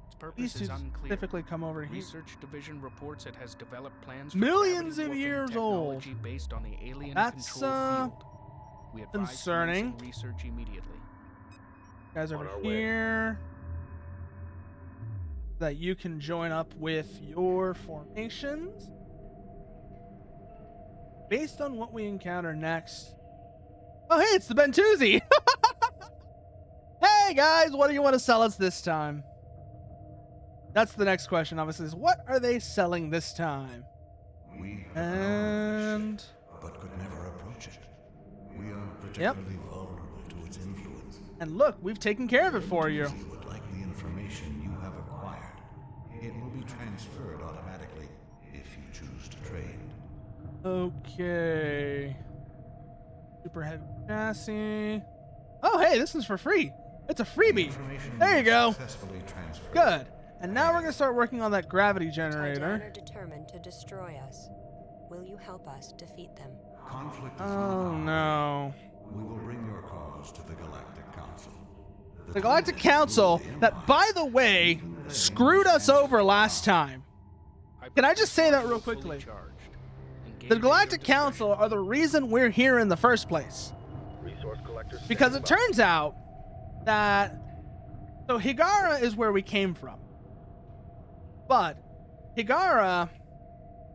Its purpose is unclear. Specifically come over here. Research division reports it has developed plans for millions of gravity years old. technology based on the alien That's control field. We advise concerning. Research immediately. Guys over here. That you can join up with your formations. Based on what we encounter next. Oh, hey, it's the Bentuzzi. Hey, guys, what do you want to sell us this time? That's the next question, obviously, is what are they selling this time? We and but could never approach it. We are particularly vulnerable to its influence. And look, we've taken care of it for you. Bentuzzi would like the information you have acquired. It will be transferred automatically if you choose to trade. Okay. Super heavy chassis. Oh, hey, this is for free. It's a freebie. There you go. Good. And now we're going to start working on that gravity generator. Titan are determined to destroy us. Will you help us defeat them? Conflict is oh, no. We will bring your cause to the Galactic Council. The Galactic Council that, by the way, screwed us over last time. Can I just say that real quickly? The Galactic Council are the reason we're here in the first place. Because it turns out that... So Higara is where we came from. But Higara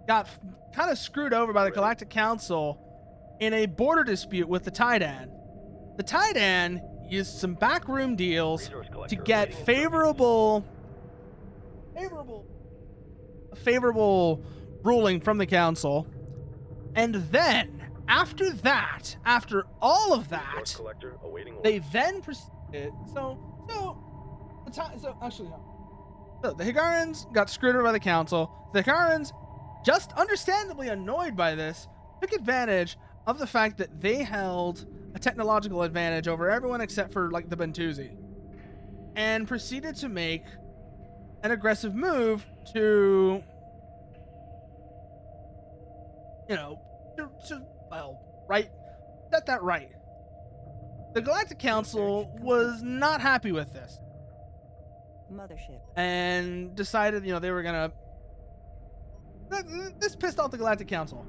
got kind of screwed over by the Galactic Council in a border dispute with the Titan. The Titan used some backroom deals to get favorable ruling from the council. And then, after that, after all of that, they then proceeded. So actually, no. So the Higarans got screwed over by the council. The Higarans, just understandably annoyed by this, took advantage of the fact that they held a technological advantage over everyone except for like the Bentusi, and proceeded to make an aggressive move to, set that right. The Galactic Council was not happy with this. Mothership. And decided, they were gonna. This pissed off the Galactic Council.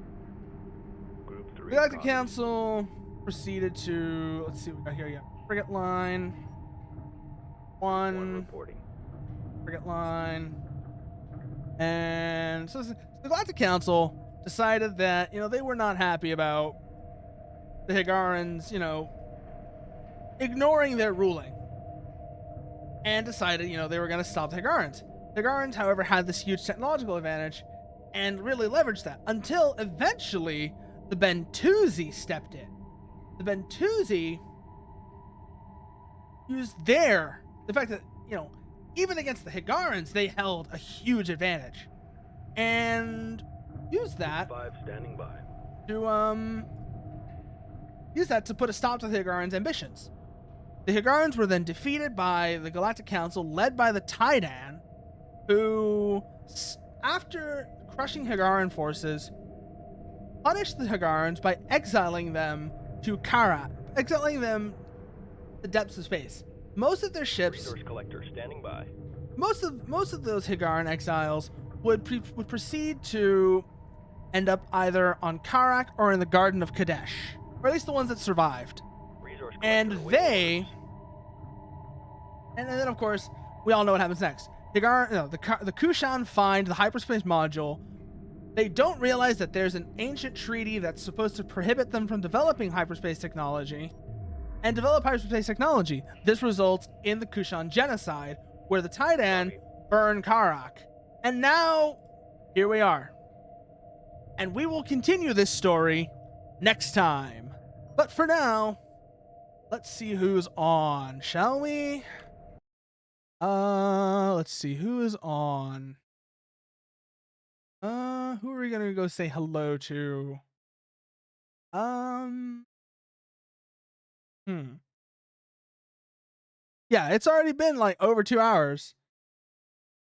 The Galactic Council proceeded to, let's see what we got here. Yeah, frigate line. One frigate line. And so the Galactic Council decided that, they were not happy about the Higarans, ignoring their ruling. And decided, they were going to stop the Higarans. The Higarans, however, had this huge technological advantage and really leveraged that until eventually the Bentusi stepped in. The Bentusi used the fact that, even against the Higarans, they held a huge advantage. And used that to put a stop to the Higarans' ambitions. The Higarans were then defeated by the Galactic Council, led by the Taidan, who, after crushing Higaran forces, punished the Higarans by exiling them to Kara, exiling them the depths of space. Most of their ships, most of those Higaran exiles would proceed to end up either on Karak or in the Garden of Kadesh, or at least the ones that survived. And then of course, we all know what happens next. The Kushan find the hyperspace module. They don't realize that there's an ancient treaty that's supposed to prohibit them from developing hyperspace technology, and develop hyperspace technology. This results in the Kushan genocide, where the Taidan burn Karak. And now, here we are. And we will continue this story next time. But for now, let's see who's on, shall we? Let's see who is on. Who are we gonna go say hello to? Yeah, it's already been like over 2 hours.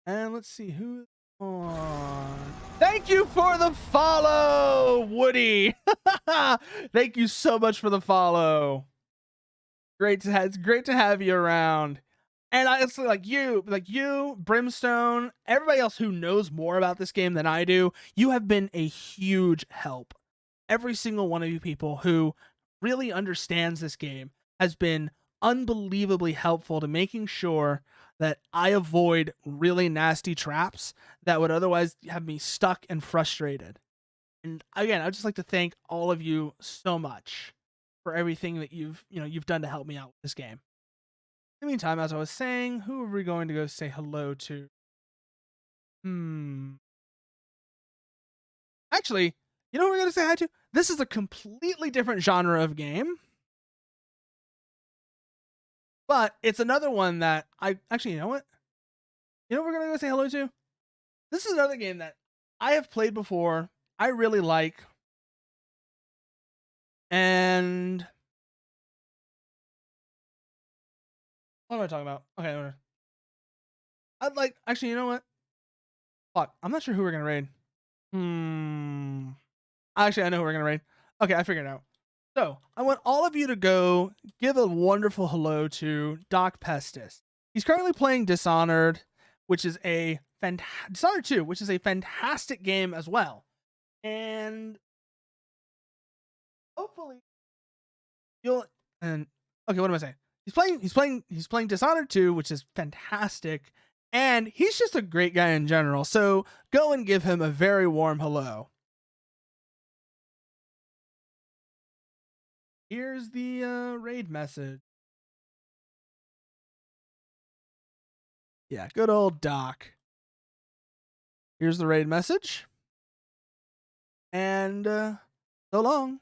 And let's see who's on. Thank you for the follow, Woody. Thank you so much for the follow. It's great to have you around. And honestly, like you, Brimstone, everybody else who knows more about this game than I do, you have been a huge help. Every single one of you people who really understands this game has been unbelievably helpful to making sure that I avoid really nasty traps that would otherwise have me stuck and frustrated. And again, I'd just like to thank all of you so much for everything that you've done to help me out with this game. In the meantime, as I was saying, who are we going to go say hello to? Actually, you know who we're going to say hi to? This is a completely different genre of game. But it's another one that you know what? You know what we're going to go say hello to? This is another game that I have played before. I really like. And what am I talking about? Okay. Actually, you know what? Fuck, I'm not sure who we're going to raid. Actually, I know who we're going to raid. Okay, I figured it out. So, I want all of you to go give a wonderful hello to Doc Pestis. He's currently playing Dishonored, which is Dishonored 2, which is a fantastic game as well. And hopefully okay, what am I saying? He's playing Dishonored 2, which is fantastic, and he's just a great guy in general. So, go and give him a very warm hello. Here's the raid message. Yeah, good old Doc. Here's the raid message. And so long.